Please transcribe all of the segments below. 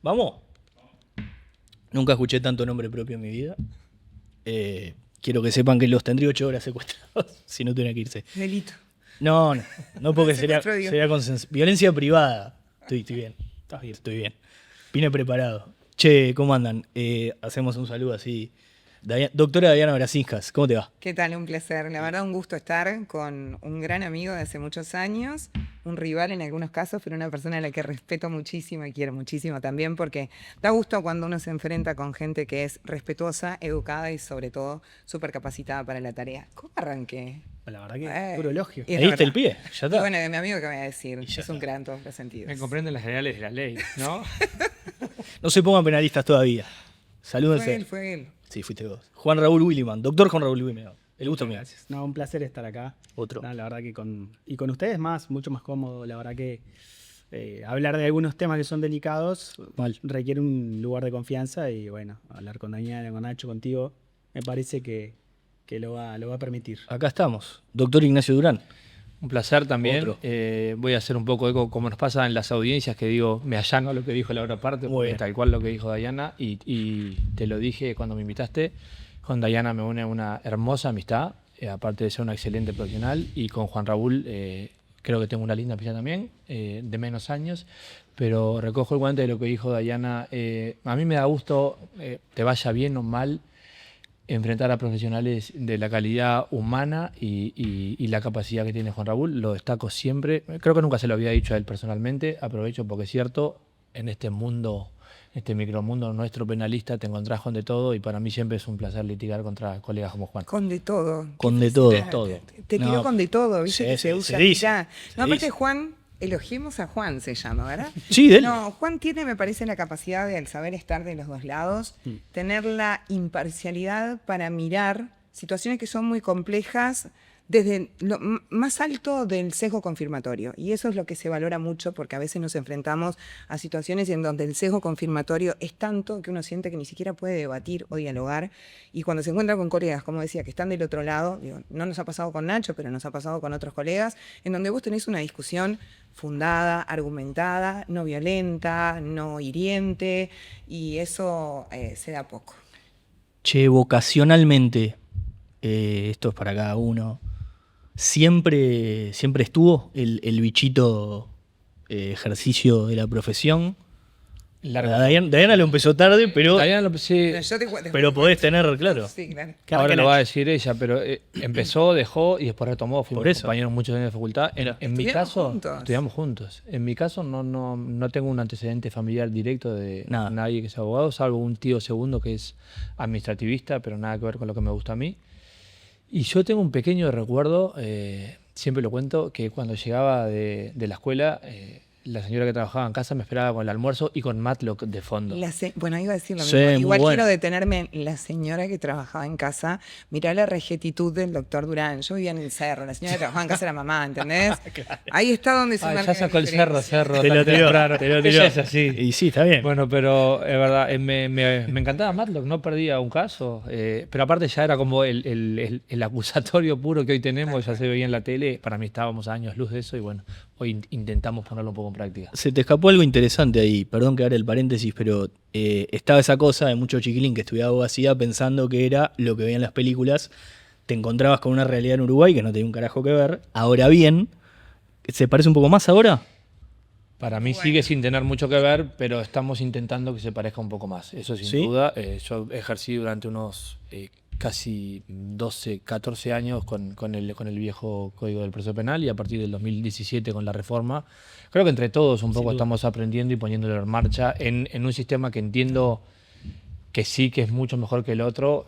¿Vamos? Nunca escuché tanto nombre propio en mi vida. Quiero que sepan que los tendría 8 horas secuestrados si no tuviera que irse. Delito. No porque sería violencia privada. Estoy bien. Estoy bien. Vine preparado. Che, ¿cómo andan? Hacemos un saludo así. Doctora Diana Brasinskas, ¿cómo te va? ¿Qué tal? Un placer. La verdad, un gusto estar con un gran amigo de hace muchos años, un rival en algunos casos, pero una persona a la que respeto muchísimo y quiero muchísimo también, porque da gusto cuando uno se enfrenta con gente que es respetuosa, educada y sobre todo súper capacitada para la tarea. ¿Cómo arranqué? La verdad que puro elogio. ¿Le diste el pie? Ya está. Y bueno, de mi amigo que voy a decir, es un gran en todos los sentidos. Me comprenden las generales de la ley, ¿no? No se pongan penalistas todavía. Salúdense. Fue él. Sí, fuiste vos. Juan Raúl Williman, doctor Juan Raúl Williman. El gusto mío. Gracias. No, un placer estar acá. Otro. No, la verdad que con ustedes mucho más cómodo. La verdad que hablar de algunos temas que son delicados requiere un lugar de confianza y bueno, hablar con Daniela, con Nacho, contigo, me parece que lo va a permitir. Acá estamos. Doctor Ignacio Durán. Un placer también. Otro. Voy a hacer un poco eco como nos pasa en las audiencias, que digo, me allano a lo que dijo la otra parte, Muy porque bien. es tal cual lo que dijo Diana, y te lo dije cuando me invitaste. Con Diana me une una hermosa amistad, aparte de ser una excelente profesional, y con Juan Raúl creo que tengo una linda amistad también, de menos años, pero recojo el guante de lo que dijo Diana. A mí me da gusto, te vaya bien o mal, enfrentar a profesionales de la calidad humana y la capacidad que tiene Juan Raúl. Lo destaco siempre. Creo que nunca se lo había dicho a él personalmente. Aprovecho porque es cierto, en este mundo, este micromundo nuestro penalista, te encontrás con de todo y para mí siempre es un placer litigar contra colegas como Juan. Con de todo. Con de todo. Te tiró No. con de todo, ¿viste? Sí, Que sí, se usa se dice, ya. se No, aparte dice. Juan, elogiemos a Juan se llama, ¿verdad? Sí, de él. No, Juan tiene, me parece, la capacidad de, al saber estar de los dos lados, tener la imparcialidad para mirar situaciones que son muy complejas desde lo más alto del sesgo confirmatorio. Y eso es lo que se valora mucho porque a veces nos enfrentamos a situaciones en donde el sesgo confirmatorio es tanto que uno siente que ni siquiera puede debatir o dialogar. Y cuando se encuentra con colegas, como decía, que están del otro lado, digo, no nos ha pasado con Nacho, pero nos ha pasado con otros colegas, en donde vos tenés una discusión fundada, argumentada, no violenta, no hiriente, y eso se da poco. Che, vocacionalmente, esto es para cada uno. Siempre estuvo el bichito ejercicio de la profesión. Largo. A Diana lo empezó tarde, pero Sí, podés tener, claro. Sí, claro. ahora lo va a decir ella, pero empezó, dejó y después retomó. Fuimos Por eso. compañeros muchos años de facultad. En mi Estudiamos caso, juntos. estudiamos juntos. En mi caso no tengo un antecedente familiar directo de Nada. nadie que sea abogado, salvo un tío segundo que es administrativista, pero nada que ver con lo que me gusta a mí. Y yo tengo un pequeño recuerdo, siempre lo cuento, que cuando llegaba de la escuela, la señora que trabajaba en casa me esperaba con el almuerzo y con Matlock de fondo. Bueno, iba a decir lo Sí, mismo. muy Igual bueno. quiero detenerme en la señora que trabajaba en casa. Mirá la regetitud del doctor Durán. Yo vivía en el cerro. La señora que trabajaba en casa era mamá, ¿entendés? Ahí está donde se marca Ya sacó la el diferencia. cerro. Te lo tiró, temprano. te lo tiró. Ella es así. Y sí, está bien. Bueno, pero es verdad, me encantaba Matlock, no perdía un caso, pero aparte ya era como el acusatorio puro que hoy tenemos, ya se veía en la tele, para mí estábamos a años luz de eso y bueno, hoy intentamos ponerlo un poco en práctica. Se te escapó algo interesante ahí, perdón que abra el paréntesis, pero estaba esa cosa de mucho chiquilín que estudiaba abogacía pensando que era lo que veía en las películas. Te encontrabas con una realidad en Uruguay que no tenía un carajo que ver. Ahora bien, ¿se parece un poco más ahora? Para mí sigue sin tener mucho que ver, pero estamos intentando que se parezca un poco más, eso sin ¿Sí? duda. Yo ejercí durante unos casi 12, 14 años con el viejo Código del Proceso Penal y a partir del 2017 con la reforma. Creo que entre todos un poco estamos aprendiendo y poniéndolo en marcha en un sistema que entiendo que sí que es mucho mejor que el otro.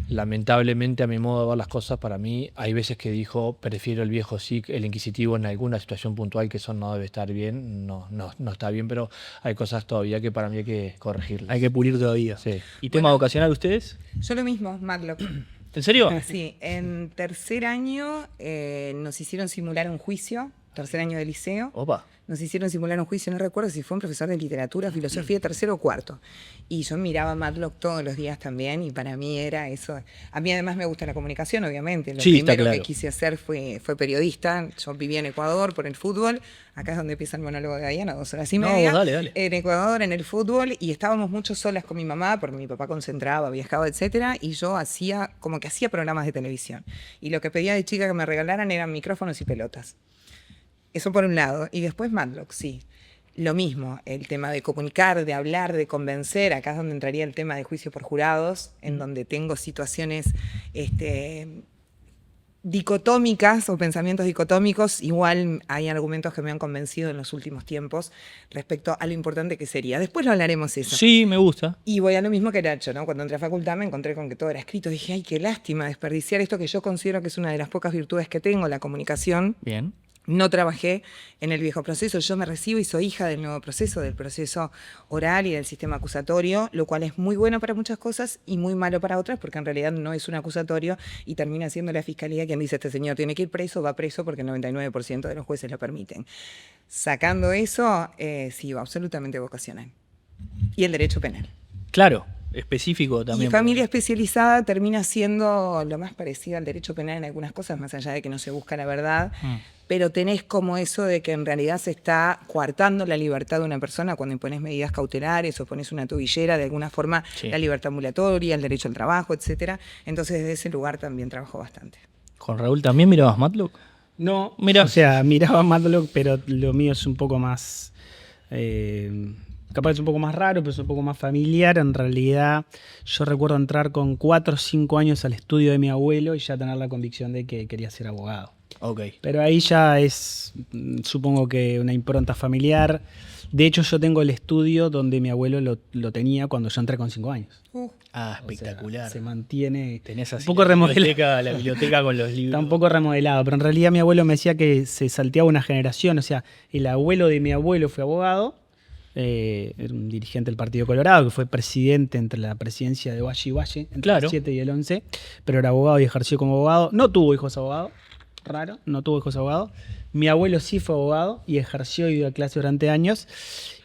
Lamentablemente, a mi modo de ver las cosas, para mí hay veces que dijo prefiero el viejo SIC, el inquisitivo en alguna situación puntual, que eso no debe estar bien, no está bien, pero hay cosas todavía que para mí hay que corregirlas. Hay que pulir todavía. Sí. ¿Y tema vocacional ustedes? Yo lo mismo, Matlock. ¿En serio? Sí, en tercer año nos hicieron simular un juicio tercer año de liceo. Opa. Nos hicieron simular un juicio, no recuerdo si fue un profesor de literatura, filosofía, tercero o cuarto. Y yo miraba Matlock todos los días también, y para mí era eso. A mí además me gusta la comunicación, obviamente. Lo Sí, está primero claro. que quise hacer fue periodista. Yo vivía en Ecuador por el fútbol. Acá es donde empieza el monólogo de Diana, 2 horas y No, media. dale. En Ecuador, en el fútbol, y estábamos mucho solas con mi mamá, porque mi papá concentraba, viajaba, etcétera, y yo hacía programas de televisión. Y lo que pedía de chica que me regalaran eran micrófonos y pelotas. Eso por un lado. Y después Matlock, sí. Lo mismo, el tema de comunicar, de hablar, de convencer. Acá es donde entraría el tema de juicio por jurados, en donde tengo situaciones dicotómicas o pensamientos dicotómicos. Igual hay argumentos que me han convencido en los últimos tiempos respecto a lo importante que sería. Después lo hablaremos eso. Sí, me gusta. Y voy a lo mismo que Nacho, ¿no? Cuando entré a facultad me encontré con que todo era escrito. Dije, ay, qué lástima desperdiciar esto que yo considero que es una de las pocas virtudes que tengo, la comunicación. Bien. No trabajé en el viejo proceso, yo me recibo y soy hija del nuevo proceso, del proceso oral y del sistema acusatorio, lo cual es muy bueno para muchas cosas y muy malo para otras, porque en realidad no es un acusatorio y termina siendo la fiscalía quien dice, este señor tiene que ir preso, va preso porque el 99% de los jueces lo permiten. Sacando eso, sí, absolutamente vocacional. Y el derecho penal. Claro, específico también. Y familia especializada termina siendo lo más parecido al derecho penal en algunas cosas, más allá de que no se busca la verdad, pero tenés como eso de que en realidad se está coartando la libertad de una persona cuando impones medidas cautelares o pones una tobillera, de alguna forma Sí. la libertad ambulatoria, el derecho al trabajo, etcétera. Entonces desde ese lugar también trabajo bastante. ¿Con Raúl también mirabas Matlock? No, Mira. o sea, miraba Matlock, pero lo mío es un poco más... capaz es un poco más raro, pero es un poco más familiar. En realidad, yo recuerdo entrar con 4 o 5 años al estudio de mi abuelo y ya tener la convicción de que quería ser abogado. Ok. Pero ahí ya es, supongo que una impronta familiar. De hecho, yo tengo el estudio donde mi abuelo lo tenía cuando yo entré con 5 años. Ah, O sea, espectacular. se mantiene Tenés así un poco remodelado. la biblioteca con los libros. Está un poco remodelado, pero en realidad mi abuelo me decía que se salteaba una generación. O sea, el abuelo de mi abuelo fue abogado, era un dirigente del Partido Colorado, que fue presidente entre la presidencia de Valle y Valle, entre Claro. el 7 y el 11, pero era abogado y ejerció como abogado. No tuvo hijos abogados, raro, no tuvo hijos abogados. Mi abuelo sí fue abogado y ejerció y dio clase durante años.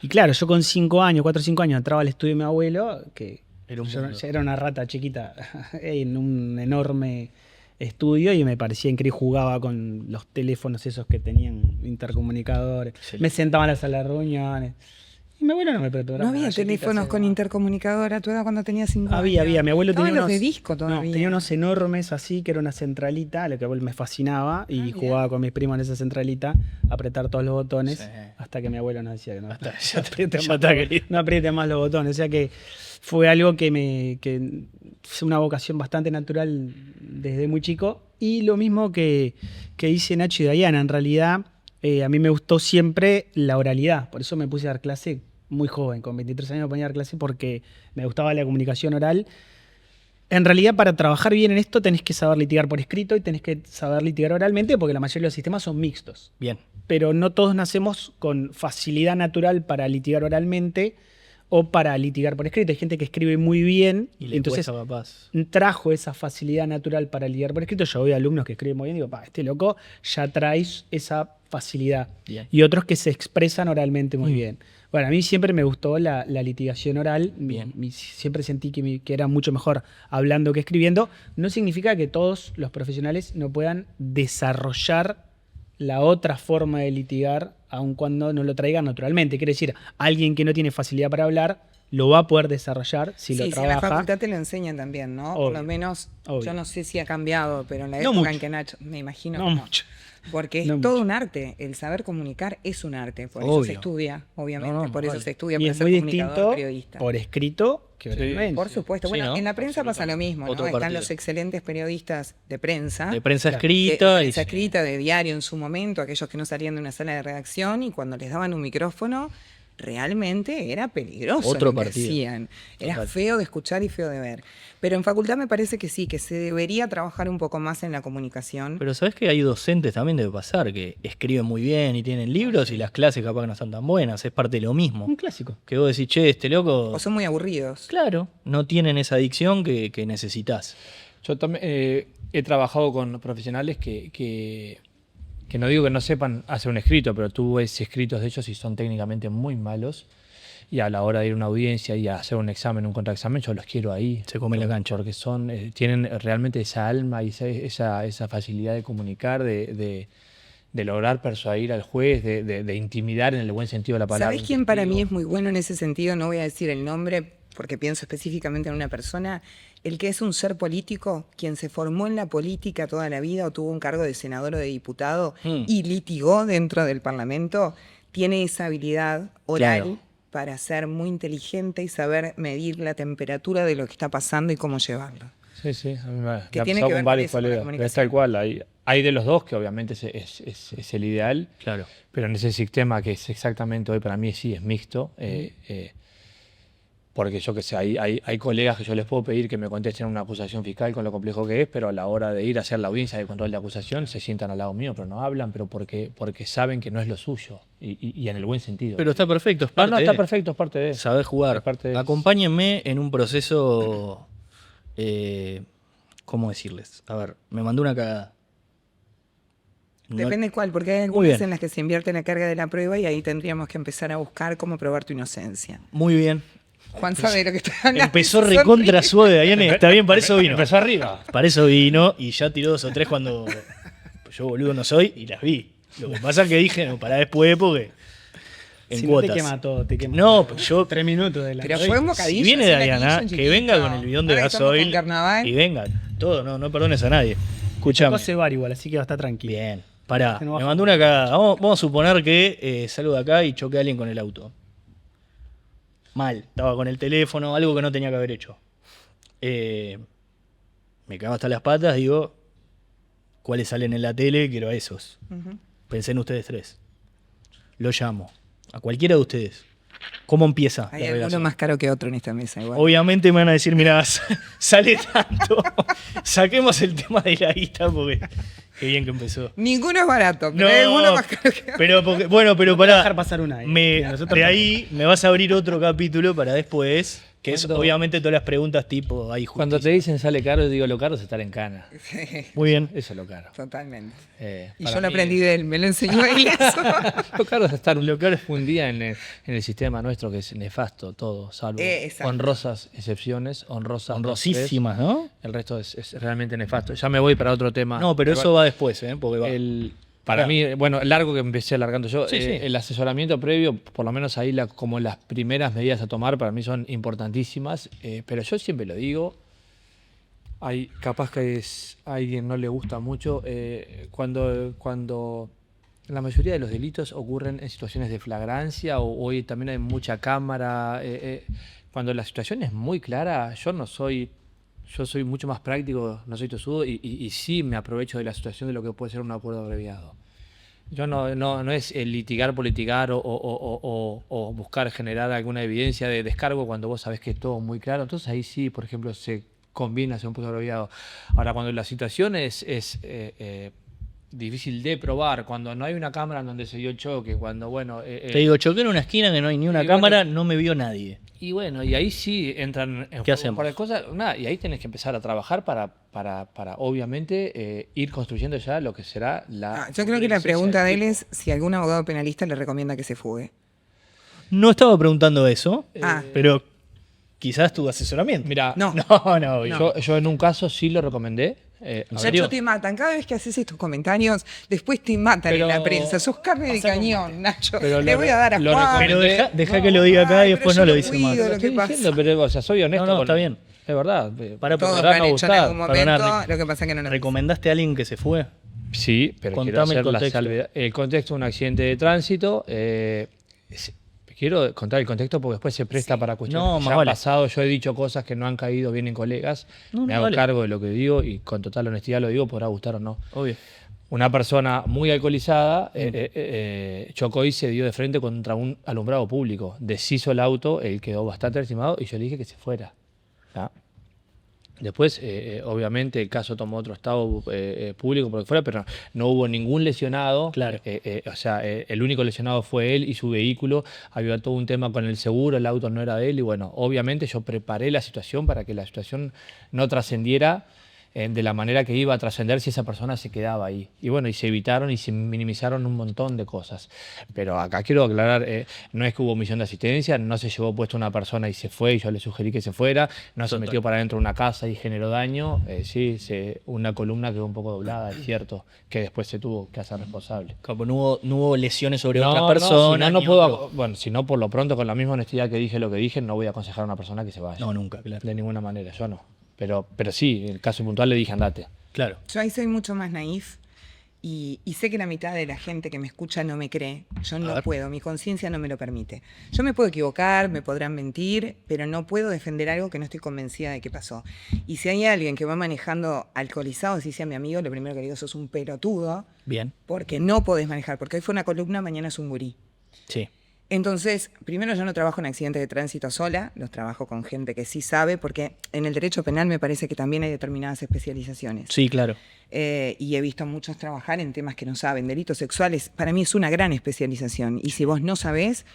Y claro, yo con 5 años, 4 o 5 años, entraba al estudio de mi abuelo, que Era un yo mundo. ya era una rata chiquita en un enorme estudio y me parecía increíble. Jugaba con los teléfonos esos que tenían intercomunicadores. Sí. Me sentaba en la sala de reuniones. Y mi abuelo no me preparaba. No había teléfonos con intercomunicador a tu edad cuando tenías 5 años. Había. Mi abuelo tenía Estaban unos los de disco todavía. No, tenía unos enormes así, que era una centralita, lo que me fascinaba, y bien. jugaba con mis primos en esa centralita, a apretar todos los botones, Sí. hasta que mi abuelo nos decía que no, Ya no está, apriete ya más, está, querido. no apriete más los botones. O sea que fue algo que es una vocación bastante natural desde muy chico. Y lo mismo que dice Nacho y Diana, en realidad a mí me gustó siempre la oralidad, por eso me puse a dar clase muy joven, con 23 años me ponía a dar clase porque me gustaba la comunicación oral. En realidad, para trabajar bien en esto tenés que saber litigar por escrito y tenés que saber litigar oralmente, porque la mayoría de los sistemas son mixtos. Bien. Pero no todos nacemos con facilidad natural para litigar oralmente o para litigar por escrito. Hay gente que escribe muy bien, Y le entonces cuesta capaz. trajo esa facilidad natural para litigar por escrito. Yo veo alumnos que escriben muy bien y digo, este loco ya traes esa facilidad. Bien. Y otros que se expresan oralmente muy bien. Bueno, a mí siempre me gustó la litigación oral. Bien. Siempre sentí que era mucho mejor hablando que escribiendo. No significa que todos los profesionales no puedan desarrollar la otra forma de litigar, aun cuando no lo traigan naturalmente. Quiere decir, alguien que no tiene facilidad para hablar lo va a poder desarrollar si lo Sí, en la trabaja. facultad te lo enseñan también, ¿no? Por lo Obvio. menos, Obvio. yo no sé si ha cambiado, pero en la No época mucho. en que Nacho, me imagino No que no. mucho. Porque es No todo mucho. un arte. El saber comunicar es un arte. Por eso Obvio. se estudia, obviamente. No, no, por eso vale. se estudia Y para es ser muy comunicador, distinto periodista. por escrito que Sí. oralmente. Por supuesto. Sí, Bueno, ¿no? en la prensa pasa lo mismo, ¿no? Otro Están partido. los excelentes periodistas de prensa. De prensa Claro. escrita. De y prensa escrita, de diario en su momento, aquellos que no salían de una sala de redacción y cuando les daban un micrófono, realmente era peligroso Otro lo que partido. hacían. Era Total. feo de escuchar y feo de ver. Pero en facultad me parece que sí, que se debería trabajar un poco más en la comunicación. Pero sabes que hay docentes también, debe pasar, que escriben muy bien y tienen libros y las clases capaz que no están tan buenas. Es parte de lo mismo. Un clásico. Que vos decís, che, este loco. O son muy aburridos. Claro, no tienen esa adicción que necesitas. Yo también he trabajado con profesionales que que no digo que no sepan hacer un escrito, pero tú ves escritos de ellos y son técnicamente muy malos. Y a la hora de ir a una audiencia y a hacer un examen, un contraexamen, yo los quiero ahí. Se come la cancha. Porque tienen realmente esa alma y esa facilidad de comunicar, de lograr persuadir al juez, de intimidar en el buen sentido de la palabra. ¿Sabés quién para mí es muy bueno en ese sentido? No voy a decir el nombre porque pienso específicamente en una persona. El que es un ser político, quien se formó en la política toda la vida o tuvo un cargo de senador o de diputado y litigó dentro del Parlamento, tiene esa habilidad oral. Claro. Para ser muy inteligente y saber medir la temperatura de lo que está pasando y cómo llevarlo. Sí, sí, a mí me Que ha tiene pasado que ver con con varios eso, con la colegas. Pero es tal cual, hay de los dos que obviamente es el ideal, Claro. pero en ese sistema que es exactamente hoy para mí sí es mixto, porque yo que sé, hay colegas que yo les puedo pedir que me contesten una acusación fiscal con lo complejo que es, pero a la hora de ir a hacer la audiencia de control de acusación se sientan al lado mío, pero no hablan, pero porque saben que no es lo suyo, y en el buen sentido. Pero está perfecto, es no, parte está de perfecto, es parte de eso. saber jugar. Es parte de eso. Acompáñenme en un proceso, ¿cómo decirles? A ver, me mandó una cagada. No- Depende cuál, porque hay Muy algunas bien. en las que se invierte la carga de la prueba y ahí tendríamos que empezar a buscar cómo probar tu inocencia. Muy bien. Juan sabe de lo que estoy hablando. Empezó recontra suave, Diana, está bien, para eso vino. Empezó arriba. Para eso vino y ya tiró 2 o 3 cuando yo boludo no soy y las vi. Lo que pasa es que dije, no, para después porque en Si no cuotas. te quema todo, te quema No, todo. pero yo 3 minutos de la... Pero fue un bocadillo. si viene así, Diana, pequeño, que venga chiquito. con el bidón de Ahora que estamos gasoil con carnaval. y venga, todo, no perdones a nadie. Escuchame. Cose bar igual, así que va a estar tranquilo. Bien, pará, Se nos me baja. mandó una cagada. Vamos a suponer que salgo de acá y choqué a alguien con el auto. Mal, estaba con el teléfono, algo que no tenía que haber hecho. Me cago hasta las patas, digo, ¿cuáles salen en la tele? Quiero a esos. Pensé en ustedes 3. Lo llamo, a cualquiera de ustedes. ¿Cómo empieza Hay la alguno relación? más caro que otro en esta mesa igual. Obviamente me van a decir, mirá, sale tanto. Saquemos el tema de la guita porque qué bien que empezó. Ninguno es barato, pero hay alguno más caro que otro. pero pero Voy a pará. dejar pasar una. De ahí me vas a abrir otro capítulo para después, que es Cuando- obviamente todas las preguntas tipo ahí Cuando te dicen sale caro, yo digo lo caro es estar en cana. Muy bien. Eso es lo caro. Totalmente. Y Para yo lo mí, aprendí de él, me lo enseñó él eso. Lo caro es estar un día en el sistema nuestro que es nefasto todo, salvo Exacto. honrosas excepciones, Honrosísimas, ¿no? El resto es realmente nefasto. Ya me voy para otro tema. No, pero eso va después, porque va. Para mí, bueno, largo que empecé alargando yo, Sí, sí. el asesoramiento previo, por lo menos ahí como las primeras medidas a tomar para mí son importantísimas, pero yo siempre lo digo, capaz que a alguien no le gusta mucho, cuando la mayoría de los delitos ocurren en situaciones de flagrancia o hoy también hay mucha cámara, cuando la situación es muy clara, yo soy mucho más práctico, no soy tosudo y sí me aprovecho de la situación de lo que puede ser un acuerdo abreviado. Yo no es el litigar por litigar o buscar generar alguna evidencia de descargo cuando vos sabés que es todo muy claro. Entonces ahí sí, por ejemplo, se combina hacer un acuerdo abreviado. Ahora, cuando la situación es difícil de probar, cuando no hay una cámara en donde se dio el choque, cuando, bueno... Te digo, choqué en una esquina que no hay ni una y cámara, bueno, no me vio nadie. Y bueno, y ahí sí entran en juego hacemos? un par de cosas. Nada, y ahí tenés que empezar a trabajar para obviamente, ir construyendo ya lo que será la... Yo creo que la pregunta de él es si algún abogado penalista le recomienda que se fugue. No estaba preguntando eso, Ah. pero quizás tu asesoramiento. Mira, No. No. yo en un caso sí lo recomendé. serio? Nacho, te matan. Cada vez que haces estos comentarios, después te matan Pero- en la prensa. Sos carne de cañón, Nacho. Pero Le voy a dar a lo Juan. Pero recomendé. deja que lo diga acá y Ay, después pero no yo lo lo dice más. cuido, Lo lo estoy que pasa. diciendo, pero o sea, soy honesto. No, está bien. Es verdad. Para, Todos porque lo han me hecho en gustaba. algún momento. Perdonad, Lo que pasa es que no nos ¿recomendaste a alguien que se fue? Sí, pero quiero Contame el hacer la contexto. salvedad. El contexto de un accidente de tránsito. Quiero contar el contexto porque después se presta para cuestiones No, que más ya han vale. pasado. Yo he dicho cosas que no han caído bien en colegas. No, Me no, hago vale. cargo de lo que digo y con total honestidad lo digo, podrá gustar o no. Obvio. Una persona muy alcoholizada chocó y se dio de frente contra un alumbrado público. Deshizo el auto, él quedó bastante lastimado y yo le dije que se fuera. ¿Ah? Después, obviamente, el caso tomó otro estado público por lo que fuera, pero no hubo ningún lesionado. Claro. O sea, el único lesionado fue él y su vehículo. Había todo un tema con el seguro, el auto no era de él. Y bueno, obviamente yo preparé la situación para que la situación no trascendiera de la manera que iba a trascender si esa persona se quedaba ahí. Y bueno, y se evitaron y se minimizaron un montón de cosas. Pero acá quiero aclarar, no es que hubo omisión de asistencia, no se llevó puesto una persona y se fue y yo le sugerí que se fuera, no se metió para dentro de una casa y generó daño. Sí, una columna quedó un poco doblada, es cierto, que después se tuvo que hacer responsable. Como no hubo lesiones sobre otras personas. No puedo, bueno, si no, por lo pronto, con la misma honestidad que dije lo que dije, no voy a aconsejar a una persona que se vaya. No, nunca, claro. De ninguna manera, yo no. Pero sí, en el caso puntual le dije andate. Claro. Yo ahí soy mucho más naif y sé que la mitad de la gente que me escucha no me cree. Yo no puedo, mi conciencia no me lo permite. Yo me puedo equivocar, me podrán mentir, pero no puedo defender algo que no estoy convencida de que pasó. Y si hay alguien que va manejando alcoholizado, si sea mi amigo, lo primero que le digo, sos un pelotudo. Bien. Porque no podés manejar, porque hoy fue una columna, mañana es un gurí. Sí. Entonces, primero yo no trabajo en accidentes de tránsito sola, los trabajo con gente que sí sabe, porque en el derecho penal me parece que también hay determinadas especializaciones. Sí, claro. Y he visto a muchos trabajar en temas que no saben. Delitos sexuales, para mí es una gran especialización. Y si vos no sabés,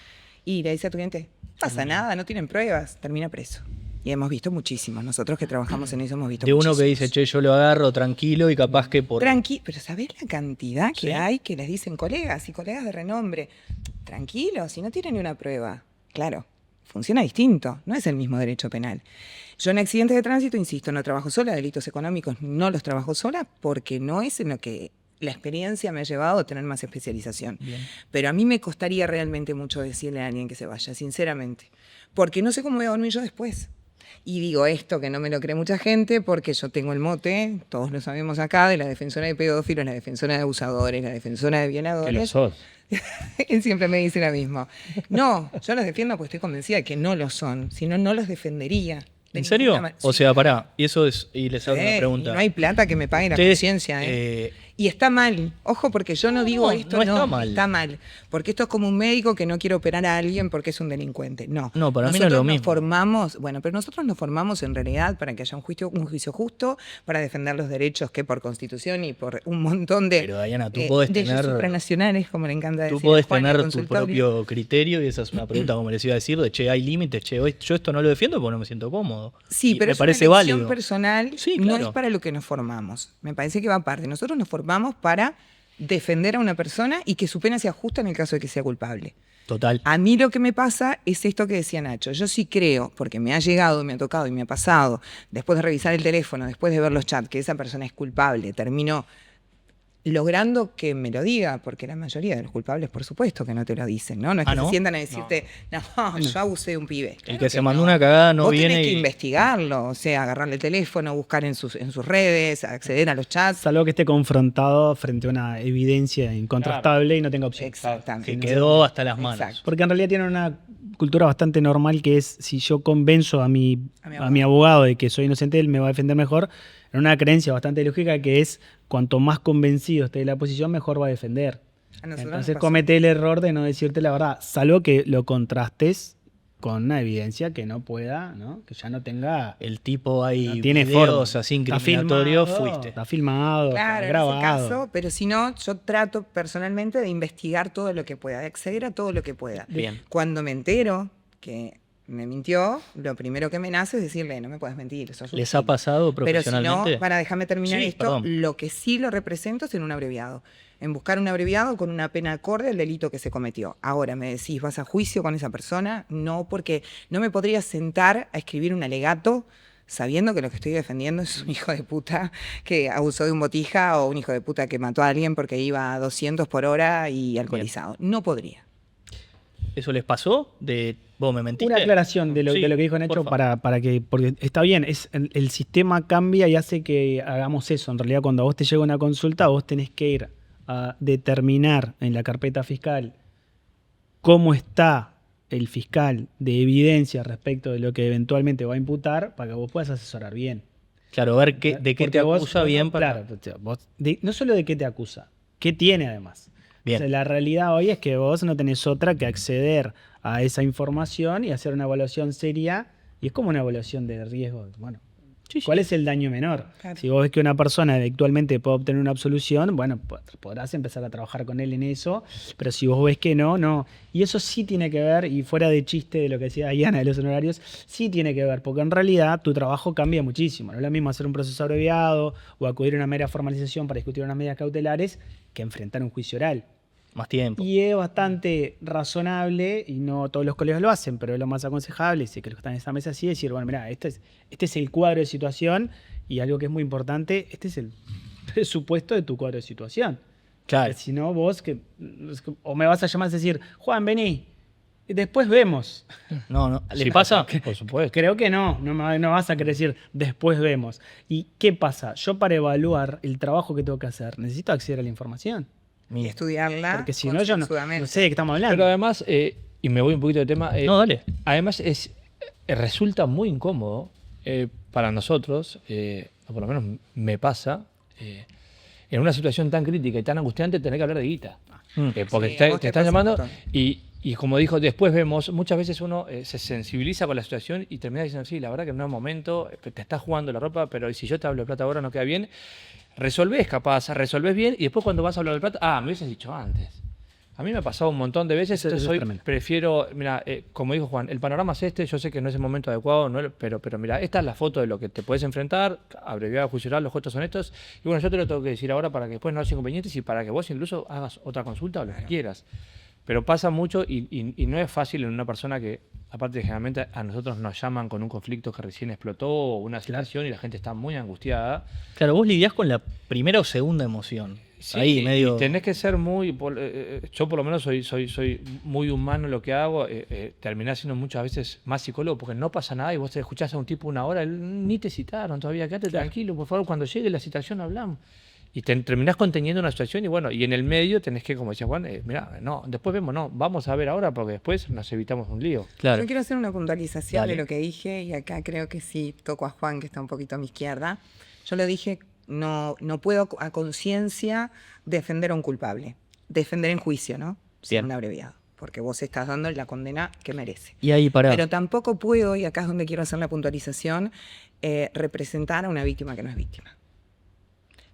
y le dice a tu cliente, no pasa nada, no tienen pruebas, termina preso. Y hemos visto muchísimos. Nosotros que trabajamos en eso hemos visto De uno muchísimos. que dice, che, yo lo agarro tranquilo y capaz que por... Pero ¿sabés la cantidad que hay que les dicen colegas y colegas de renombre? Tranquilo, si no tienen ni una prueba. Claro, funciona distinto, no es el mismo derecho penal. Yo en accidentes de tránsito, insisto, no trabajo sola, delitos económicos no los trabajo sola porque no es en lo que la experiencia me ha llevado a tener más especialización. Bien. Pero a mí me costaría realmente mucho decirle a alguien que se vaya, sinceramente, porque no sé cómo voy a dormir yo después. Y digo esto que no me lo cree mucha gente porque yo tengo el mote, todos lo sabemos acá, de la defensora de pedófilos, la defensora de abusadores, la defensora de violadores. ¿Qué lo sos? Él siempre me dice lo mismo. No, yo los defiendo porque estoy convencida de que no lo son, si no, no los defendería. ¿En serio? O sea, pará, y eso es, y les hago una pregunta. Y no hay plata que me pague la conciencia, Y está mal, ojo, porque yo no digo esto, no está mal. Porque esto es como un médico que no quiere operar a alguien porque es un delincuente. No, para mí no es lo mismo. Pero nosotros nos formamos en realidad para que haya un juicio justo, para defender los derechos que por Constitución y por un montón de Pero Diana, tú podés leyes supranacionales, como le encanta decir. Tú podés tener tu propio criterio y esa es una pregunta, como les iba a decir, de che, hay límites, che, yo esto no lo defiendo porque no me siento cómodo. Sí, pero me es parece una elección válido. Personal, sí, claro. No es para lo que nos formamos. Me parece que va aparte. Nosotros nos formamos para defender a una persona y que su pena sea justa en el caso de que sea culpable. Total. A mí lo que me pasa es esto que decía Nacho. Yo sí creo, porque me ha llegado, me ha tocado y me ha pasado, después de revisar el teléfono, después de ver los chats, que esa persona es culpable, terminó logrando que me lo diga, porque la mayoría de los culpables, por supuesto, que no te lo dicen, ¿no? No es que se sientan a decirte, no, yo abusé de un pibe. El que se mandó una cagada no Vos viene tenés que investigarlo, o sea, agarrarle el teléfono, buscar en sus redes, acceder a los chats. Salvo que esté confrontado frente a una evidencia incontrastable y no tenga opción. Exactamente. Que quedó hasta las manos. Exacto. Porque en realidad tienen una cultura bastante normal que es, si yo convenzo a mi abogado de que soy inocente, él me va a defender mejor. En una creencia bastante lógica que es, cuanto más convencido esté de la posición, mejor va a defender. Entonces comete el error de no decirte la verdad, salvo que lo contrastes con una evidencia que no pueda, ¿no? Que ya no tenga... El tipo ahí no tiene videos forma. así incriminatorios, fuiste. Está filmado, claro, está grabado. En ese caso, pero si no, yo trato personalmente de investigar todo lo que pueda, de acceder a todo lo que pueda. Bien. Cuando me entero que me mintió, lo primero que me nace es decirle, no me puedes mentir. ¿Les ha pasado profesionalmente? Pero si no, para dejarme terminar Sí, esto, perdón. lo que sí lo represento es en un abreviado. En buscar un abreviado con una pena acorde al delito que se cometió. Ahora, me decís, ¿vas a juicio con esa persona? No, porque no me podría sentar a escribir un alegato sabiendo que lo que estoy defendiendo es un hijo de puta que abusó de un botija o un hijo de puta que mató a alguien porque iba a 200 por hora y alcoholizado. Bien. No podría. ¿Eso les pasó? ¿Vos me mentiste? Una aclaración de lo que dijo Nacho para que, porque está bien, el sistema cambia y hace que hagamos eso. En realidad, cuando a vos te llega una consulta, vos tenés que ir a determinar en la carpeta fiscal cómo está el fiscal de evidencia respecto de lo que eventualmente va a imputar para que vos puedas asesorar bien. Claro, ver de qué te acusa bien. Claro, no solo de qué te acusa, qué tiene además. Bien. O sea, la realidad hoy es que vos no tenés otra que acceder a esa información y hacer una evaluación seria. Y es como una evaluación de riesgo. Bueno, Sí, sí. ¿Cuál es el daño menor? Claro. Si vos ves que una persona eventualmente puede obtener una absolución, bueno, podrás empezar a trabajar con él en eso, pero si vos ves que no, no. Y eso sí tiene que ver, y fuera de chiste de lo que decía Diana de los honorarios, sí tiene que ver, porque en realidad tu trabajo cambia muchísimo. No es lo mismo hacer un proceso abreviado o acudir a una mera formalización para discutir unas medidas cautelares que enfrentar un juicio oral. Más tiempo. Y es bastante razonable, y no todos los colegas lo hacen, pero es lo más aconsejable, si que los que están en esa mesa así, decir, bueno, mira, este es el cuadro de situación, y algo que es muy importante, este es el presupuesto de tu cuadro de situación. Claro. Porque si no, vos, o me vas a llamar a decir, Juan, vení, y después vemos. No. ¿Le Sí, pasa? Por supuesto. Creo que no vas a querer decir, después vemos. ¿Y qué pasa? Yo para evaluar el trabajo que tengo que hacer, necesito acceder a la información. Y Mira. estudiarla Porque si no, yo no concienzudamente. sé de qué estamos hablando. Pero además, y me voy un poquito de tema, No, dale. además resulta muy incómodo para nosotros, o por lo menos me pasa, en una situación tan crítica y tan angustiante tener que hablar de guita. Porque Sí, a vos te te están pasa un llamando montón. y como dijo, después vemos, muchas veces uno se sensibiliza con la situación y termina diciendo, sí, la verdad que no es momento, te estás jugando la ropa, pero si yo te hablo de plata ahora no queda bien. Resolvés capaz, resolvés bien y después cuando vas a hablar de plata, me hubieses dicho antes. A mí me ha pasado un montón de veces, Eso entonces es hoy tremendo. prefiero, mira, como dijo Juan, el panorama es este, yo sé que no es el momento adecuado, pero mira, esta es la foto de lo que te puedes enfrentar, abreviado, juicio oral, los jueces son estos, y bueno, yo te lo tengo que decir ahora para que después no haya inconvenientes y para que vos incluso hagas otra consulta o lo que quieras. Pero pasa mucho y no es fácil en una persona que, aparte generalmente a nosotros nos llaman con un conflicto que recién explotó o una situación y la gente está muy angustiada. Claro, vos lidiás con la primera o segunda emoción. Sí, Ahí, y medio. tenés que ser muy... yo por lo menos soy muy humano en lo que hago. Terminás siendo muchas veces más psicólogo porque no pasa nada y vos te escuchás a un tipo una hora, ni te citaron todavía, quédate tranquilo, por favor, cuando llegue la citación hablamos. Y terminás conteniendo una situación y bueno, y en el medio tenés que, como decía Juan, mira, no, después vemos, no, vamos a ver ahora porque después nos evitamos un lío. Claro. Yo quiero hacer una puntualización Dale. de lo que dije, y acá creo que sí toco a Juan, que está un poquito a mi izquierda. Yo lo dije, no puedo a conciencia defender a un culpable. Defender en juicio, ¿no? Sin Bien. un abreviado. Porque vos estás dando la condena que merece. Y ahí pará. Pero tampoco puedo, y acá es donde quiero hacer la puntualización, representar a una víctima que no es víctima.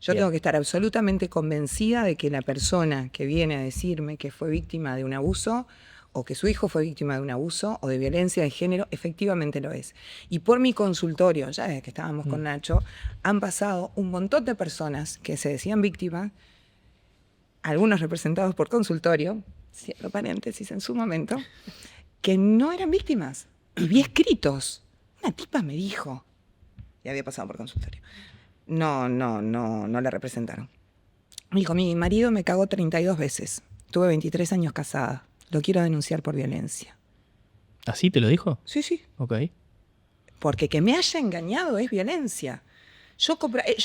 Yo Bien. tengo que estar absolutamente convencida de que la persona que viene a decirme que fue víctima de un abuso o que su hijo fue víctima de un abuso o de violencia de género, efectivamente lo es. Y por mi consultorio, ya desde que estábamos con Nacho, han pasado un montón de personas que se decían víctimas, algunos representados por consultorio, cierro paréntesis en su momento, que no eran víctimas. Y vi escritos. Una tipa me dijo, y había pasado por consultorio, no la representaron. Me dijo, mi marido me cagó 32 veces. Tuve 23 años casada. Lo quiero denunciar por violencia. ¿Así te lo dijo? Sí. Ok. Porque que me haya engañado es violencia. Yo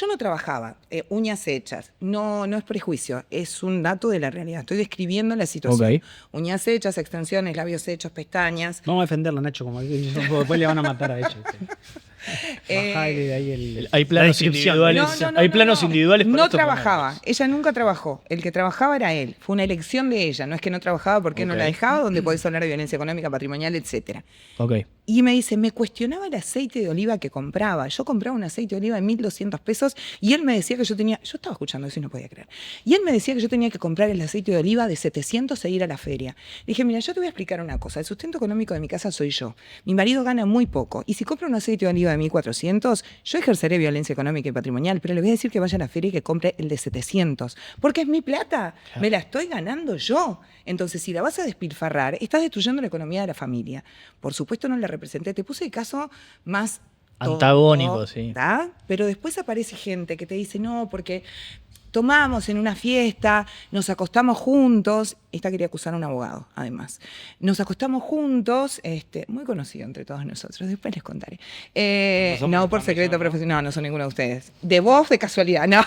no trabajaba, uñas hechas, no es prejuicio, es un dato de la realidad. Estoy describiendo la situación. Ok. Uñas hechas, extensiones, labios hechos, pestañas. Vamos a defenderlo, Nacho, como después le van a matar a ellos. Bajale de ahí Hay la planos descripción. individuales. Hay planos individuales para No estos trabajaba, momentos. ella nunca trabajó. El que trabajaba era él. Fue una elección de ella. No es que no trabajaba porque no Ok. la dejaba, donde podés hablar de violencia económica, patrimonial, etcétera. Ok. Y me dice, me cuestionaba el aceite de oliva que compraba. Yo compraba un aceite de oliva de 1.200 pesos y él me decía que yo estaba escuchando eso y no podía creer. Y él me decía que yo tenía que comprar el aceite de oliva de 700 e ir a la feria. Le dije, mira, yo te voy a explicar una cosa. El sustento económico de mi casa soy yo. Mi marido gana muy poco. Y si compro un aceite de oliva de 1.400, yo ejerceré violencia económica y patrimonial, pero le voy a decir que vaya a la feria y que compre el de 700. Porque es mi plata. Me la estoy ganando yo. Entonces, si la vas a despilfarrar, estás destruyendo la economía de la familia. Por supuesto, no la representé. Te puse el caso más Antagónico, sí. ¿tá? Pero después aparece gente que te dice, no, porque tomamos en una fiesta, nos acostamos juntos. Esta quería acusar a un abogado, además. Nos acostamos juntos, muy conocido entre todos nosotros, después les contaré. No por secreto profesional, no son ninguno de ustedes. De vos, de casualidad, no.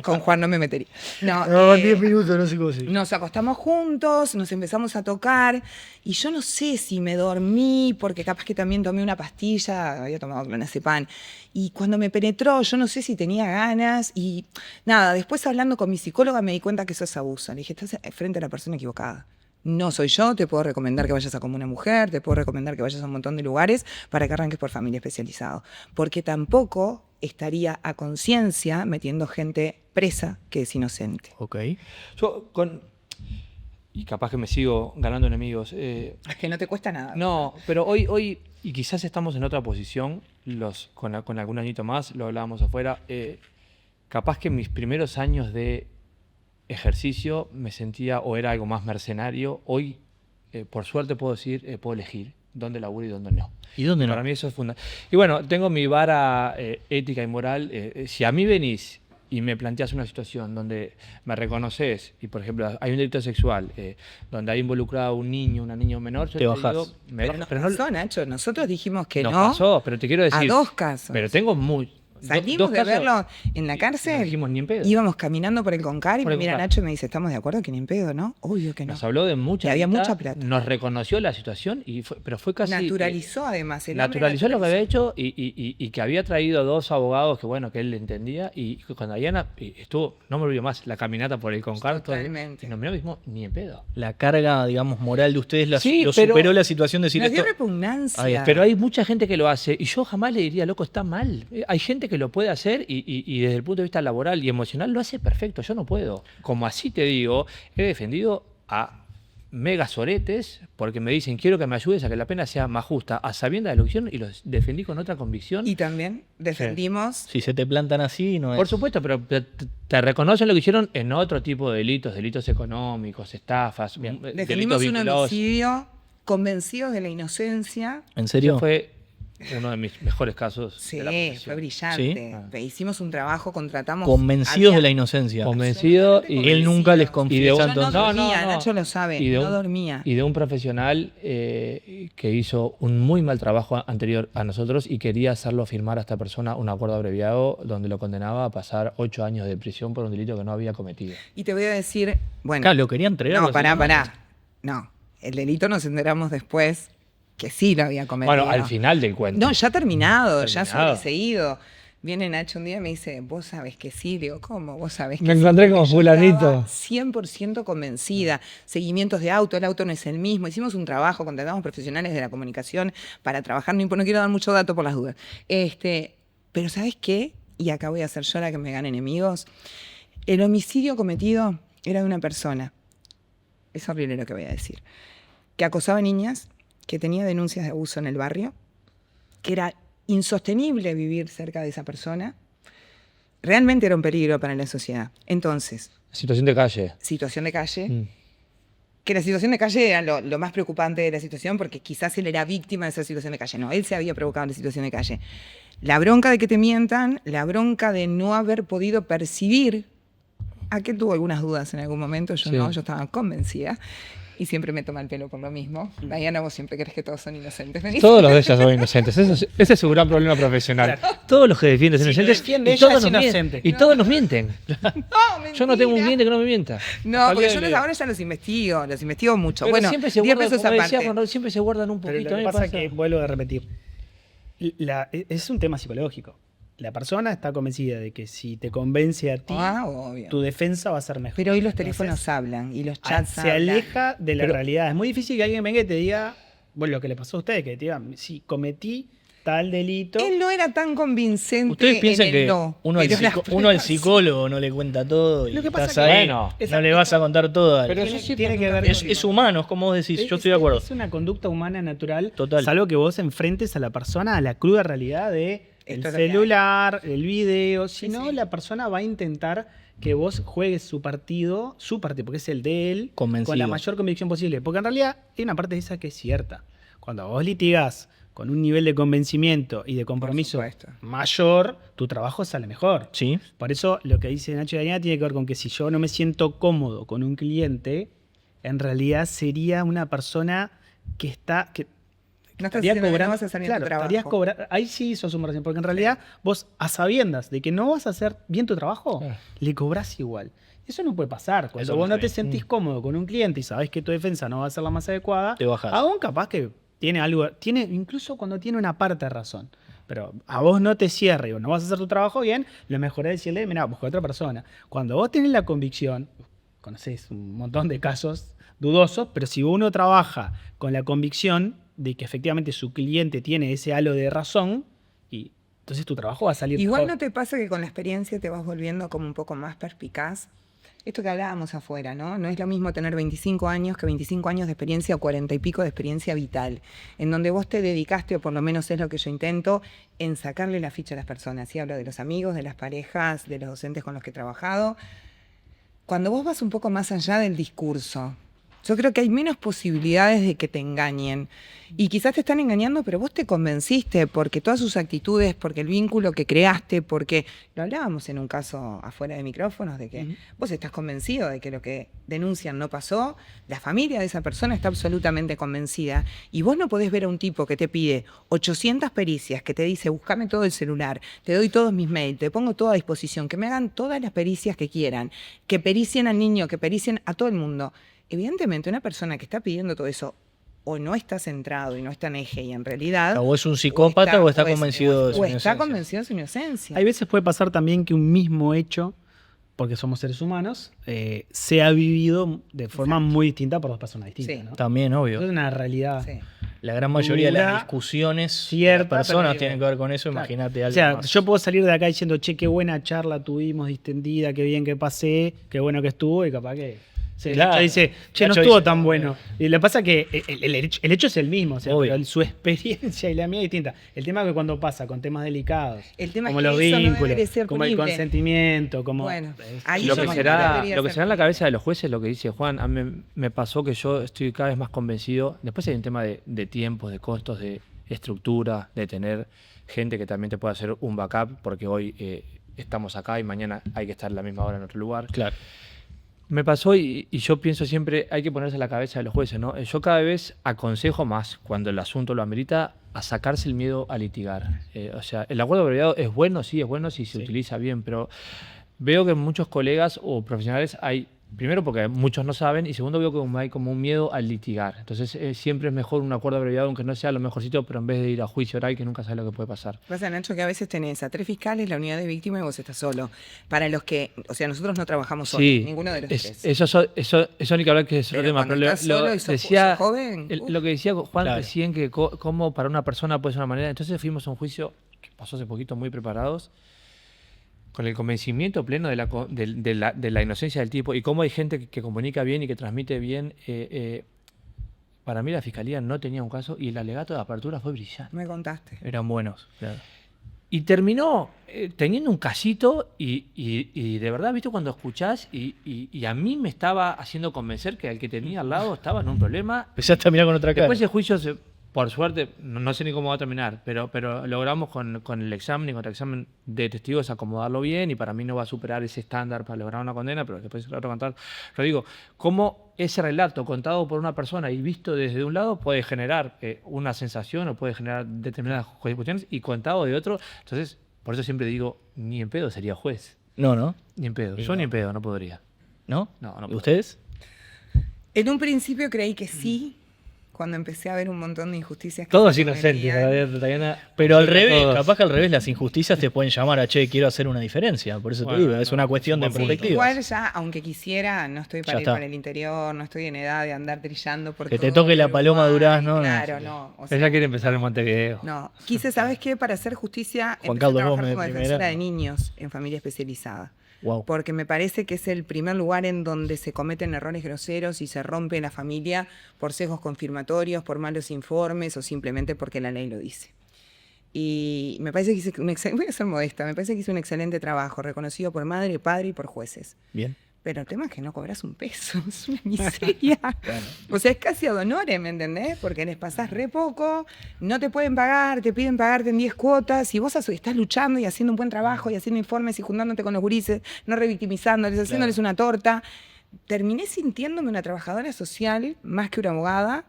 Con Juan no me metería. No, 10 minutos, no sé cómo se nos acostamos juntos, nos empezamos a tocar y yo no sé si me dormí porque capaz que también tomé una pastilla, había tomado clonazepam, y cuando me penetró yo no sé si tenía ganas y nada, después hablando con mi psicóloga me di cuenta que eso es abuso. Le dije, estás frente a la persona equivocada. no soy yo, te puedo recomendar que vayas a Como una Mujer, te puedo recomendar que vayas a un montón de lugares para que arranques por familia especializado. Porque tampoco estaría a conciencia metiendo gente presa que es inocente. Ok. Y capaz que me sigo ganando enemigos. Es que no te cuesta nada. No, pero hoy, y quizás estamos en otra posición, con algún añito más, lo hablábamos afuera, capaz que en mis primeros años de ejercicio me sentía o era algo más mercenario. Hoy, por suerte puedo decir, puedo elegir dónde laburo y dónde no. ¿Y dónde no? Para mí eso es fundamental. Y bueno, tengo mi vara ética y moral. Si a mí venís y me planteas una situación donde me reconoces y, por ejemplo, hay un delito sexual donde hay involucrado un niño, una niña menor, yo Te bajás. digo, Pero nos pasó, Nacho, nosotros dijimos que nos no pasó, pero te quiero decir, a 2 casos. pero tengo Salimos dos de casos verlo en la y cárcel, no dijimos ni en pedo. íbamos caminando por el Concar y Por me el mira Concar. Nacho y me dice, ¿estamos de acuerdo que ni en pedo, no? Obvio que no. Nos habló de mucha Y había guita, mucha plata. nos reconoció la situación, pero fue casi... Naturalizó además. El hombre naturalizó lo que había hecho y que había traído 2 abogados que bueno, que él le entendía, y con Diana estuvo, no me olvido más, la caminata por el Concar. Totalmente. Y nos miró y dijimos, ni en pedo. La carga, digamos, moral de ustedes Sí, lo pero- superó la situación de decir Nos dio esto. repugnancia. Ahí está. Pero hay mucha gente que lo hace y yo jamás le diría, loco, está mal. Hay gente que lo puede hacer y desde el punto de vista laboral y emocional lo hace perfecto, yo no puedo. Como así te digo, he defendido a mega soretes porque me dicen, quiero que me ayudes a que la pena sea más justa, a sabiendas de la elección, y los defendí con otra convicción. Y también defendimos Si se te plantan así, no es. Por supuesto, pero te reconocen lo que hicieron en otro tipo de delitos económicos, estafas, defendimos delitos un vinculados. homicidio convencidos de la inocencia. ¿En serio? Fue uno de mis mejores casos. Sí, de la profesión. fue brillante. ¿Sí? Hicimos un trabajo, contratamos. Convencidos había- de la inocencia. Convencido y Él nunca les y confiesa de- Yo no entonces. dormía, Nacho lo sabe, Y de no un- dormía. Y de un profesional que hizo un muy mal trabajo anterior a nosotros y quería hacerlo firmar a esta persona un acuerdo abreviado donde lo condenaba a pasar 8 años de prisión por un delito que no había cometido. Y te voy a decir, bueno. Acá lo querían entregar. No, pará. No, el delito nos enteramos después que sí lo había cometido. Bueno, al final del cuento. No, ya terminado, ya Terminado. sobreseído. Viene Nacho un día y me dice, vos sabés que sí. Le digo, ¿cómo? Vos sabés que Me sí. encontré Porque con yo fulanito. estaba 100% convencida. Seguimientos de auto, el auto no es el mismo. Hicimos un trabajo, contratamos profesionales de la comunicación para trabajar. No quiero dar mucho dato por las dudas. Pero ¿sabés qué? Y acá voy a ser yo la que me gane enemigos. El homicidio cometido era de una persona. Es horrible lo que voy a decir. Que acosaba niñas, que tenía denuncias de abuso en el barrio, que era insostenible vivir cerca de esa persona. Realmente era un peligro para la sociedad. Entonces, Situación de calle. situación de calle, Mm. que la situación de calle era lo más preocupante de la situación, porque quizás él era víctima de esa situación de calle. No, él se había provocado la situación de calle. La bronca de que te mientan, la bronca de no haber podido percibir. Aquel tuvo algunas dudas en algún momento, yo Sí. no, yo estaba convencida. Y siempre me toma el pelo por lo mismo. Diana, vos siempre crees que todos son inocentes. Vení. Todos los de ellas son inocentes. Ese es su gran problema profesional. Todos los que defienden son Si lo inocentes. defiende y ella, todos es nos inocente. mienten. Y todos nos mienten. No, Yo no tengo un mentira. cliente que no me mienta. No, porque yo Cualquiera le- ahora ya los investigo mucho. Pero Bueno, siempre se 10 guardan, pesos como decía aparte. Juan Raúl, siempre se guardan un Pero poquito. lo a que mí me pasa es que, vuelvo a repetir, es un tema psicológico. La persona está convencida de que si te convence a ti, Obvio. tu defensa va a ser mejor. Pero hoy los teléfonos Entonces, hablan y los chats se hablan. aleja de la Pero- realidad. Es muy difícil que alguien venga y te diga, bueno, lo que le pasó a ustedes, que te diga, si cometí tal delito. Él no era tan convincente. Ustedes piensan en el que no, uno, al pero las uno al pruebas- psicólogo no le cuenta todo y Lo que pasa estás que- ahí, Bueno, no le vas a contar todo. Pero tiene, eso sí tiene que ver es humano, es como vos decís, yo estoy de acuerdo. Es una conducta humana natural. Total. Salvo que vos enfrentes a la persona a la cruda realidad de el Esto es lo que hay. celular, el video. Si Sí, no, sí. la persona va a intentar que vos juegues su partido, porque es el de él, Convencido. con la mayor convicción posible. Porque en realidad hay una parte de esa que es cierta. Cuando vos litigás con un nivel de convencimiento y de compromiso supuesto. mayor, tu trabajo sale mejor. Sí. Por eso lo que dice Nacho y Daniela tiene que ver con que si yo no me siento cómodo con un cliente, en realidad sería una persona que está... Que No estás estaría haciendo que no cobrando- vas a hacer bien claro, tu trabajo. estarías cobrando. Ahí sí sos un margen, porque en realidad vos, a sabiendas de que no vas a hacer bien tu trabajo, Claro. le cobrás igual. Eso no puede pasar. Cuando Eso vos no no está te bien. sentís cómodo con un cliente y sabés que tu defensa no va a ser la más adecuada, Te bajás. aún capaz que tiene algo, incluso cuando tiene una parte de razón. Pero a vos no te cierra y vos no vas a hacer tu trabajo bien, lo mejor es decirle, mira, busca a otra persona. Cuando vos tenés la convicción, conocés un montón de casos dudosos, pero si uno trabaja con la convicción de que efectivamente su cliente tiene ese halo de razón, y entonces tu trabajo va a salir Igual mejor. ¿no te pasa que con la experiencia te vas volviendo como un poco más perspicaz? Esto que hablábamos afuera, ¿no? No es lo mismo tener 25 años que 25 años de experiencia o 40 y pico de experiencia vital, en donde vos te dedicaste, o por lo menos es lo que yo intento, en sacarle la ficha a las personas. Y hablo de los amigos, de las parejas, de los docentes con los que he trabajado. Cuando vos vas un poco más allá del discurso, yo creo que hay menos posibilidades de que te engañen. Y quizás te están engañando, pero vos te convenciste porque todas sus actitudes, porque el vínculo que creaste, porque lo hablábamos en un caso afuera de micrófonos, de que vos estás convencido de que lo que denuncian no pasó, la familia de esa persona está absolutamente convencida, y vos no podés ver a un tipo que te pide 800 pericias, que te dice, búscame todo el celular, te doy todos mis mails, te pongo todo a disposición, que me hagan todas las pericias que quieran, que pericien al niño, que pericien a todo el mundo. Evidentemente, una persona que está pidiendo todo eso o no está centrado y no está en eje, y en realidad... O es un psicópata o está convencido de su o está inocencia. convencido de su inocencia. Hay veces puede pasar también que un mismo hecho, porque somos seres humanos, sea vivido de forma muy distinta por dos personas distintas. Sí. ¿no? También, obvio. Es una realidad. Sí. La gran mayoría de Dura, las discusiones cierta, de las personas pero- tienen que ver con eso. Claro. Imagínate O algo sea, más. yo puedo salir de acá diciendo, che, qué buena charla tuvimos, distendida, qué bien que pasé, qué bueno que estuvo, y capaz que... Sí, Claro. Nacho dice, che, no Nacho estuvo dice, tan no, bueno. Y le pasa que el hecho es el mismo, o sea, Obvio. pero su experiencia y la mía es distinta. El tema es que cuando pasa con temas delicados, El tema es como que los eso no vínculos, debería ser como el punible. consentimiento, como... Bueno, ahí Lo yo que no será, debería lo que ser será en la punible. cabeza de los jueces, lo que dice Juan, a mí me pasó que yo estoy cada vez más convencido. Después hay un tema de tiempos, de costos, de estructura, de tener gente que también te pueda hacer un backup, porque hoy estamos acá y mañana hay que estar a la misma hora en otro lugar. Claro. Me pasó y yo pienso siempre, hay que ponerse a la cabeza de los jueces, ¿no? Yo cada vez aconsejo más, cuando el asunto lo amerita, a sacarse el miedo a litigar. O sea, el acuerdo abreviado es bueno si se utiliza bien, pero veo que muchos colegas o profesionales hay, primero porque muchos no saben, y segundo veo que hay como un miedo al litigar. Entonces siempre es mejor un acuerdo abreviado, aunque no sea lo mejorcito, pero en vez de ir a juicio oral, que nunca sabes lo que puede pasar. Pasa, Nacho, que a veces tenés a 3 fiscales, la unidad de víctima, y vos estás solo. Para los que, o sea, nosotros no trabajamos solos, ninguno de los tres. Eso ni que hablar que es otro Pero tema. cuando Pero estás solo y sos decía, joven, lo que decía Juan Claro. recién, que cómo para una persona puede ser una manera. Entonces fuimos a un juicio que pasó hace poquito, muy preparados, con el convencimiento pleno de la inocencia del tipo, y cómo hay gente que comunica bien y que transmite bien. Para mí la fiscalía no tenía un caso y el alegato de apertura fue brillante. me contaste. Eran buenos. Claro. Y terminó teniendo un casito y de verdad, ¿viste? Cuando escuchás y a mí me estaba haciendo convencer que el que tenía al lado estaba en un problema. Empezaste a mirar con otra cara. Después el juicio, por suerte, no sé ni cómo va a terminar, pero logramos con el examen y con el examen de testigos acomodarlo bien, y para mí no va a superar ese estándar para lograr una condena, pero después lo otro contar. Pero digo, cómo ese relato contado por una persona y visto desde un lado puede generar una sensación o puede generar determinadas cuestiones, y contado de otro. Entonces, por eso siempre digo, ni en pedo sería juez. No. Ni en pedo. Y Yo no. ni en pedo, no podría. ¿No? No ¿Y puedo. ustedes? En un principio creí que sí, cuando empecé a ver un montón de injusticias. que Todos se inocentes, cometían. Tatiana. Pero al Nosotros revés, todos. capaz que al revés, las injusticias te pueden llamar a, che, quiero hacer una diferencia. Por eso Bueno, te digo, es no, una cuestión de es un buen punto. perspectiva. Igual ya, aunque quisiera, no estoy para Ya ir está. para el interior, no estoy en edad de andar trillando por Que te todo toque la paloma Uruguay, Durazno, no. Claro, no. O sea, Ella quiere empezar en Montevideo. no. Quise, ¿sabes qué? Para hacer justicia, Juan empecé Carlos a trabajar Gómez como de defensora primera. de niños en familia especializada. Wow. Porque me parece que es el primer lugar en donde se cometen errores groseros y se rompe la familia por sesgos confirmatorios, por malos informes o simplemente porque la ley lo dice. Y me parece que hice voy a ser modesta, me parece que hice un excelente trabajo, reconocido por madre, padre y por jueces. Bien. Pero el tema es que no cobras un peso, es una miseria. O sea, es casi ad honorem, ¿me entendés? Porque les pasás re poco, no te pueden pagar, te piden pagarte en 10 cuotas, y vos estás luchando y haciendo un buen trabajo y haciendo informes y juntándote con los gurises, no revictimizándoles, haciéndoles una torta. Terminé sintiéndome una trabajadora social más que una abogada.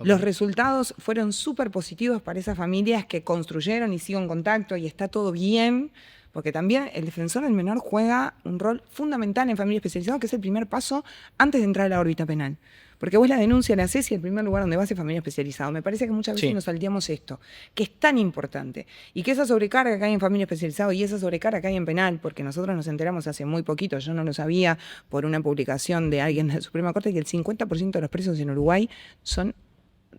Los resultados fueron súper positivos para esas familias que construyeron y sigo en contacto y está todo bien, porque también el defensor del menor juega un rol fundamental en familia especializada, que es el primer paso antes de entrar a la órbita penal. Porque vos la denuncia la hacés y el primer lugar donde vas es familia especializada. Me parece que muchas veces nos salteamos esto, que es tan importante. Y que esa sobrecarga que hay en familia especializada y esa sobrecarga que hay en penal, porque nosotros nos enteramos hace muy poquito, yo no lo sabía por una publicación de alguien de la Suprema Corte, que el 50% de los presos en Uruguay son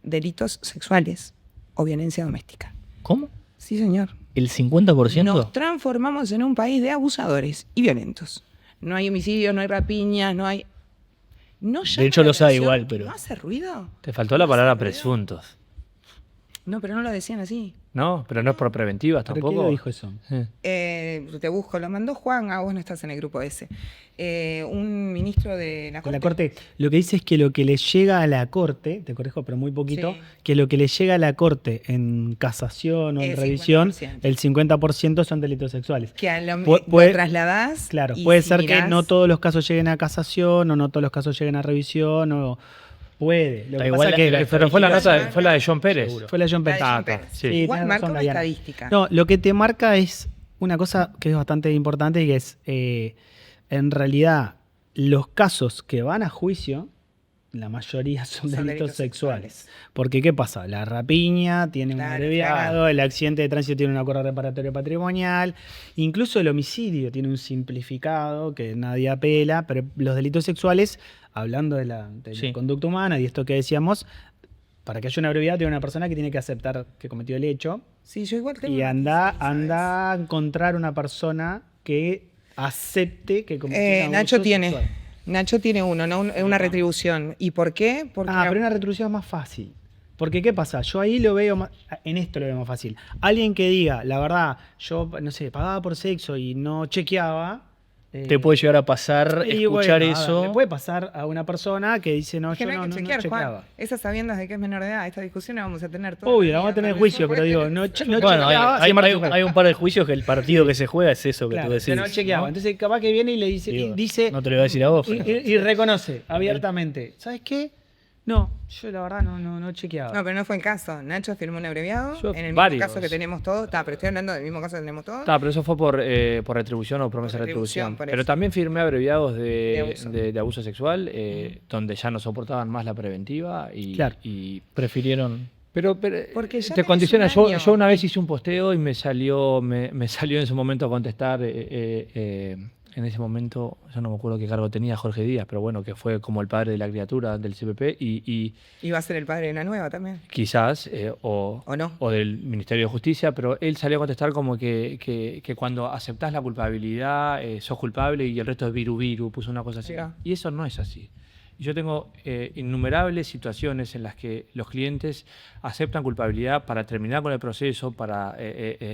delitos sexuales o violencia doméstica. ¿Cómo? Sí, señor. ¿El 50%? Nos transformamos en un país de abusadores y violentos. No hay homicidios, no hay rapiñas, no hay... No de hecho los hay igual, pero... ¿No hace ruido? Te faltó la palabra presuntos. No, pero no lo decían así. No, pero no es por preventivas ¿Pero tampoco. quién lo dijo eso? Te busco, lo mandó Juan, vos no estás en el grupo ese. Un ministro de la Corte. La Corte lo que dice es que lo que le llega a la Corte, te corrijo, pero muy poquito, Sí. que lo que le llega a la Corte en casación o en El revisión, 50%. el 50% son delitos sexuales. Que a lo Puede- trasladás. Claro, y puede si ser que mirás- no todos los casos lleguen a casación o no todos los casos lleguen a revisión o puede. Lo Da que igual pasa la- que la- Pero fue la estadística- nota, fue la de John Pérez. Seguro. fue la John La de Pérez. John Ah, Pérez. sí. Igual tenés marca razón, una Dayana. estadística. No, lo que te marca es una cosa que es bastante importante y que es, en realidad, los casos que van a juicio, la mayoría son delitos sexuales. Porque, ¿qué pasa? La rapiña tiene un Claro, abreviado, el accidente de tránsito tiene un acuerdo reparatorio patrimonial, incluso el homicidio tiene un simplificado que nadie apela, pero los delitos sexuales, hablando de la Sí. conducta humana y esto que decíamos, para que haya una abreviado tiene una persona que tiene que aceptar que cometió el hecho Sí, yo igual tengo y una anda noticia, ¿sabes? a encontrar una persona que acepte que cometió un Nacho abuso tiene. sexual. Nacho tiene uno, ¿no? Una retribución. ¿Y por qué? Porque Pero una retribución es más fácil. Porque, ¿qué pasa? Yo ahí lo veo más, en esto lo veo más fácil. Alguien que diga, la verdad, yo, no sé, pagaba por sexo y no chequeaba. Te puede llegar a pasar, y escuchar bueno, eso. le puede pasar a una persona que dice, no, es que yo no hay no, que no, no chequear, chequeaba. Juan. Esas sabiendas de que es menor de edad, esta discusión la vamos a tener toda Obvio, la vamos a vida, tener pero juicio, eso- pero digo, no Bueno, chequeaba. hay un par de juicios que el partido que se juega es eso que Claro, tú decís. que no chequeaba. ¿no? Entonces, capaz que viene y le dice, Digo, y dice no te lo voy a decir a vos. y, pero- y reconoce abiertamente. ¿Sabes qué? No, yo la verdad no chequeaba. No, pero no fue el caso. Nacho firmó un abreviado. Yo- En el mismo varios. caso que tenemos todos. Pero estoy hablando del mismo caso que tenemos todos. Está, pero eso fue por retribución o promesa de Por retribución. retribución, por Pero eso. también firmé abreviados abuso. de abuso sexual, donde ya no soportaban más la preventiva. Y, Claro. y- Prefirieron. pero Porque ya te tenés condiciona. un Yo, año. yo una vez hice un posteo y me salió en su momento a contestar. En ese momento, yo no me acuerdo qué cargo tenía Jorge Díaz, pero bueno, que fue como el padre de la criatura del CPP y Y va a ser el padre de la nueva también. quizás, ¿O no? o del Ministerio de Justicia, pero él salió a contestar como que cuando aceptás la culpabilidad, sos culpable y el resto es viru, puso una cosa así. Mirá. Y eso no es así. Yo tengo innumerables situaciones en las que los clientes aceptan culpabilidad para terminar con el proceso, para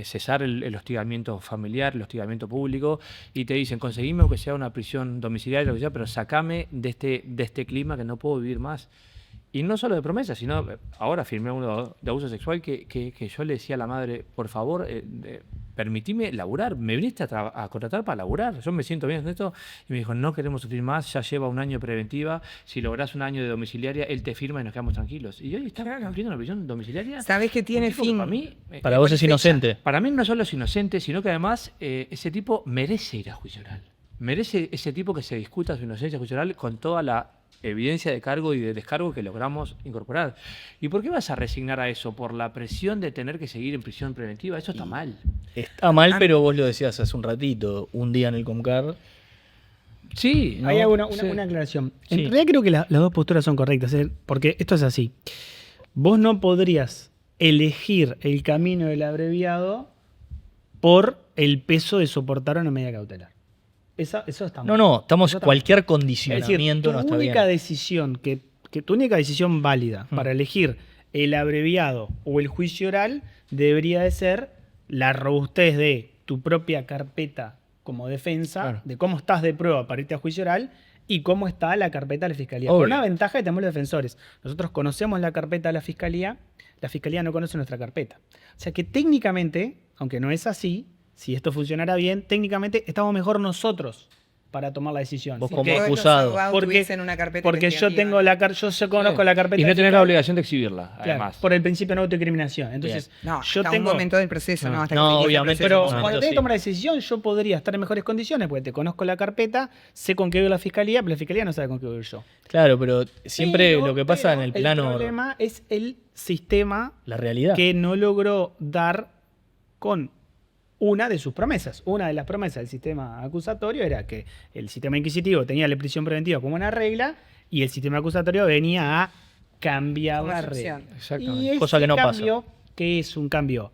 cesar el hostigamiento familiar, el hostigamiento público, y te dicen, conseguime aunque sea una prisión domiciliaria, lo que sea, pero sacame de este clima que no puedo vivir más. Y no solo de promesa, sino ahora firmé uno de abuso sexual que yo le decía a la madre, por favor, permitime laburar, me viniste a contratar para laburar, yo me siento bien con esto, y me dijo, no queremos sufrir más, ya lleva un año de preventiva, si lográs un año de domiciliaria, él te firma y nos quedamos tranquilos. Y hoy está cumpliendo una prisión domiciliaria. ¿Sabés que tiene Un tipo que fin? Para mí, Para vos es inocente. para mí no solo es inocente, sino que además ese tipo merece ir a juicio oral. Merece ese tipo que se discuta su inocencia a juicio oral con toda la evidencia de cargo y de descargo que logramos incorporar. ¿Y por qué vas a resignar a eso? ¿Por la presión de tener que seguir en prisión preventiva? Eso está mal. Está mal, pero vos lo decías hace un ratito. Un día en el Comcar. Sí, Hay ¿no? una Sí. aclaración. Sí. En realidad creo que las dos posturas son correctas, porque esto es así. Vos no podrías elegir el camino del abreviado por el peso de soportar una medida cautelar. Eso está mal. No, estamos Eso está cualquier Es decir, condicionamiento no tu está única bien. decisión tu única decisión válida para elegir el abreviado o el juicio oral debería de ser la robustez de tu propia carpeta como defensa, Claro. de cómo estás de prueba para irte a juicio oral y cómo está la carpeta de la fiscalía. Obvio. Por una ventaja que tenemos los defensores. Nosotros conocemos la carpeta de la fiscalía no conoce nuestra carpeta. O sea que técnicamente, aunque no es así, si esto funcionara bien, técnicamente estamos mejor nosotros para tomar la decisión. Vos Si como todos estos acusado. abogados Porque, tuviesen una carpeta porque yo investigativa, tengo yo conozco la carpeta. Y no tenés la fiscal, obligación de exhibirla, claro, además. por el principio de no autoincriminación. Entonces, No, yo hasta tengo. un momento del proceso, no, hasta No, que inicie el obviamente, proceso. Pero No, cuando yo tengo sí. que tomar la decisión, yo podría estar en mejores condiciones porque te conozco la carpeta, sé con qué veo la fiscalía, pero la fiscalía no sabe con qué veo yo. Claro, pero siempre Pero- lo que pasa en pero el plano, El problema es el sistema la realidad. que no logró dar con una de sus promesas. Una de las promesas del sistema acusatorio era que el sistema inquisitivo tenía la prisión preventiva como una regla y el sistema acusatorio venía a cambiar Como la excepción. regla. Exactamente. Y ese Cosa que no pasa. cambio, que es un cambio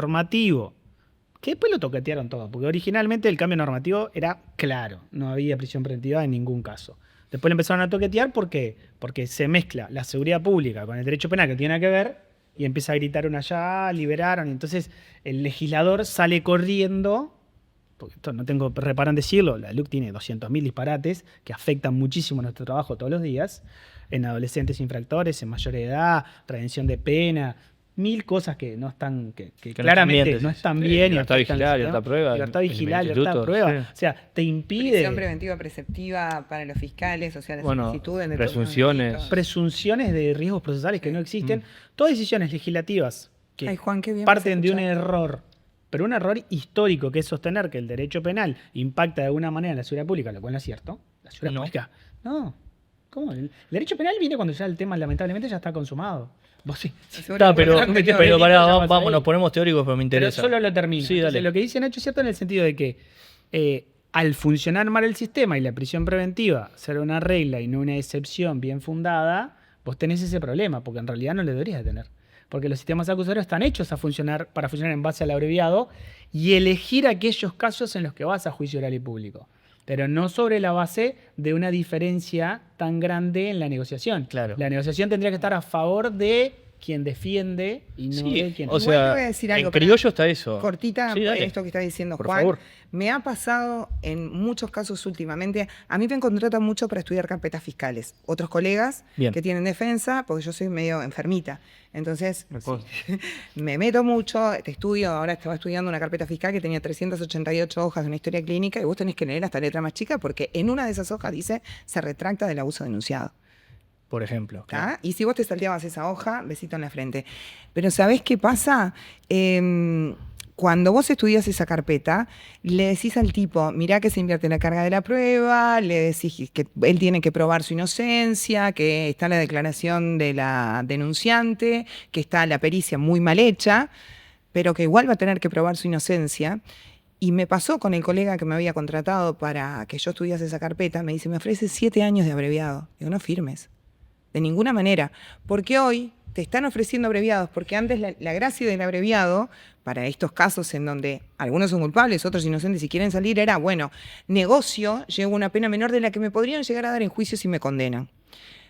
normativo, que después lo toquetearon todo, porque originalmente el cambio normativo era claro, no había prisión preventiva en ningún caso. Después lo empezaron a toquetear porque se mezcla la seguridad pública con el derecho penal que tiene que ver y empieza a gritar una allá, liberaron, y entonces el legislador sale corriendo, porque esto no tengo reparo en decirlo, la LUC tiene 200.000 disparates que afectan muchísimo nuestro trabajo todos los días, en adolescentes infractores, en mayor edad, redención de pena, 1000 cosas que no están, que no claramente están bien, no decís. están Sí, bien. y libertad afectan vigilar, el libertad sistema. prueba, Libertad el vigilar, instituto, libertad prueba. sí. O sea, te impide... Prisión preventiva preceptiva para los fiscales, o sea, las Bueno, solicitudes de todos los presunciones. delitos. presunciones de riesgos procesales que no existen. Todas decisiones legislativas que Ay, Juan, qué bien parten vas a de un escuchar. error, pero un error histórico que es sostener que el derecho penal impacta de alguna manera en la seguridad pública, lo cual no es cierto. La seguridad No. pública, no. ¿Cómo? El derecho penal viene cuando ya el tema lamentablemente ya está consumado. Vos sí. Está, pero Anterior, pará, ya vas vamos, ahí. nos ponemos teóricos, pero me Pero interesa. solo lo termino. Sí, Entonces, dale. lo que dice Nacho es cierto en el sentido de que al funcionar mal el sistema y la prisión preventiva ser una regla y no una excepción bien fundada, vos tenés ese problema, porque en realidad no le deberías de tener. Porque los sistemas acusatorios están hechos para funcionar en base al abreviado y elegir aquellos casos en los que vas a juicio oral y público. Pero no sobre la base de una diferencia tan grande en la negociación. Claro. La negociación tendría que estar a favor de quien defiende y no Sí, de quien... o Igual sea, te voy a decir algo, en pero criollo está eso. Cortita, Sí, dale. esto que está diciendo Por Juan. favor. Me ha pasado en muchos casos últimamente. A mí me contratan mucho para estudiar carpetas fiscales. Otros colegas Bien. que tienen defensa, porque yo soy medio enfermita. Entonces, Me consta. me meto mucho, te estudio, ahora estaba estudiando una carpeta fiscal que tenía 388 hojas de una historia clínica y vos tenés que leer hasta letra más chica porque en una de esas hojas dice se retracta del abuso denunciado. Por ejemplo. ¿Tá? claro. Y si vos te salteabas esa hoja, besito en la frente. Pero ¿sabés qué pasa? Cuando vos estudias esa carpeta, le decís al tipo, mirá que se invierte la carga de la prueba, le decís que él tiene que probar su inocencia, que está la declaración de la denunciante, que está la pericia muy mal hecha, pero que igual va a tener que probar su inocencia. Y me pasó con el colega que me había contratado para que yo estudiase esa carpeta, me dice, me ofrece 7 años de abreviado. Digo, no firmes. De ninguna manera. Porque hoy te están ofreciendo abreviados, porque antes la gracia del abreviado, para estos casos en donde algunos son culpables, otros inocentes y quieren salir, era, bueno, negocio, llevo una pena menor de la que me podrían llegar a dar en juicio si me condenan.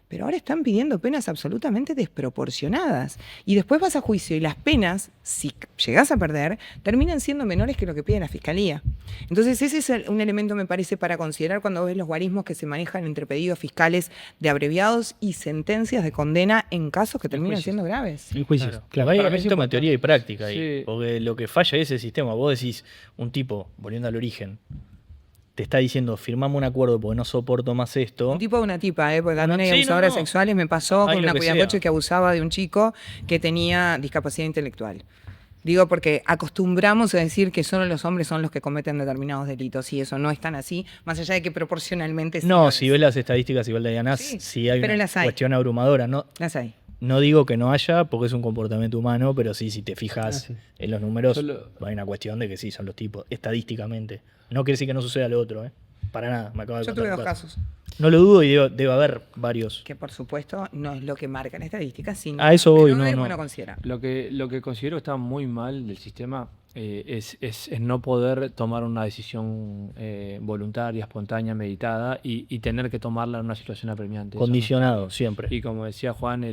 Pero ahora están pidiendo penas absolutamente desproporcionadas. Y después vas a juicio y las penas, si llegás a perder, terminan siendo menores que lo que pide la fiscalía. Entonces ese es un elemento, me parece, para considerar cuando ves los guarismos que se manejan entre pedidos fiscales de abreviados y sentencias de condena en casos que terminan juicios. siendo graves. En juicios. Claro, hay Para mí un es tema de importante. teoría y práctica ahí. Sí. Porque lo que falla es el sistema. Vos decís, un tipo, volviendo al origen, te está diciendo, firmame un acuerdo porque no soporto más esto. Un tipo o una tipa, porque también hay Sí, abusadoras no. sexuales. Me pasó Hay con lo una que cuidacoche sea. que abusaba de un chico que tenía discapacidad intelectual. Digo porque acostumbramos a decir que solo los hombres son los que cometen determinados delitos y eso no es tan así, más allá de que proporcionalmente sí lo No, es. si ves las estadísticas igual de Dianás, Sí, sí hay pero una las hay. cuestión abrumadora. No, Las hay. no digo que no haya, porque es un comportamiento humano, pero sí, si te fijas sí. en los números, Solo- hay una cuestión de que sí, son los tipos, estadísticamente. No quiere decir que no suceda lo otro, ¿eh? Para nada, me acaba de Yo contar tuve un 2 caso. casos, No lo dudo y debe haber varios. que por supuesto no es lo que marca la estadística, sino A eso voy, pero no, es no. bueno considerar. Lo que considero que está muy mal del sistema es no poder tomar una decisión voluntaria, espontánea, meditada y tener que tomarla en una situación apremiante. Eso no. Condicionado, siempre. Y como decía Juan,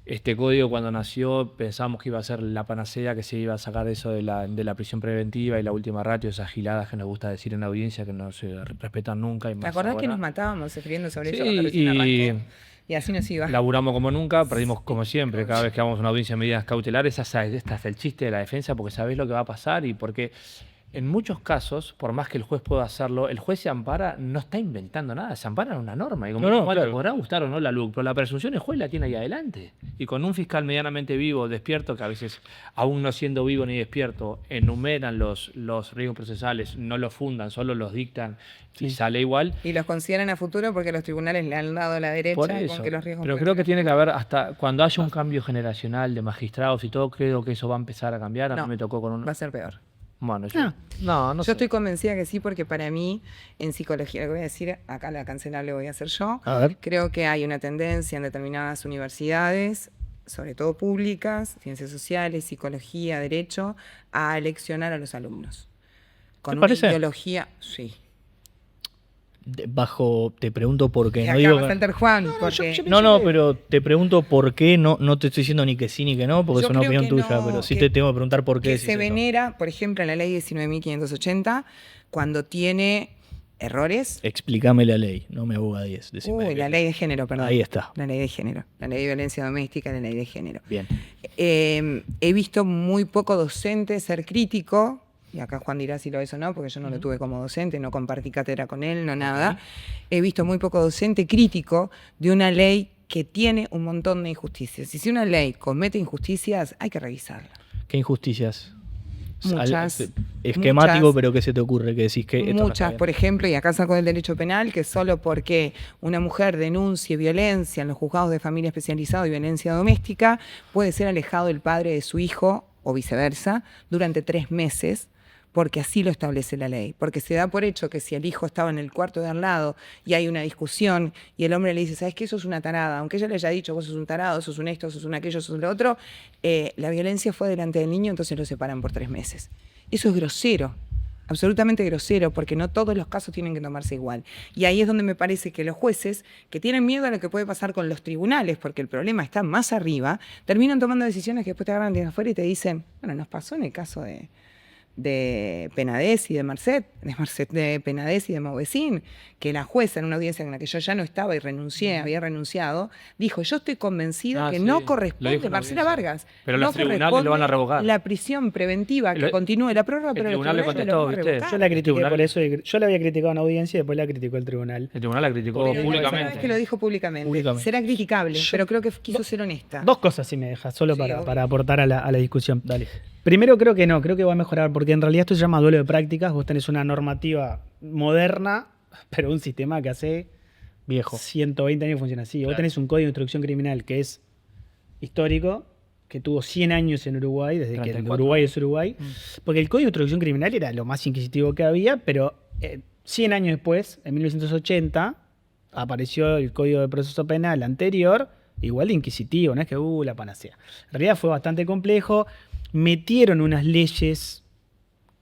este código cuando nació pensamos que iba a ser la panacea, que se iba a sacar eso de la prisión preventiva y la última ratio, esas giladas que nos gusta decir en la audiencia que no se respetan nunca. Y ¿Te más acordás que ahora. nos matábamos escribiendo sobre Sí, eso cuando recién y- arrancó? Y así nos iba. Laburamos como nunca, perdimos como siempre. Cada vez que vamos a una audiencia de medidas cautelares, este es el chiste de la defensa, porque sabés lo que va a pasar y porque en muchos casos, por más que el juez pueda hacerlo, el juez se ampara, no está inventando nada, se ampara en una norma. Y como te podrá gustar o no la LUC, pero la presunción el juez la tiene ahí adelante. Y con un fiscal medianamente vivo, despierto, que a veces, aún no siendo vivo ni despierto, enumeran los riesgos procesales, no los fundan, solo los dictan y sale igual. Y los consideran a futuro porque los tribunales le han dado la derecha Por eso, con que los riesgos pero pueden creo que ser tiene que haber, hasta cuando haya un cambio generacional de magistrados y todo, creo que eso va a empezar a cambiar. A No, mí me tocó con un... va a ser peor. Bueno, No. no Yo sé. estoy convencida que sí, porque para mí, en psicología, lo que voy a decir, acá la cancelable voy a hacer yo. A ver. Creo que hay una tendencia en determinadas universidades, sobre todo públicas, ciencias sociales, psicología, derecho, a aleccionar a los alumnos. Con ¿Te una parece? ideología, sí. Te pregunto por qué. Y No, acá digo va a saltar Juan, porque no, pero te pregunto por qué. No te estoy diciendo ni que sí ni que no, porque Yo es una creo opinión que tuya, no, pero sí que- te tengo que preguntar por qué. que decís se eso. venera, por ejemplo, en la ley 19.580, cuando tiene errores. Explícame la ley, no me aboga 10. Decime Uy, qué la es. ley de género, perdón. Ahí está. La ley de género. La ley de violencia doméstica, la ley de género. Bien. He visto muy poco docente ser crítico, y acá Juan dirá si lo es o no, porque yo no lo tuve como docente, no compartí cátedra con él, no nada. He visto muy poco docente crítico de una ley que tiene un montón de injusticias. Y si una ley comete injusticias, hay que revisarla. ¿Qué injusticias? Muchas. Esquemático, muchas. pero ¿qué se te ocurre? Que decís que esto no está Muchas, bien. por ejemplo, y acá saco del derecho penal, que solo porque una mujer denuncie violencia en los juzgados de familia especializados y violencia doméstica, puede ser alejado del padre de su hijo, o viceversa, durante 3 meses, porque así lo establece la ley. Porque se da por hecho que si el hijo estaba en el cuarto de al lado y hay una discusión y el hombre le dice, ¿sabes qué? Sos una tarada. Aunque ella le haya dicho, vos sos un tarado, sos un esto, sos un aquello, sos lo otro, la violencia fue delante del niño, entonces lo separan por 3 meses. Eso es grosero. Absolutamente grosero, porque no todos los casos tienen que tomarse igual. Y ahí es donde me parece que los jueces, que tienen miedo a lo que puede pasar con los tribunales, porque el problema está más arriba, terminan tomando decisiones que después te agarran de afuera y te dicen, bueno, nos pasó en el caso de Penades y de Penades y de Mauvecín, que la jueza en una audiencia en la que yo ya no estaba y renuncié, había renunciado, dijo, yo estoy convencida que sí, no lo corresponde, dijo en la Marcela audiencia. Vargas, Pero no los tribunales corresponde lo van a revocar. la prisión preventiva, que Lo- continúe la prórroga, el pero los tribunal le tribunales lo contestó, van a ¿viste? revocar. Yo la critiqué tribunal- por eso. Yo la había criticado en audiencia y después la criticó el tribunal. El tribunal la criticó Pero no públicamente. es que lo dijo públicamente. Públicamente. Será criticable, pero creo que quiso ser honesta. 2 cosas si me dejas, solo Sí, para obvio. aportar a la discusión. Dale. Primero creo que no, creo que va a mejorar, porque en realidad esto se llama duelo de prácticas. Vos tenés una normativa moderna, pero un sistema que hace Viejo. 120 años funciona así. Vos Claro. tenés un código de instrucción criminal que es histórico, que tuvo 100 años en Uruguay, desde que el 34. Uruguay es Uruguay, porque el código de instrucción criminal era lo más inquisitivo que había, pero 100 años después, en 1980, apareció el código de proceso penal anterior, igual de inquisitivo, no es que la panacea. En realidad fue bastante complejo, metieron unas leyes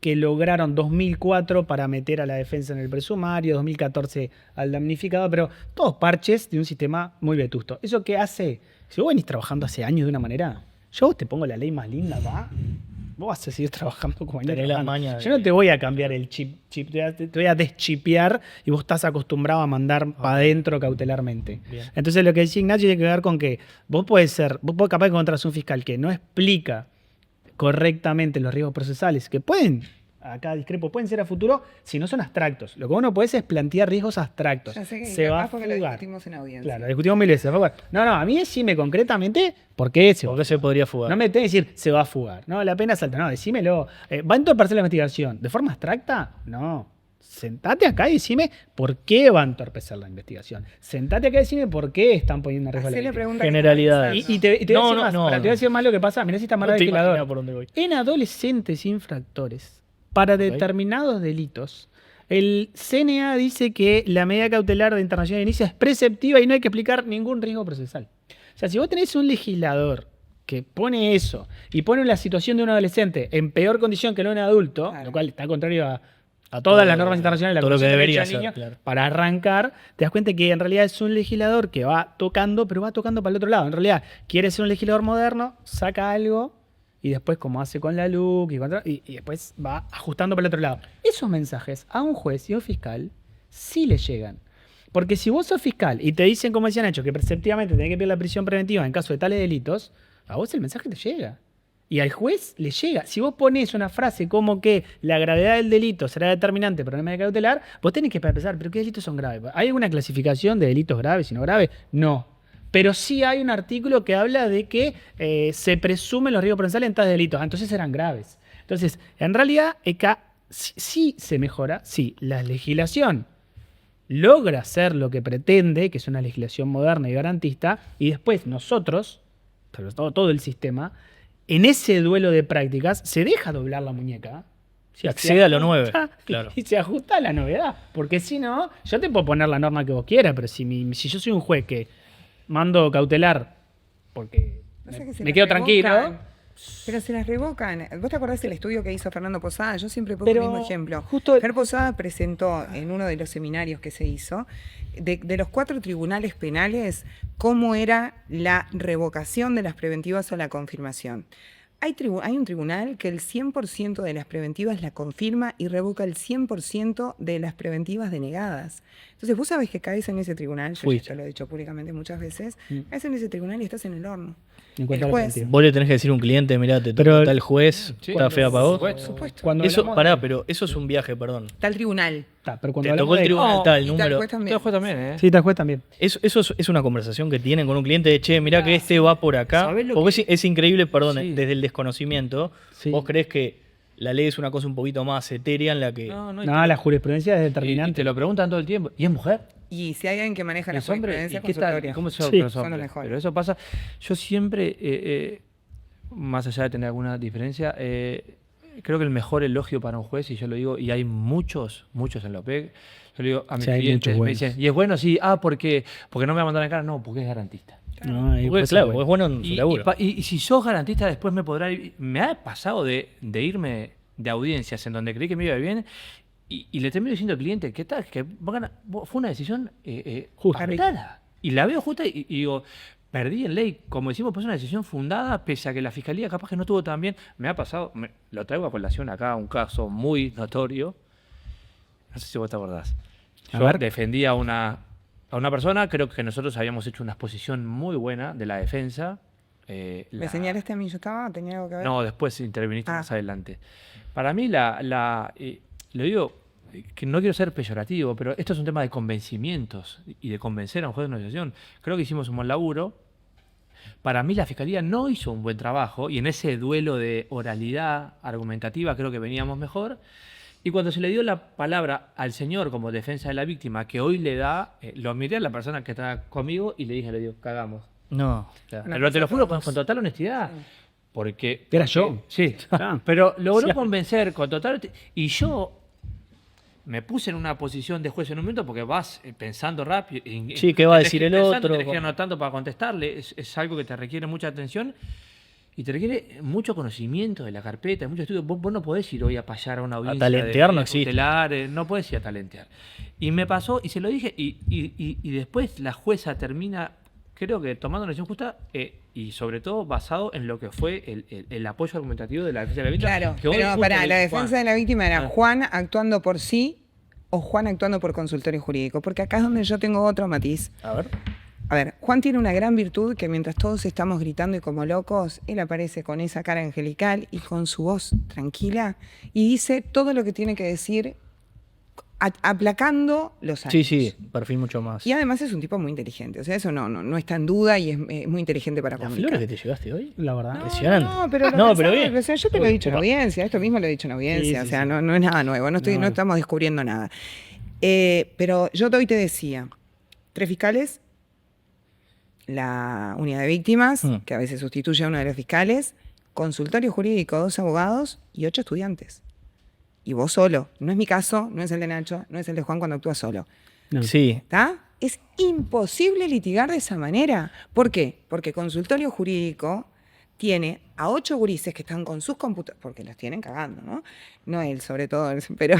que lograron 2004 para meter a la defensa en el presumario, 2014 al damnificado, pero todos parches de un sistema muy vetusto. ¿Eso qué hace? Si vos venís trabajando hace años de una manera, yo vos te pongo la ley más linda acá, vos vas a seguir trabajando como venís Tenés la trabajando. maña de- Yo no te voy a cambiar el chip, te voy a deschipear y vos estás acostumbrado a mandar para adentro cautelarmente. Bien. Entonces lo que dice Ignacio tiene que ver con que vos podés capaz de encontrarse un fiscal que no explica correctamente los riesgos procesales, que pueden, acá discrepo, pueden ser a futuro si no son abstractos. Lo que uno puede es plantear riesgos abstractos. Ya sé que Se va a capaz porque lo fugar. discutimos en audiencia. Claro, lo discutimos 1000 veces. se va a fugar. No, a mí decime concretamente por qué se va a ¿Por qué se podría fugar? no me tenés que decir, se va a fugar. No, la pena salta. No, decímelo. ¿Va a entorpecer la investigación? ¿De forma abstracta? No. Sentate acá y decime por qué va a entorpecer la investigación. Sentate acá y decime por qué están poniendo en riesgo la Hacele víctima. preguntas que Generalidades. están Y te voy a No, decir no, más, no, te voy a no. decir más lo que pasa. Mirá si está más No te revelador. imaginas por dónde voy. En adolescentes infractores, para determinados delitos, el CNA dice que la medida cautelar de internación de inicio es preceptiva y no hay que explicar ningún riesgo procesal. O sea, si vos tenés un legislador que pone eso y pone la situación de un adolescente en peor condición que la de un adulto, Claro. lo cual está contrario a todas las normas internacionales, la todo lo que Convención de debería Derechos del ser, Niño, claro. para arrancar, te das cuenta que en realidad es un legislador que va tocando, pero va tocando para el otro lado. En realidad, quiere ser un legislador moderno, saca algo y después, como hace con la LUC, y después va ajustando para el otro lado. Esos mensajes a un juez y a un fiscal sí le llegan. Porque si vos sos fiscal y te dicen, como decían hecho, que preceptivamente tenés que pedir la prisión preventiva en caso de tales delitos, a vos el mensaje te llega. Y al juez le llega. Si vos ponés una frase como que la gravedad del delito será determinante para una medida cautelar, vos tenés que pensar, ¿pero qué delitos son graves? ¿Hay alguna clasificación de delitos graves y no graves? No. Pero sí hay un artículo que habla de que se presumen los riesgos potenciales en tales delitos. Entonces serán graves. Entonces, en realidad, acá sí se mejora. Sí, la legislación logra hacer lo que pretende, que es una legislación moderna y garantista, y después nosotros, sobre todo el sistema, en ese duelo de prácticas se deja doblar la muñeca. Sí, accede a lo nuevo. Claro. Y se ajusta a la novedad. Porque si no, yo te puedo poner la norma que vos quieras, pero si yo soy un juez que mando cautelar porque me quedo tranquilo. Pero se las revocan. ¿Vos te acordás del estudio que hizo Fernando Posada? Yo siempre pongo Pero el mismo ejemplo. justo- Fer Posada presentó en uno de los seminarios que se hizo, de los 4 tribunales penales, cómo era la revocación de las preventivas o la confirmación. Hay un tribunal que el 100% de las preventivas la confirma y revoca el 100% de las preventivas denegadas. Entonces, vos sabés que caes en ese tribunal, yo ya te lo he dicho públicamente muchas veces, caes en ese tribunal y estás en el horno. En cuanto El a la juez, preventiva. Vos le tenés que decir a un cliente, mirá, te Pero- tocó tal juez, Sí, está fea para vos. por por supuesto. Cuando Eso, hablamos pará, de- pero eso es un viaje, perdón. Tal tribunal. pero cuando Te hablamos tocó el de- tribunal, Oh, tal Y tal número. juez también. Todo juez también, ¿eh? Sí, tal juez también. Eso es una conversación que tienen con un cliente de, che, mirá que este va por acá. ¿Sabés lo Porque que- es increíble, perdón, Sí. desde el desconocimiento, Sí. vos creés que la ley es una cosa un poquito más etérea en la que... No, y No, te- la jurisprudencia es y determinante. te lo preguntan todo el tiempo. ¿Y es mujer? Y si hay alguien que maneja la ¿Es hombre? jurisprudencia ¿Y qué tal? consultoria. ¿Cómo se Sí, con los son los hombres? mejores. Pero eso pasa. Yo siempre, más allá de tener alguna diferencia, creo que el mejor elogio para un juez, y yo lo digo, y hay muchos en la OPEC, yo le digo a mis Sí, hay clientes, muchos me buenos. dicen, ¿y es bueno? Sí, porque no me va a mandar en cara. No, porque es garantista. No, ahí Porque, pues, claro, bueno. es bueno en su laburo. Y si sos garantista, después me ha pasado de irme de audiencias en donde creí que me iba bien y le termino diciendo al cliente, ¿qué tal? Que fue una decisión Justa. pactada. Y la veo justa y digo, perdí en ley. Como decimos, pues una decisión fundada, pese a que la fiscalía capaz que no tuvo tan bien. Me ha pasado, lo traigo a colación acá, un caso muy notorio. No sé si vos te acordás. A Yo ver. defendí a una persona, creo que nosotros habíamos hecho una exposición muy buena de la defensa. ¿Me señalaste a mí? ¿Yo estaba? ¿Tenía algo que ver? No, después interviniste Ah. más adelante. Para mí, lo digo, que no quiero ser peyorativo, pero esto es un tema de convencimientos y de convencer a un juez de una asociación. Creo que hicimos un buen laburo. Para mí la Fiscalía no hizo un buen trabajo y en ese duelo de oralidad argumentativa creo que veníamos mejor. Y cuando se le dio la palabra al señor como defensa de la víctima, que hoy le da, lo miré a la persona que está conmigo y le digo, cagamos. No, claro. Una Pero te lo cosa juro todos. con total honestidad. Porque. Era yo. Sí. Ah. Pero logró Sí. convencer con total. Y yo me puse en una posición de juez en un momento porque vas pensando rápido. Sí, ¿qué va a decir el otro? Tenés que ir anotando para contestarle. Es algo que te requiere mucha atención y te requiere mucho conocimiento de la carpeta, mucho estudio. Vos no podés ir hoy a payar a una audiencia. talentear de no existe. tutelar, no podés ir a talentear. Y me pasó y se lo dije. Y después la jueza termina, creo que tomando una decisión justa y sobre todo basado en lo que fue el apoyo argumentativo de la defensa de la víctima. Claro, que hoy pero justo para le la dijo, defensa de la víctima era Juan actuando por sí o Juan actuando por consultorio jurídico, porque acá es donde yo tengo otro matiz. A ver. A ver, Juan tiene una gran virtud que mientras todos estamos gritando y como locos, él aparece con esa cara angelical y con su voz tranquila y dice todo lo que tiene que decir aplacando los ánimos. Sí, perfil mucho más. Y además es un tipo muy inteligente, o sea, eso no está en duda y es muy inteligente para ¿Las comunicar. flores que te llevaste hoy? La verdad. Impresionante. No, pero, No, pero bien. O sea, yo te lo he dicho en audiencia, esto mismo lo he dicho en audiencia, Sí, o sea, sí. no es nada nuevo, no estamos descubriendo nada. Pero yo hoy te decía, 3 fiscales, la unidad de víctimas, que a veces sustituye a uno de los fiscales, consultorio jurídico, 2 abogados y 8 estudiantes. Y vos solo. No es mi caso, no es el de Nacho, no es el de Juan cuando actúa solo. No. Sí. ¿Está? Es imposible litigar de esa manera. ¿Por qué? Porque consultorio jurídico tiene a 8 gurises que están con sus computadoras, porque los tienen cagando, ¿no? No él, sobre todo, pero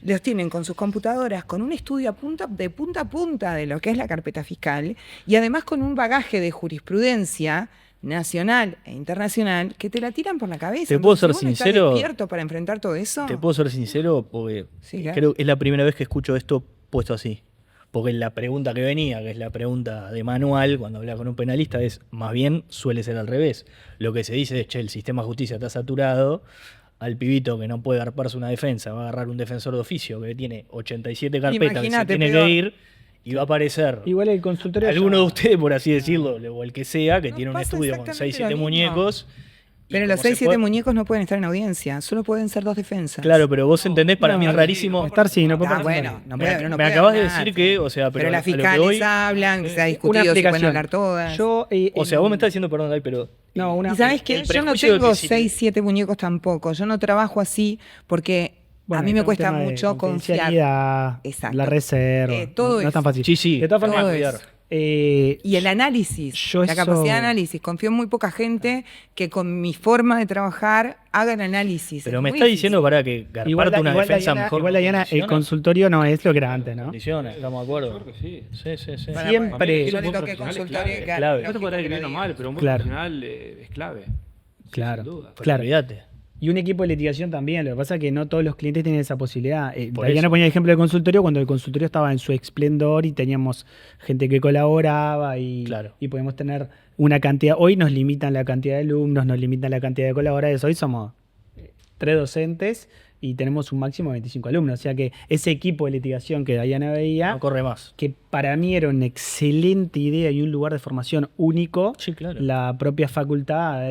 los tienen con sus computadoras, con un estudio de punta a punta de lo que es la carpeta fiscal y además con un bagaje de jurisprudencia nacional e internacional que te la tiran por la cabeza. ¿Te puedo Entonces, ser ¿vos no estás sincero? despierto para enfrentar todo eso? Te puedo ser sincero porque Sí, claro. creo que es la primera vez que escucho esto puesto así. Porque la pregunta que venía, que es la pregunta de manual, cuando hablas con un penalista, es más bien suele ser al revés. Lo que se dice es, che, el sistema de justicia está saturado, al pibito que no puede garparse una defensa, va a agarrar un defensor de oficio que tiene 87 carpetas que se Imagínate, tiene peor. que ir y va a aparecer Igual el consultorio. alguno ya- de ustedes, por así decirlo, o el que sea, que No tiene un pasa estudio con exactamente 6-7 lo mismo. muñecos. y Pero como los se 6-7 puede- muñecos no pueden estar en audiencia, solo pueden ser 2 defensas. Claro, pero vos entendés, para No, mí es no, rarísimo. Estar sí, no puede Ah, pasar. bueno, no Me, puede, no me puede acabas de hablar. decir que, o sea, Pero las a lo que fiscales voy- hablan, se ha Una discutido si pueden explicación. hablar todas. Yo, O sea, vos me estás diciendo, perdón, Dai, pero No, una. Y sabes qué, el yo no prejuicio de tengo que si te- 6-7 muñecos tampoco. Yo no trabajo así porque Bueno, a mí está me un cuesta tema de mucho confiar. confidencialidad, Exacto. la reserva. Todo no es tan eso. fácil. Sí, De todas todo formas, eso. Y el análisis, Yo la eso- capacidad de análisis. Confío en muy poca gente que con mi forma de trabajar haga el análisis. pero Es me muy está difícil. diciendo para que garparte una defensa Diana, mejor. igual, Diana, el condiciona. consultorio no es lo que era antes, ¿no? Condiciona, estamos de acuerdo. Yo creo que sí. Sí. Para- Siempre- Yo le Un buen toqué profesional es consultorio. clave. Clave. No te podrá ir bien o mal, pero un buen Claro. profesional es clave. Claro. Sin duda. Claro. Olvídate. Y un equipo de litigación también. Lo que pasa es que no todos los clientes tienen esa posibilidad. Por Diana eso. ponía el ejemplo del consultorio cuando el consultorio estaba en su esplendor y teníamos gente que colaboraba y, Claro. y podemos tener una cantidad. Hoy nos limitan la cantidad de alumnos, nos limitan la cantidad de colaboradores. Hoy somos 3 docentes y tenemos un máximo de 25 alumnos. O sea que ese equipo de litigación que Diana veía, No corre más. que para mí era una excelente idea y un lugar de formación único, Sí, claro. la propia facultad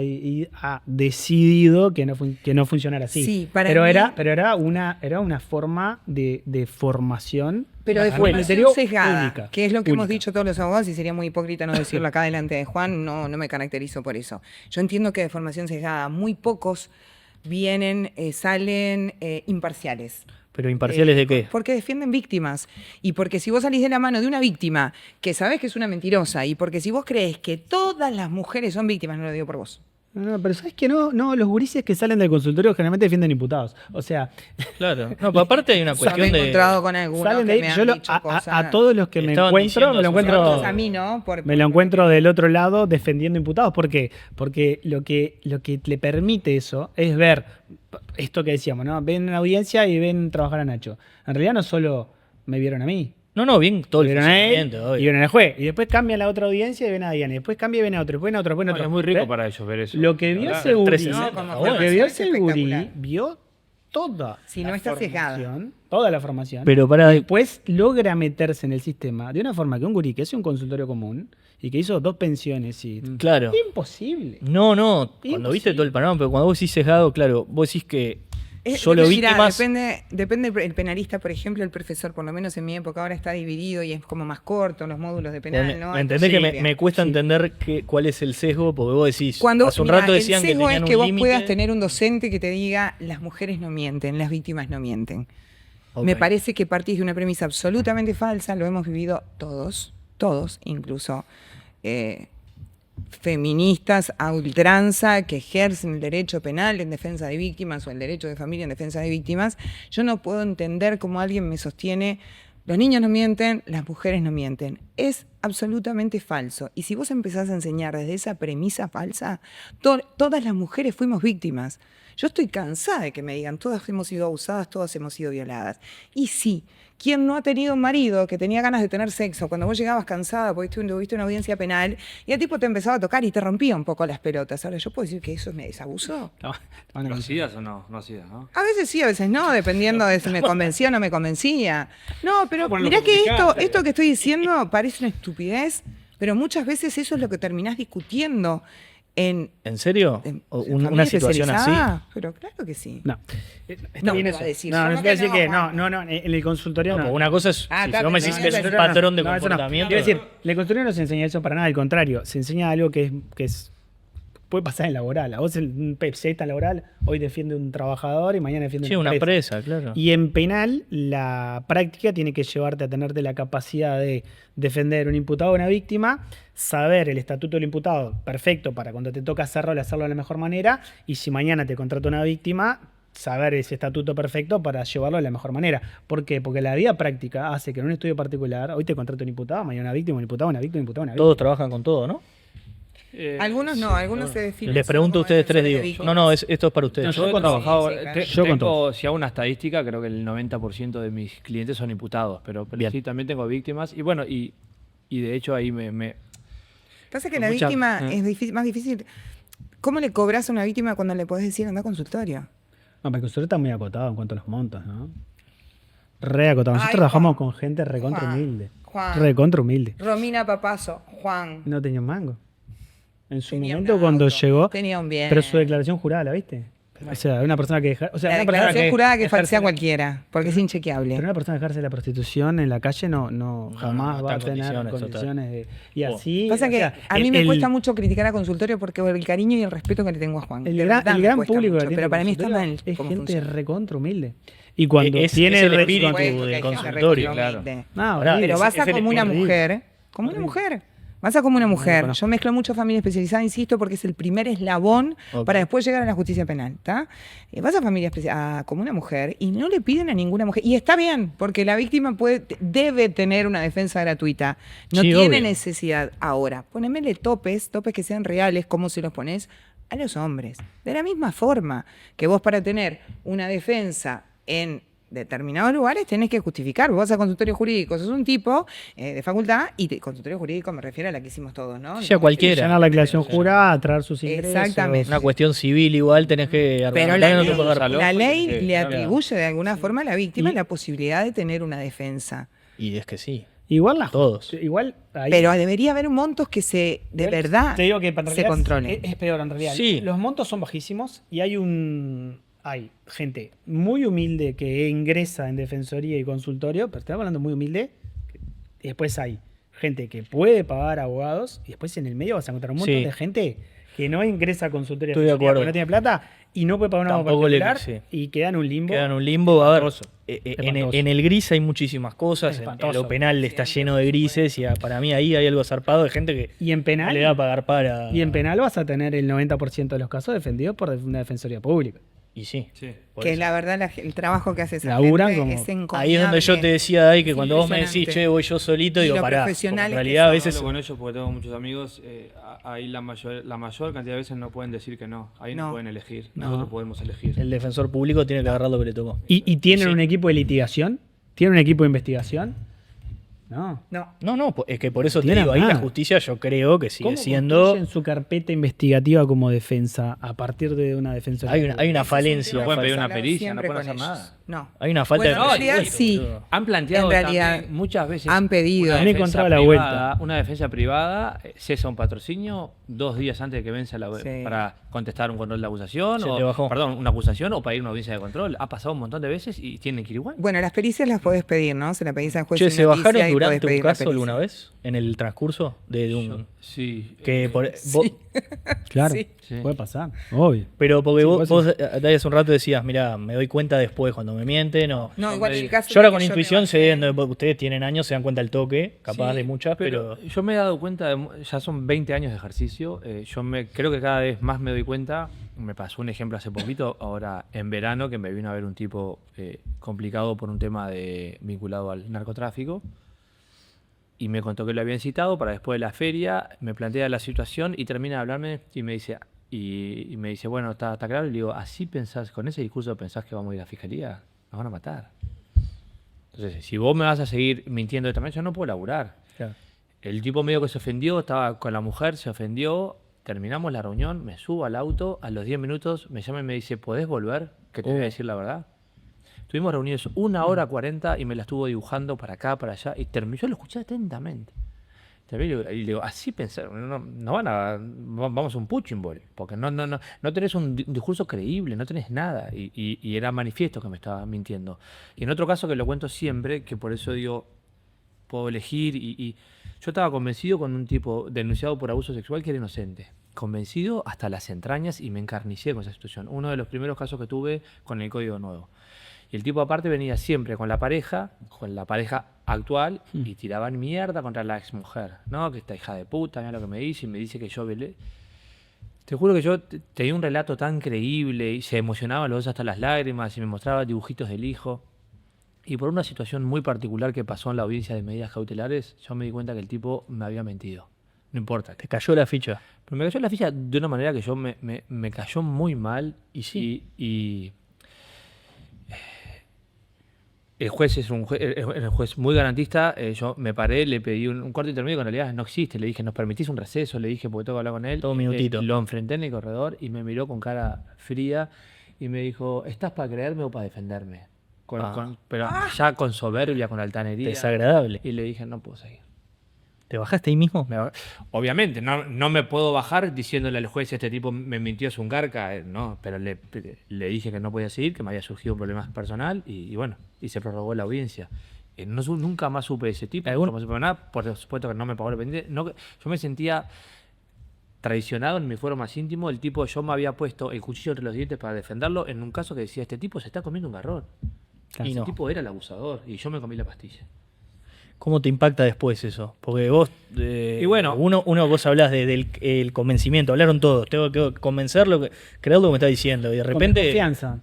ha decidido que no funcionara así. Sí, para pero mí- era una forma de formación. Pero de para mí, formación criterio sesgada, única, que es lo que hemos única. dicho todos los abogados, y sería muy hipócrita no decirlo acá delante de Juan, no me caracterizo por eso. Yo entiendo que de formación sesgada muy pocos vienen, salen imparciales. Pero imparciales de qué? Porque defienden víctimas. Y porque si vos salís de la mano de una víctima que sabés que es una mentirosa, y porque si vos crees que todas las mujeres son víctimas, no lo digo por vos. No, pero ¿sabes qué? No, los gurises que salen del consultorio generalmente defienden imputados. O sea, Claro. No, pero aparte hay una Yo me cuestión he de. encontrado con algunos salen de que ahí. me Yo han dicho cosas. a todos los que me Estaban encuentro, diciendo me lo a sus encuentro. Otros a mí no. Me lo encuentro del otro lado defendiendo imputados. ¿Por qué? Porque lo que le permite eso es ver esto que decíamos, ¿no? Ven en audiencia y ven trabajar a Nacho. En realidad no solo me vieron a mí. No, bien, todo el Vieron a él funcionamiento, y obvio. vieron al juez. Y después cambia la otra audiencia y ven a Diana. Y después cambia y ven a otro. Después ven a otro. Después ven a Bueno, otro. es muy rico ¿Ves? para ellos ver eso. Lo que vio ¿verdad? ese gurí, 360, como lo que vio formación ese es gurí, espectacular. vio toda Si la no está cegada. formación, toda la formación. Pero para. Después logra meterse en el sistema de una forma que un gurí que hace un consultorio común y que hizo 2 pensiones y... Claro. Imposible. No, cuando Imposible. viste todo el panorama, pero cuando vos decís sesgado, claro, vos decís que solo Mirá, víctimas. depende el penalista, por ejemplo, el profesor, por lo menos en mi época, ahora está dividido y es como más corto los módulos de penal, ¿no? ¿Me entendés que Imposible. me cuesta entender cuál es el sesgo? Porque vos decís, Cuando, hace un mirá, rato decían el que sesgo tenían es que un vos límite. puedas tener un docente que te diga las mujeres no mienten, las víctimas no mienten. Ok. Me parece que partís de una premisa absolutamente falsa, lo hemos vivido todos, incluso feministas a ultranza que ejercen el derecho penal en defensa de víctimas o el derecho de familia en defensa de víctimas. Yo no puedo entender cómo alguien me sostiene, los niños no mienten, las mujeres no mienten. Es absolutamente falso. Y si vos empezás a enseñar desde esa premisa falsa, todas las mujeres fuimos víctimas. Yo estoy cansada de que me digan, todas hemos sido abusadas, todas hemos sido violadas. Y sí, ¿quién no ha tenido un marido que tenía ganas de tener sexo cuando vos llegabas cansada porque tuviste una audiencia penal y el tipo te empezaba a tocar y te rompía un poco las pelotas? Ahora, ¿yo puedo decir que eso es abuso? ¿Lo hacías o no? No hacías, ¿no? A veces sí, a veces no, dependiendo de si me convencía o no me convencía. No, pero Vamos a ponerlo mirá que complicado. esto que estoy diciendo parece una estupidez, pero muchas veces eso es lo que terminás discutiendo en ¿En serio? ¿O una situación así? Pero claro que sí. No. No, bien te eso. va a decir, No, ¿cómo no te que voy a decir no, que Juan? no, en el consultorio No, no. porque una cosa es, Ah, si está, vos me pero decís no, que es no, un no, patrón de No, eso no. comportamiento. Quiero decir, el consultorio no se enseña eso para nada, al contrario, se enseña algo que puede pasar en laboral. A vos un especialista en laboral hoy defiende un trabajador y mañana defiende Sí, una presa, claro. Y en penal, la práctica tiene que llevarte a tenerte la capacidad de defender un imputado o una víctima, saber el estatuto del imputado perfecto para cuando te toca hacerlo de la mejor manera, y si mañana te contrata una víctima, saber ese estatuto perfecto para llevarlo de la mejor manera. ¿Por qué? Porque la vida práctica hace que en un estudio particular, hoy te contrata un imputado, mañana una víctima, un imputado, una víctima, un imputado, una víctima. Todos trabajan con todo, ¿no? Algunos no, algunos se definen. Les pregunto a como ustedes tres, defensores de digo. víctimas. Esto es para ustedes. No, yo he con todos. trabajado, Sí, claro. Yo con todos. si hago una estadística, creo que el 90% de mis clientes son imputados, pero Bien. sí también tengo víctimas. Y bueno, y de hecho ahí me Pasa que Con la mucha- víctima es más difícil. ¿Cómo le cobras a una víctima cuando le podés decir anda a consultorio? No, pero el consultorio está muy acotado en cuanto a los montos, ¿no? Re acotado. Nosotros Ay, trabajamos Juan. con gente recontra Juan. humilde. Juan. Recontra humilde. Romina Papazo, Juan. No tenía un mango. En su Tenía momento un cuando auto, llegó. tenía un bien. Pero su declaración jurada, ¿la viste? O sea, una persona que deja, o sea, La una persona declaración jurada que ejerce- falsea cualquiera, porque es inchequeable. Pero una persona que ejerce la prostitución en la calle no jamás no, va a está en tener condiciones, condiciones de. Y Oh. así. Pasa o que sea, a mí me el- cuesta mucho criticar a consultorio porque por el cariño y el respeto que le tengo a Juan. El De gran, verdad el me gran cuesta público mucho, que tiene pero para mí está consultorio mal. es cómo gente funciona. recontra humilde. Y cuando Es tiene el el espíritu Por supuesto del que hay gente consultorio, re claro. humilde. No, Ahora, horrible. Pero vas a es el como una horrible. mujer, como una mujer. Vas a como una mujer. conozco. Yo mezclo mucho familia especializada, insisto, porque es el primer eslabón Ok. para después llegar a la justicia penal. ¿Tá? Vas a familia como una mujer y no le piden a ninguna mujer. Y está bien, porque la víctima debe tener una defensa gratuita. No Sí, tiene obvio. necesidad. Ahora, ponémele topes que sean reales, ¿cómo se los pones? A los hombres. De la misma forma que vos para tener una defensa en determinados lugares tenés que justificar. Vos vas a consultorio jurídico, sos un tipo de facultad, y consultorio jurídico me refiero a la que hicimos todos, ¿no? Sí, a cualquiera. Llenar la declaración jurada, traer sus ingresos. Exactamente. Una cuestión civil igual tenés que Pero argumentar la y no ley, te puedes dar- la ley Sí, le claro. atribuye de alguna forma a la víctima Y- la posibilidad de tener una defensa. Y es que sí. Igual Todos. Igual ahí- Pero debería haber montos que de Igual verdad te digo que en se realidad controlen. es peor en realidad. Sí. Los montos son bajísimos y hay gente muy humilde que ingresa en defensoría y consultorio, pero estamos hablando muy humilde. Y después hay gente que puede pagar abogados y después en el medio vas a encontrar un montón Sí. de gente que no ingresa a consultorio Estoy de defensoría acuerdo. porque no tiene plata y no puede pagar un abogado Tampoco le- particular sí. y queda en un limbo. Queda en un limbo. A ver, Espantoso. Espantoso. en el gris hay muchísimas cosas. En Espantoso. lo penal está lleno de grises y para mí ahí hay algo zarpado de gente que Y en no penal, le va a pagar para. y en penal vas a tener el 90% de los casos defendidos por una defensoría pública. Y sí. Sí. por Que eso. la verdad el trabajo que hace esa Laburan gente como- es encomiable. Ahí es donde yo te decía, Dai, que Es cuando vos me decís, impresionante. che, voy yo solito, Y digo, lo pará. Porque profesionales en que realidad a son. veces. Hablo con ellos porque tengo muchos amigos, ahí la mayor cantidad de veces no pueden decir que no, ahí no, No. pueden elegir, No. nosotros podemos elegir. El defensor público tiene que agarrar lo que le tocó. ¿Y tienen Sí. un equipo de litigación? ¿Tienen un equipo de investigación? No. No. No, es que por eso te Tiene digo, ahí la nada. justicia yo creo que sigue ¿Cómo siendo. construyen su carpeta investigativa como defensa a partir de una defensa? Hay una Ese es un falencia. tema pueden que pedir hemos una hablado pericia, no siempre pueden con hacer ellos. nada. No. Hay una falta Bueno, de en realidad respeto, sí. boludo. Han planteado En realidad, también muchas veces han pedido. una Han defensa encontrado la privada, vuelta. una defensa privada cesa un patrocinio 2 días antes de que vence Sí. para contestar un control de acusación Se o te bajó. perdón, una acusación o para ir a una audiencia de control. Ha pasado un montón de veces y tienen que ir igual. Bueno, las pericias las podés pedir, ¿no? Se la pedís al juez. Che, en ¿se noticia bajaron y podés durante un pedir la caso pericia. alguna vez? ¿En el transcurso de un. Yo- sí. Que por- Sí. vos- Claro, Sí. Sí. puede pasar, obvio. pero porque Sí, vos, puede Dai, hace un rato decías, mira, me doy cuenta después cuando me mienten o. No, igual el caso Yo ahora de con que intuición me sé, bajé- porque ustedes tienen años, se dan cuenta al toque, capaz Sí, de muchas, pero. yo me he dado cuenta, ya son 20 años de ejercicio, creo que cada vez más me doy cuenta, me pasó un ejemplo hace poquito, ahora en verano, que me vino a ver un tipo complicado por un tema vinculado al narcotráfico, y me contó que lo habían citado para después de la feria, me plantea la situación y termina de hablarme y me dice, bueno, está claro, y le digo, ¿así pensás, con ese discurso pensás que vamos a ir a la fiscalía? Nos van a matar. Entonces, si vos me vas a seguir mintiendo de esta manera, yo no puedo laburar. Claro. El tipo medio que se ofendió, estaba con la mujer, se ofendió, terminamos la reunión, me subo al auto, a los 10 minutos me llama y me dice, ¿podés volver? Que te voy a decir la verdad. Estuvimos reunidos 1 hora 40 y me la estuvo dibujando para acá, para allá, y yo lo escuché atentamente. Y le digo, así pensar, no van a, vamos a un punching ball, porque no tenés un discurso creíble, no tenés nada, y era manifiesto que me estaba mintiendo. Y en otro caso que lo cuento siempre, que por eso digo, puedo elegir, y yo estaba convencido con un tipo denunciado por abuso sexual que era inocente, convencido hasta las entrañas, y me encarnicé con esa situación. Uno de los primeros casos que tuve con el Código Nuevo. Y el tipo aparte venía siempre con la pareja actual, y tiraban mierda contra la exmujer, ¿no? Que esta hija de puta, mira lo que me dice, y me dice que yo velé. Te juro que yo tenía un relato tan creíble, y se emocionaban los dos hasta las lágrimas, y me mostraba dibujitos del hijo. Y por una situación muy particular que pasó en la audiencia de medidas cautelares, yo me di cuenta que el tipo me había mentido. no importa. Te cayó la ficha. Pero me cayó la ficha de una manera que yo me cayó muy mal y el juez es un juez muy garantista. Yo me paré, le pedí un cuarto intermedio que en realidad no existe. Le dije, ¿nos permitís un receso? Le dije, porque tengo que hablar con él. Todo un minutito. Lo enfrenté en el corredor y me miró con cara fría y me dijo, ¿estás para creerme o para defenderme? Pero ya con soberbia, con altanería. Desagradable. Y le dije, no puedo seguir. ¿Te bajaste ahí mismo? Obviamente, no me puedo bajar diciéndole al juez, este tipo me mintió, es un garca, no, pero le dije que no podía seguir, que me había surgido un problema personal y bueno, y se prorrogó la audiencia. Nunca más supe de ese tipo, nunca más supe nada, por supuesto que no me pagó la pendiente. Yo me sentía traicionado en mi fuero más íntimo. El tipo, yo me había puesto el cuchillo entre los dientes para defenderlo en un caso que decía, este tipo se está comiendo un garrón. Claro. Y ese tipo era el abusador y yo me comí la pastilla. ¿Cómo te impacta después eso? Porque vos, Y bueno, vos hablás del el convencimiento, hablaron todos, tengo que convencerlo, creer lo que me está diciendo, y de repente Con desconfianza,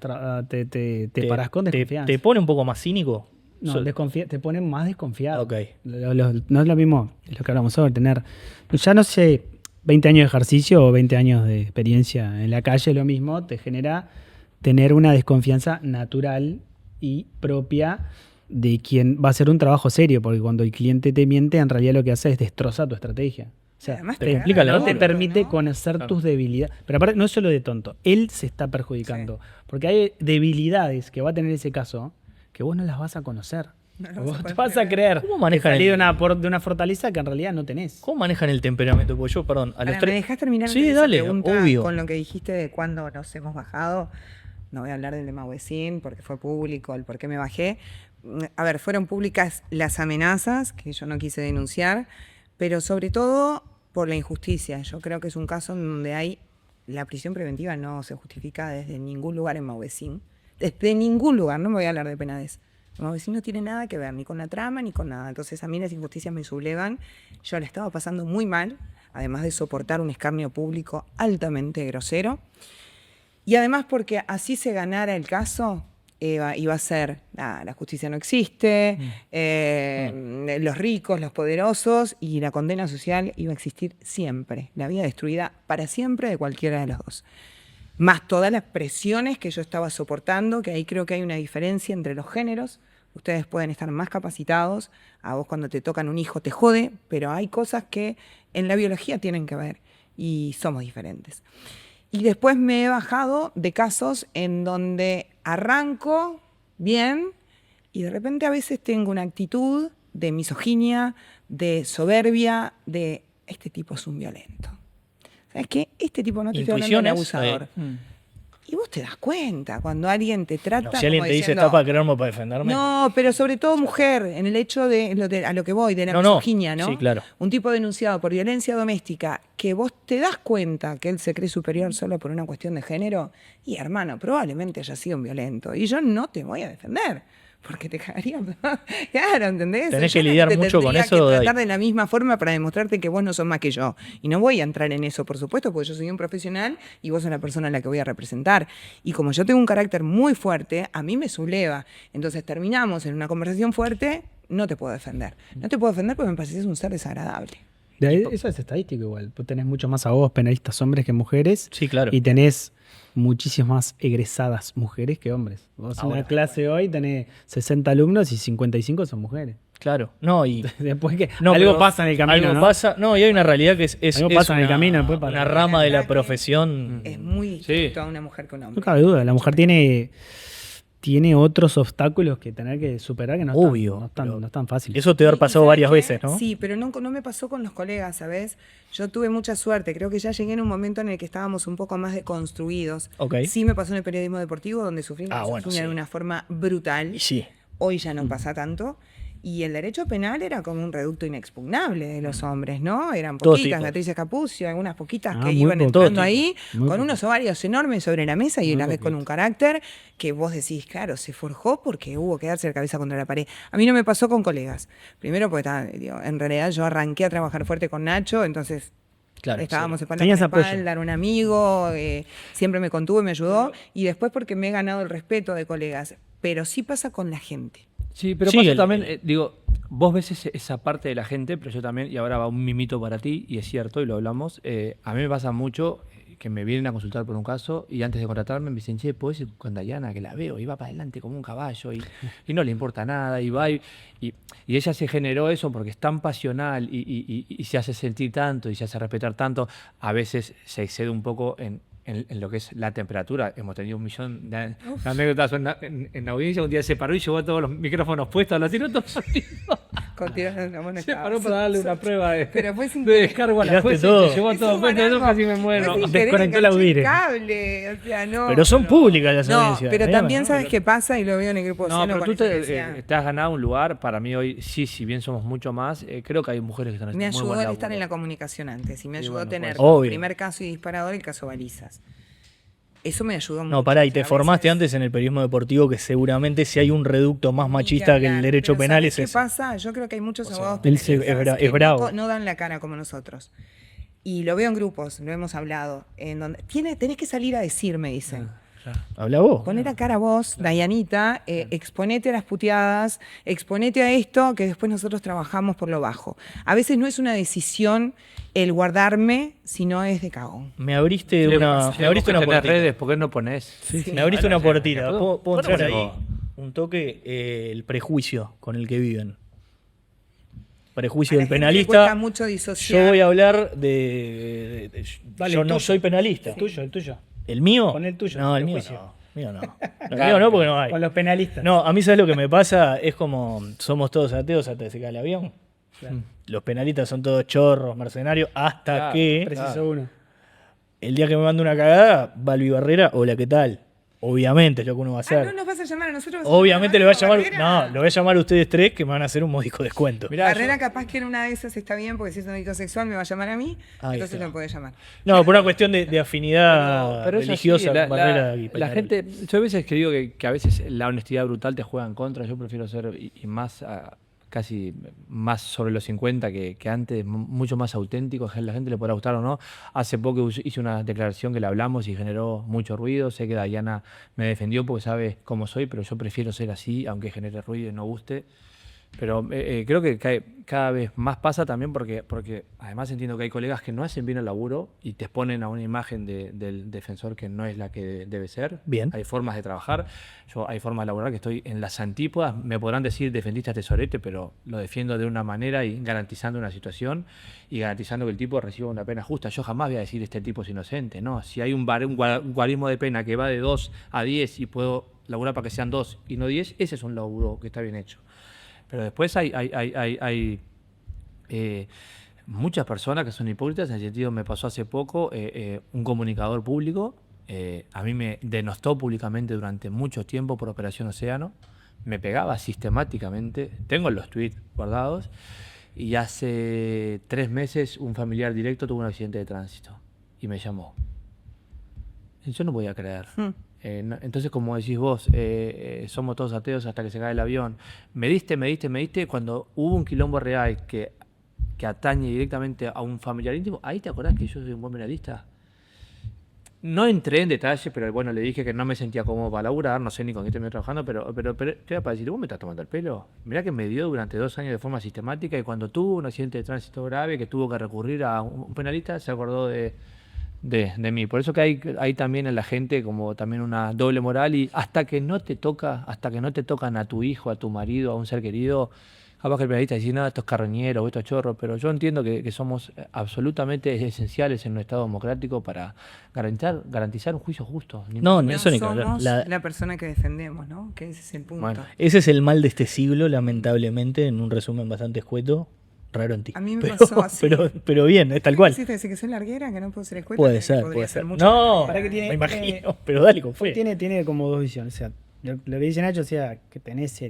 te parás con desconfianza. ¿Te pone un poco más cínico? No, te pone más desconfiado. Ok. No es lo mismo, es lo que hablamos sobre tener, ya no sé, 20 años de ejercicio o 20 años de experiencia en la calle, lo mismo, te genera tener una desconfianza natural y propia de quien va a hacer un trabajo serio, porque cuando el cliente te miente, en realidad lo que hace es destrozar tu estrategia. O sea, Además, te complica la no te laburo, permite ¿no? conocer tus debilidades. Pero aparte, no es solo de tonto, él se está perjudicando. Porque hay debilidades que va a tener ese caso que vos no las vas a conocer. No lo vos vas a te poder vas a creer. ¿Cómo manejan Salí el- de una fortaleza que en realidad no tenés. ¿Cómo manejan el temperamento? Porque yo, perdón, a los ¿Me tres... dejás terminar Sí, esa dale, pregunta obvio. con lo que dijiste de cuándo nos hemos bajado? No voy a hablar del de Mauecín porque fue público, el por qué me bajé. A ver, fueron públicas las amenazas que yo no quise denunciar, pero sobre todo por la injusticia. Yo creo que es un caso en donde la prisión preventiva no se justifica desde ningún lugar en Mauecín. Desde ningún lugar, no me voy a hablar de Penades. Mauecín no tiene nada que ver, ni con la trama, ni con nada. Entonces a mí las injusticias me sublevan. Yo la estaba pasando muy mal, además de soportar un escarnio público altamente grosero. Y además porque así se ganara el caso, iba a ser, la justicia no existe, los ricos, los poderosos, y la condena social iba a existir siempre. La vida destruida para siempre de cualquiera de los dos. Más todas las presiones que yo estaba soportando, que ahí creo que hay una diferencia entre los géneros. Ustedes pueden estar más capacitados, a vos cuando te tocan un hijo te jode, pero hay cosas que en la biología tienen que ver y somos diferentes. Y después me he bajado de casos en donde arranco bien y de repente a veces tengo una actitud de misoginia, de soberbia, de este tipo es un violento. ¿Sabes qué? Este tipo no te estoy hablando de Intuiciones, abusador. Y vos te das cuenta cuando alguien te trata. No, si alguien como te dice, diciendo, está para quererme o para defenderme. no, pero sobre todo mujer, en el hecho a lo que voy, de la No, no. misoginia, ¿no? Sí, claro. Un tipo denunciado por violencia doméstica, que vos te das cuenta que él se cree superior solo por una cuestión de género, y hermano, probablemente haya sido un violento. Y yo no te voy a defender, porque te cagaría. Claro, ¿entendés? Tenés Yo que lidiar te mucho con tendría eso, que Dai. tratar de la misma forma para demostrarte que vos no sos más que yo. Y no voy a entrar en eso, por supuesto, porque yo soy un profesional y vos sos la persona a la que voy a representar. Y como yo tengo un carácter muy fuerte, a mí me subleva. Entonces terminamos en una conversación fuerte, no te puedo defender. No te puedo defender porque me pareces un ser desagradable. De ahí, eso es estadístico igual. Vos tenés mucho más abogados penalistas hombres que mujeres. Sí, claro. Y tenés muchísimas más egresadas mujeres que hombres. Vos en Ahora, una clase hoy tenés 60 alumnos y 55 son mujeres. Claro. No, y Después que no, algo pero pasa en el camino, algo ¿no? pasa, no, y hay una realidad que es Algo pasa en el camino, después para- una rama de la verdad que profesión. Es muy distinto a una mujer que un hombre. No cabe duda, la mujer tiene otros obstáculos que tener que superar que no Obvio, están pero no están fáciles. Eso te debe haber ¿Y pasado sabes varias qué? veces, ¿no? Sí, pero no me pasó con los colegas, ¿sabes? Yo tuve mucha suerte. Creo que ya llegué en un momento en el que estábamos un poco más deconstruidos. Ok. Sí me pasó en el periodismo deportivo, donde sufrí la bueno, misoginia sí. de una forma brutal. Y sí. Hoy ya no pasa tanto. Y el derecho penal era como un reducto inexpugnable de los hombres, ¿no? Eran Todo poquitas, tipo. Beatriz Capucio, algunas poquitas Ah, que muy iban poco. Todo entrando ahí, Muy con poco. unos ovarios enormes sobre la mesa y Muy una vez con poquito. un carácter que vos decís, claro, se forjó porque hubo que darse la cabeza contra la pared. A mí no me pasó con colegas. Primero porque en realidad yo arranqué a trabajar fuerte con Nacho, entonces Claro. estábamos sí. espalda Tenías con apoyo. espalda, era un amigo, siempre me contuvo y me ayudó. Y después porque me he ganado el respeto de colegas. Pero sí pasa con la gente. Sí, pero Sí, pasa el- también, digo, vos ves esa parte de la gente, pero yo también, y ahora va un mimito para ti, y es cierto, y lo hablamos, a mí me pasa mucho que me vienen a consultar por un caso y antes de contratarme me dicen, che, ¿puedes ir con Dayana? Que la veo, y va para adelante como un caballo y no le importa nada, y va y ella se generó eso porque es tan pasional y se hace sentir tanto y se hace respetar tanto, a veces se excede un poco en lo que es la temperatura. Hemos tenido un millón de anécdotas en la audiencia. Un día se paró y llevó todos los micrófonos puestos a los tiros. Con tiros de la mano Se estaba. paró para darle una prueba Pero fue sin de descargo a la Tiraste jueza. todo. Se llevó Es todo un puesto. Yo barajo. casi me muero. Fue sin querer, Desconectó el enganché audire. cable, o sea, no. Pero son públicas las No, audiencias. pero Dayana, también ¿no? sabes qué pasa, y lo veo en el grupo No, Océano pero con tú esto que decía. te has ganado un lugar. Para mí hoy, sí, si bien somos mucho más, creo que hay mujeres que están Me haciendo muy ayudó buen el estar laburo. en la comunicación antes y me Y ayudó bueno, a tener pues. como Obvio. primer caso y disparador el caso Balizas. Eso me ayudó mucho. No, pará, y o sea, te a formaste veces- antes en el periodismo deportivo, que seguramente si hay un reducto más Ni machista que el hablar, derecho pero penal ¿sabés es qué ese. pasa? Yo creo que hay muchos abogados él se- penalistas es que bravo. no dan la cara como nosotros. Y lo veo en grupos, lo hemos hablado, en donde tenés que salir a decir, me dicen. Habla vos. Poné la cara vos, Dayanita, exponete a las puteadas, exponete a esto, que después nosotros trabajamos por lo bajo. A veces no es una decisión el guardarme, sino es de cagón. Me abriste una Tenés puertita. redes, ¿por qué no pones? Sí. Me abriste una puertita. ¿Puedo- ¿Puedo puedo entrar ahí? poner? Un toque, el prejuicio con el que viven. Prejuicio A la del gente le penalista. cuesta mucho disociar. Yo voy a hablar de Dale, yo el no tuyo. soy penalista. El tuyo. ¿El mío? Pon el tuyo, No, el el mío juicio. no. Mío no. El mío no, porque no hay. Con los penalistas. No, a mí, ¿sabes lo que me pasa? Es como somos todos ateos hasta que se cae el avión. Claro. Los penalistas son todos chorros, mercenarios, hasta Claro, que Preciso uno. el día que me manda una cagada, va Luis Barrera, hola, ¿qué tal? Obviamente, es lo que uno va a Ah, hacer. no nos vas a llamar a nosotros. Obviamente le va a llamar, Barrera. no, lo voy a llamar a ustedes tres que me van a hacer un módico descuento. Mirá, Barrera capaz que en una de esas está bien, porque si es un delito sexual me va a llamar a mí, Ahí entonces está. lo puede llamar. No, por una cuestión de afinidad Pero es así, religiosa, Barrera y la Peñarol. gente, yo a veces que digo que a veces la honestidad brutal te juega en contra, yo prefiero ser y más casi más sobre los 50 que antes, mucho más auténtico, a la gente le podrá gustar o no. Hace poco hice una declaración que le hablamos y generó mucho ruido, sé que Dayana me defendió porque sabe cómo soy, pero yo prefiero ser así, aunque genere ruido y no guste. Pero creo que cada vez más pasa también porque además entiendo que hay colegas que no hacen bien el laburo y te exponen a una imagen del defensor que no es la que debe ser. Bien. Hay formas de trabajar, hay formas de laborar que estoy en las antípodas. Me podrán decir defendiste a Tesorete, pero lo defiendo de una manera y garantizando una situación y garantizando que el tipo reciba una pena justa. Yo jamás voy a decir este tipo es inocente, ¿no? Si hay un guarismo de pena que va de 2 a 10 y puedo laburar para que sean 2 y no 10, ese es un laburo que está bien hecho. Pero después hay muchas personas que son hipócritas. En el sentido, me pasó hace poco un comunicador público. A mí me denostó públicamente durante mucho tiempo por Operación Océano. Me pegaba sistemáticamente. Tengo los tweets guardados. Y hace 3 meses un familiar directo tuvo un accidente de tránsito. Y me llamó. Yo no podía creer. Entonces, como decís vos, somos todos ateos hasta que se cae el avión. Me diste, cuando hubo un quilombo real que atañe directamente a un familiar íntimo, ahí te acordás que yo soy un buen penalista. No entré en detalle, pero bueno, le dije que no me sentía cómodo para laburar, no sé ni con quién estoy trabajando, pero ¿qué era para decir? ¿Vos me estás tomando el pelo? Mirá que me dio durante 2 años de forma sistemática y cuando tuvo un accidente de tránsito grave que tuvo que recurrir a un penalista, se acordó de mí. Por eso que hay también en la gente como también una doble moral y hasta que no te tocan a tu hijo, a tu marido, a un ser querido, capaz que el penalista dice, no, esto es carroñero, esto es chorro, pero yo entiendo que somos absolutamente esenciales en un Estado democrático para garantizar un juicio justo. No, No eso ni que hablar. somos la persona que defendemos, ¿no? Que ese es el punto. Bueno. Ese es el mal de este siglo, lamentablemente, en un resumen bastante escueto. Raro en ti. A mí me pero, pasó así. pero bien, es tal cual. ¿Quisiste decir que soy larguera, que no puedo ser escueta? Puede Que ser, podría puede ser. mucho No, más. Para que tiene- me imagino, pero dale con fe. Tiene como dos visiones. O sea, lo que dice Nacho, o sea, que tenés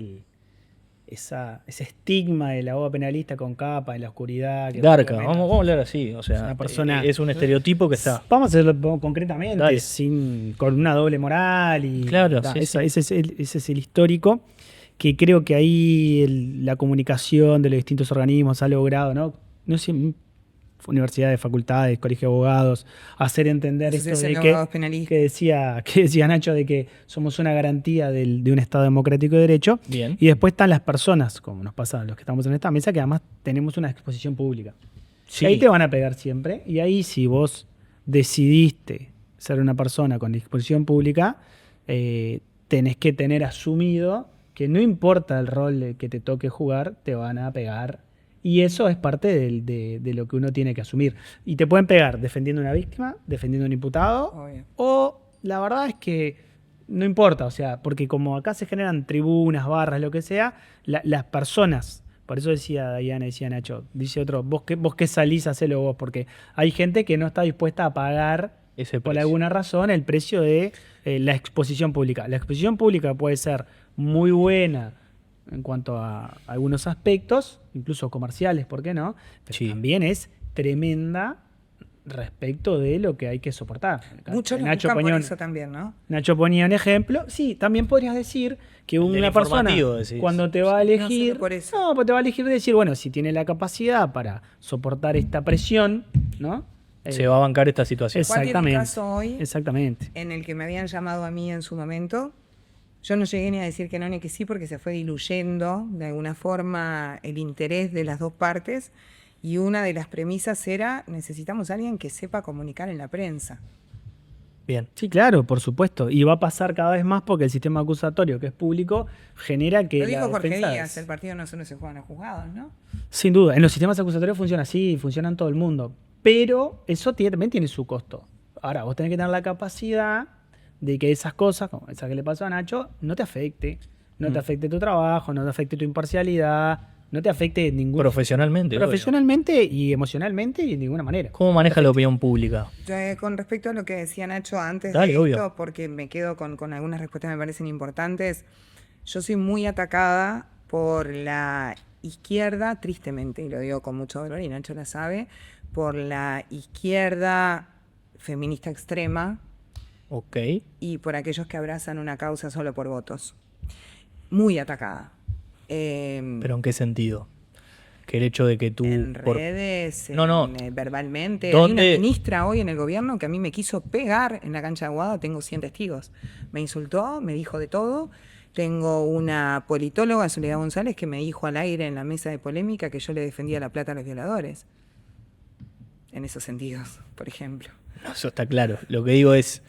ese estigma del abogado penalista con capa en la oscuridad. Que Darka, realmente- vamos a hablar así. O sea, Es una persona- es un estereotipo que está. Vamos a hacerlo concretamente, Dale. con una doble moral. Y, Claro, ta, sí, ese es el histórico, que creo que ahí la comunicación de los distintos organismos ha logrado, ¿no? No sé, universidades, facultades, colegios de abogados, hacer entender esto Asociación de de abogados penalistas. que decía Nacho, de que somos una garantía de un Estado democrático de derecho. Bien. Y después están las personas, como nos pasa a los que estamos en esta mesa, que además tenemos una exposición pública. Sí. Y ahí te van a pegar siempre. Y ahí, si vos decidiste ser una persona con exposición pública, tenés que tener asumido que no importa el rol que te toque jugar, te van a pegar. Y eso es parte de lo que uno tiene que asumir. Y te pueden pegar defendiendo a una víctima, defendiendo a un imputado, Obvio. o la verdad es que no importa, o sea, porque como acá se generan tribunas, barras, lo que sea, las personas, por eso decía Diana, decía Nacho, dice otro, vos que salís, hacelo vos, porque hay gente que no está dispuesta a pagar Ese por precio. alguna razón el precio de la exposición pública. La exposición pública puede ser muy buena en cuanto a algunos aspectos, incluso comerciales, ¿por qué no? Pero Sí. también es tremenda respecto de lo que hay que soportar. Muchos lo Nacho buscan por ponía, eso también, ¿no? Nacho ponía un ejemplo. Sí, también podrías decir que del una persona informativo, decís. cuando te va a No elegir, solo por eso. no, pues te va a elegir decir, bueno, si tiene la capacidad para soportar esta presión, ¿no? Se va a bancar esta situación. ¿Cuál tiene Exactamente. caso hoy? Exactamente. En el que me habían llamado a mí en su momento. Yo no llegué ni a decir que no ni que sí porque se fue diluyendo de alguna forma el interés de las dos partes y una de las premisas era necesitamos a alguien que sepa comunicar en la prensa. Bien. Sí, claro, por supuesto. Y va a pasar cada vez más porque el sistema acusatorio, que es público, genera que Lo la dijo Jorge defensa Díaz, es- el partido no solo se juega en los juzgados, ¿no? Sin duda, en los sistemas acusatorios funciona así, funciona en todo el mundo. Pero eso también tiene su costo. Ahora, vos tenés que tener la capacidad de que esas cosas, como esa que le pasó a Nacho, no te afecte. No te afecte tu trabajo, no te afecte tu imparcialidad, no te afecte ningún... Profesionalmente. obvio. Profesionalmente y emocionalmente y de ninguna manera. ¿Cómo maneja la opinión pública? Con respecto a lo que decía Nacho antes Dale, de esto, obvio. porque me quedo con algunas respuestas que me parecen importantes, yo soy muy atacada por la izquierda, tristemente, y lo digo con mucho dolor, y Nacho la sabe, por la izquierda feminista extrema Ok. y por aquellos que abrazan una causa solo por votos. Muy atacada. ¿Pero en qué sentido? Que el hecho de que tú... En por- redes, No. verbalmente. ¿Dónde? Hay una ministra hoy en el gobierno que a mí me quiso pegar en la cancha de Aguada, tengo 100 testigos. Me insultó, me dijo de todo. Tengo una politóloga, Soledad González, que me dijo al aire en la mesa de polémica que yo le defendía la plata a los violadores. En esos sentidos, por ejemplo. No, eso está claro. Lo que digo es,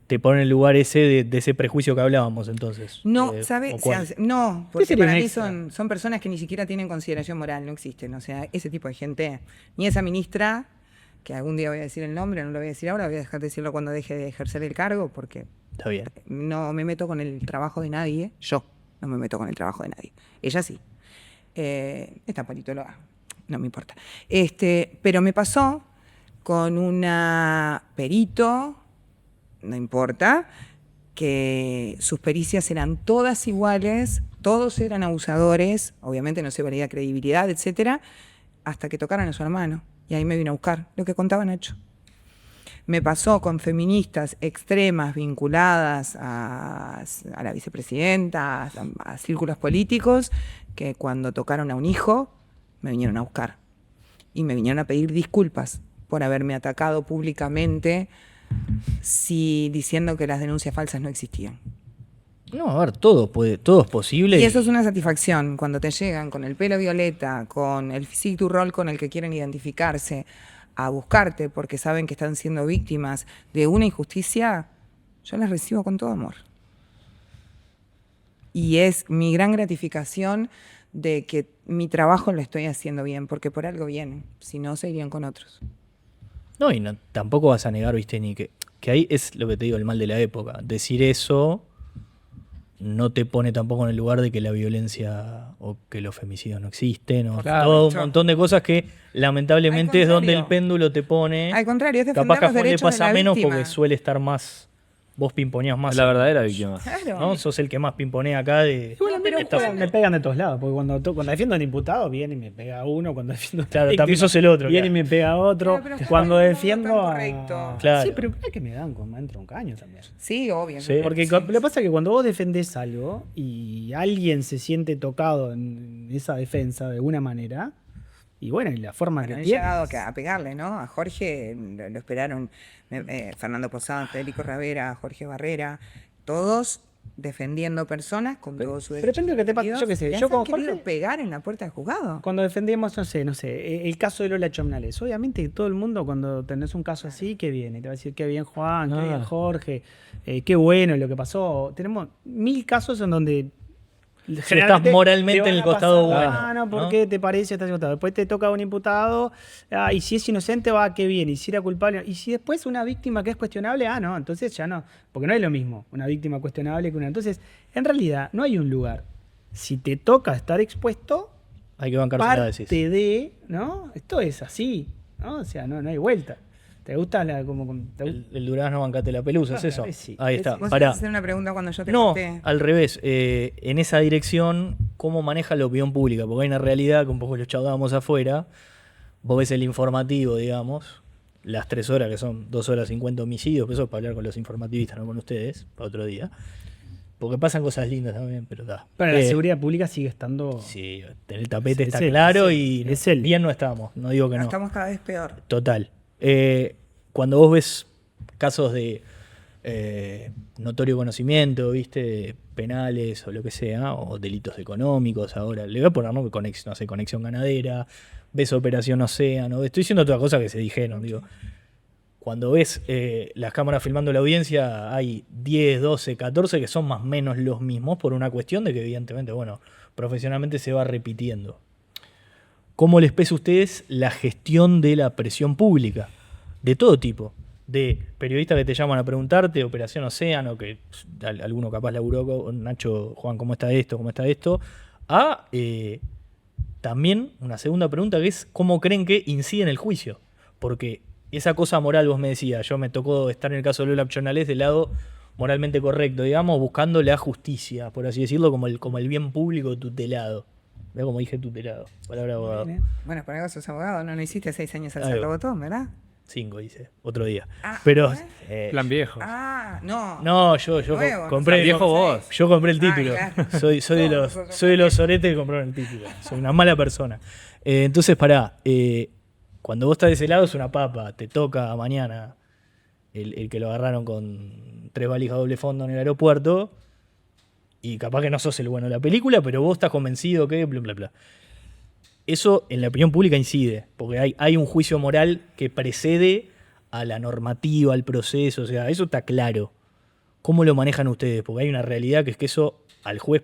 te pone en el lugar ese de ese prejuicio que hablábamos entonces. No, ¿o ¿sabe? cuál? No, porque sería para un mí extra? son personas que ni siquiera tienen consideración moral, no existen. O sea, ese tipo de gente, ni esa ministra, que algún día voy a decir el nombre, no lo voy a decir ahora, voy a dejar de decirlo cuando deje de ejercer el cargo, porque Está bien. no me meto con el trabajo de nadie, yo no me meto con el trabajo de nadie. Ella sí. Esta politóloga, no me importa. Pero me pasó con una perito, no importa, que sus pericias eran todas iguales, todos eran abusadores, obviamente no se valía credibilidad, etcétera, hasta que tocaron a su hermano. Y ahí me vino a buscar lo que contaba Nacho. Me pasó con feministas extremas vinculadas a la vicepresidenta, a círculos políticos, que cuando tocaron a un hijo, me vinieron a buscar. Y me vinieron a pedir disculpas por haberme atacado públicamente diciendo que las denuncias falsas no existían. No, a ver, todo es posible. Y eso es una satisfacción cuando te llegan con el pelo violeta, con el physique du rol con el que quieren identificarse, a buscarte porque saben que están siendo víctimas de una injusticia, yo las recibo con todo amor. Y es mi gran gratificación de que mi trabajo lo estoy haciendo bien, porque por algo vienen, si no se irían con otros. No, y tampoco vas a negar, viste, ni que ahí es lo que te digo, el mal de la época. Decir eso no te pone tampoco en el lugar de que la violencia o que los femicidios no existen, o Claro. todo un montón de cosas que lamentablemente Al es donde contrario. el péndulo te pone. Al contrario, es defender Capaz que a los Juan le derechos de pasa la menos víctima. porque suele estar más. Vos pimponeás más. La verdadera víctima. Claro. ¿No? Sos el que más pimponea acá de. Bueno, pero me Juan- me pegan de todos lados, porque cuando defiendo a un imputado viene y me pega uno, cuando defiendo a Claro, una también víctima, sos el otro, viene claro. y me pega otro. Claro, pero está Cuando tan defiendo a... correcto. Claro. Sí, pero es que me dan cuando me entra un caño también. Sí, obvio. Sí. Porque lo que pasa es que cuando vos defendés algo y alguien se siente tocado en esa defensa de alguna manera, Y bueno, y la forma Bueno, que han tiene. llegado a pegarle, ¿no? A Jorge lo esperaron Fernando Posada, Federico Ravera, Jorge Barrera, todos defendiendo personas con todo su pero depende de lo que te pase, yo qué sé, Les yo han como querido Jorge- pegar en la puerta del juzgado. Cuando defendemos, no sé, el caso de Lola Chomnales. Obviamente todo el mundo cuando tenés un caso así, qué viene. Te va a decir qué bien Juan, qué bien Jorge, qué bueno lo que pasó. Tenemos 1000 casos en donde estás moralmente te van en el a costado pasar, bueno, Ah, no, ¿por ¿no? qué te parece? Estás imputado. Después te toca un imputado, y si es inocente, va, qué bien. Y si era culpable, y si después una víctima que es cuestionable, no, entonces ya no. Porque no es lo mismo una víctima cuestionable que una. Entonces, en realidad, no hay un lugar. Si te toca estar expuesto, Hay que bancarse la parte decisión. de, ¿no? Esto es así, ¿no? O sea, no hay vuelta. ¿Te gusta El Durazno bancate la pelusa, ¿es Claro, eso? sí. Ahí está. ¿Vos Pará. ibas a hacer una pregunta cuando yo te No, conté? al revés. En esa dirección, ¿cómo maneja la opinión pública? Porque hay una realidad que un poco lo charlábamos afuera. Vos ves el informativo, digamos, las 3 horas, que son 2 horas 50 homicidios, eso es para hablar con los informativistas, no con ustedes, para otro día. Porque pasan cosas lindas también, pero da. Pero la seguridad pública sigue estando. Sí, en el tapete Es está él, claro es él, y es él. bien no estamos, no digo que no. Estamos cada vez peor. Total. Cuando vos ves casos de notorio conocimiento, viste, penales o lo que sea, o delitos económicos, ahora le voy a poner, ¿no? No sé, conexión ganadera, ves Operación Océano, estoy diciendo todas cosas que se dijeron, digo. Cuando ves las cámaras filmando la audiencia, hay 10, 12, 14 que son más o menos los mismos por una cuestión de que evidentemente, bueno, profesionalmente se va repitiendo. ¿Cómo les pesa a ustedes la gestión de la presión pública? De todo tipo. De periodistas que te llaman a preguntarte, Operación Océano, que alguno capaz laburó con Nacho, Juan, ¿cómo está esto? ¿Cómo está esto? A también una segunda pregunta que es ¿cómo creen que incide en el juicio? Porque esa cosa moral, vos me decías, yo me tocó estar en el caso de Lola Chomnales del lado moralmente correcto, digamos, buscando la justicia, por así decirlo, como el bien público tutelado. Vea como dije tutelado, palabra abogado. Bueno, por algo sos abogado, no hiciste 6 años al Ahí va. Cerro Botón, ¿verdad? 5 hice, otro día. Ah, Pero Plan viejo. no. no, yo Nuevo, compré no viejo sabes. vos. Yo compré el título. claro. Soy de los soretes que compraron el título. Soy una mala persona. Entonces, pará. Cuando vos estás de ese lado es una papa. Te toca mañana el que lo agarraron con 3 valijas doble fondo en el aeropuerto. Y capaz que no sos el bueno de la película, pero vos estás convencido que bla, bla, bla. Eso en la opinión pública incide, porque hay un juicio moral que precede a la normativa, al proceso, o sea, eso está claro. ¿Cómo lo manejan ustedes? Porque hay una realidad que es que eso al juez,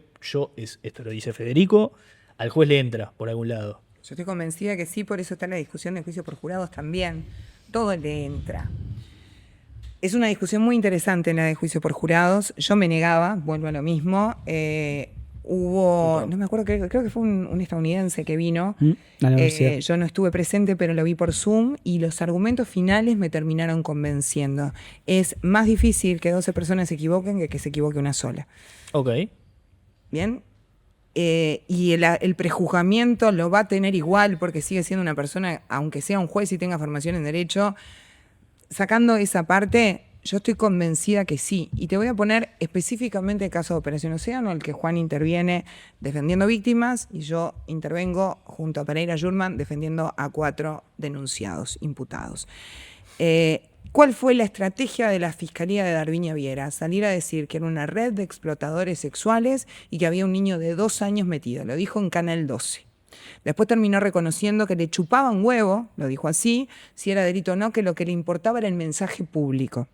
esto lo dice Federico, al juez le entra por algún lado. Yo estoy convencida que sí, por eso está la discusión de juicio por jurados también. Todo le entra. Es una discusión muy interesante la de juicio por jurados. Yo me negaba, vuelvo a lo mismo. No me acuerdo, creo que fue un estadounidense que vino. A la universidad. Yo no estuve presente, pero lo vi por Zoom y los argumentos finales me terminaron convenciendo. Es más difícil que 12 personas se equivoquen que se equivoque una sola. Ok. ¿Bien? Y el prejuzgamiento lo va a tener igual porque sigue siendo una persona, aunque sea un juez y tenga formación en derecho. Sacando esa parte, yo estoy convencida que sí. Y te voy a poner específicamente el caso de Operación Océano, en el que Juan interviene defendiendo víctimas y yo intervengo junto a Pereira Jurman defendiendo a 4 denunciados, imputados. ¿Cuál fue la estrategia de la Fiscalía de Darviña Viera? Salir a decir que era una red de explotadores sexuales y que había un niño de 2 años metido. Lo dijo en Canal 12. Después terminó reconociendo que le chupaba un huevo, lo dijo así, si era delito o no, que lo que le importaba era el mensaje público.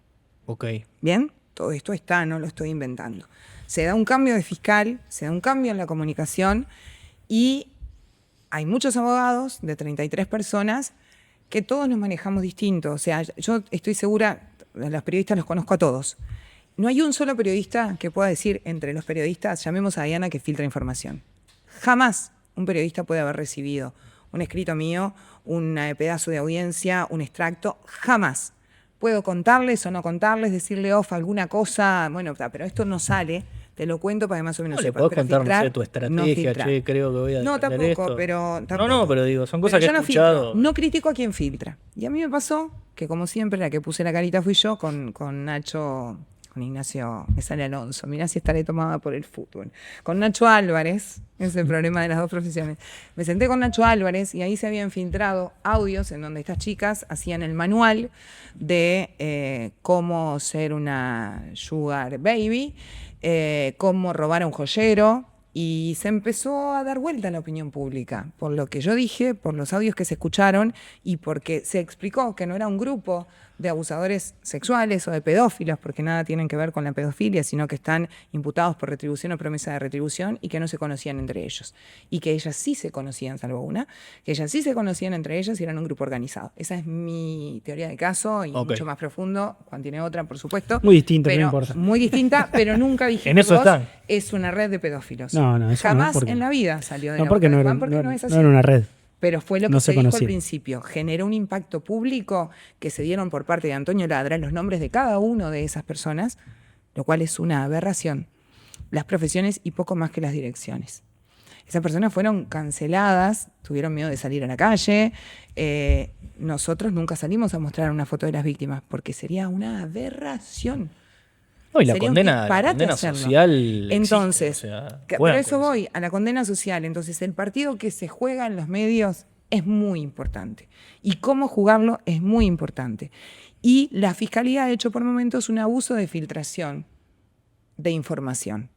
Ok. ¿Bien? Todo esto está, no lo estoy inventando. Se da un cambio de fiscal, se da un cambio en la comunicación y hay muchos abogados de 33 personas que todos nos manejamos distintos. O sea, yo estoy segura, a los periodistas los conozco a todos. No hay un solo periodista que pueda decir entre los periodistas, llamemos a Diana, que filtra información. Jamás un periodista puede haber recibido un escrito mío, un pedazo de audiencia, un extracto, jamás. Puedo contarles o no contarles, decirle off alguna cosa, bueno, pero esto no sale, te lo cuento para que más o menos No le sepas. podés Pero contar, no filtrar, sé, tu no estrategia, filtrar. che, creo que voy a No, defender tampoco, esto. pero tampoco. No, pero digo, son cosas Pero que yo he escuchado. No critico a quien filtra. Y a mí me pasó que, como siempre, la que puse la carita fui yo con con Ignacio, me sale Alonso, mirá si estaré tomada por el fútbol. Con Nacho Álvarez, ese es el problema de las dos profesiones. Me senté con Nacho Álvarez y ahí se habían filtrado audios en donde estas chicas hacían el manual de cómo ser una sugar baby, cómo robar a un joyero. Y se empezó a dar vuelta en la opinión pública, por lo que yo dije, por los audios que se escucharon y porque se explicó que no era un grupo de abusadores sexuales o de pedófilos, porque nada tienen que ver con la pedofilia, sino que están imputados por retribución o promesa de retribución y que no se conocían entre ellos. Y que ellas sí se conocían, salvo una, que ellas sí se conocían entre ellas y eran un grupo organizado. Esa es mi teoría de caso y mucho más profundo. Juan tiene otra, por supuesto. Muy distinta, pero, no importa. Muy distinta, pero nunca dije En eso que vos están. es una red de pedófilos. No, eso jamás no, porque en la vida salió de no, la porque boca no de era, Juan, porque no, no es así. no era una red. Pero fue lo que No se se dijo al conocía. principio. Generó un impacto público que se dieron por parte de Antonio Ladra los nombres de cada uno de esas personas, lo cual es una aberración. Las profesiones y poco más que las direcciones. Esas personas fueron canceladas, tuvieron miedo de salir a la calle. Nosotros nunca salimos a mostrar una foto de las víctimas porque sería una aberración. No, y la Sería un condena disparate hacerlo. social. Entonces, existe, o sea, por juegan eso con voy a la condena social. Entonces, el partido que se juega en los medios es muy importante. Y cómo jugarlo es muy importante. Y la Fiscalía ha hecho por momentos un abuso de filtración de información.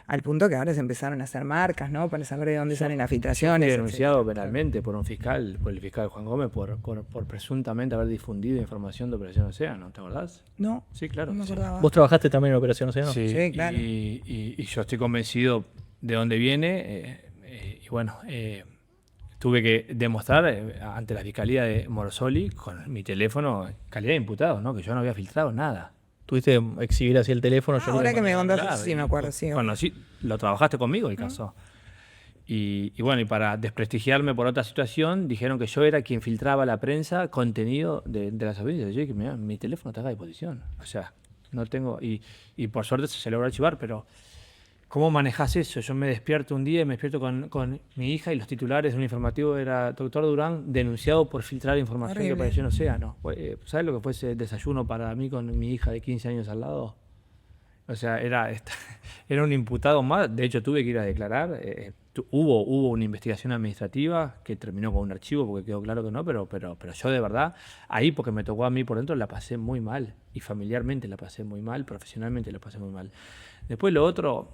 Al punto que ahora se empezaron a hacer marcas, ¿no? Para saber de dónde salen las Fui filtraciones. denunciado etcétera. penalmente por un fiscal, por el fiscal Juan Gómez, por presuntamente haber difundido información de Operación Océano, ¿te acordás? No, Sí, claro. no me sí. acordaba. ¿Vos trabajaste también en Operación Océano? Sí, claro. Y yo estoy convencido de dónde viene. Y bueno, tuve que demostrar ante la Fiscalía de Morosoli, con mi teléfono, calidad de imputado, ¿no? Que yo no había filtrado nada. Tuviste que exhibir así el teléfono. yo Ahora no- que me contaste, Claro, sí me acuerdo, sí. Conocí, lo trabajaste conmigo el caso. Y bueno, y para desprestigiarme por otra situación, dijeron que yo era quien filtraba a la prensa contenido de las audiencias. Yo dije, mira, mi teléfono está a disposición. O sea, no tengo... Y por suerte se logró archivar, pero ¿cómo manejas eso? Yo me despierto un día y me despierto con mi hija y los titulares de un informativo era doctor Durán denunciado por filtrar información Horrible. de Operación Océano. ¿Sabes lo que fue ese desayuno para mí con mi hija de 15 años al lado? O sea, era un imputado más. De hecho, tuve que ir a declarar. Hubo una investigación administrativa que terminó con un archivo porque quedó claro que no, pero yo de verdad, ahí porque me tocó a mí por dentro, la pasé muy mal. Y familiarmente la pasé muy mal, profesionalmente la pasé muy mal. Después lo otro...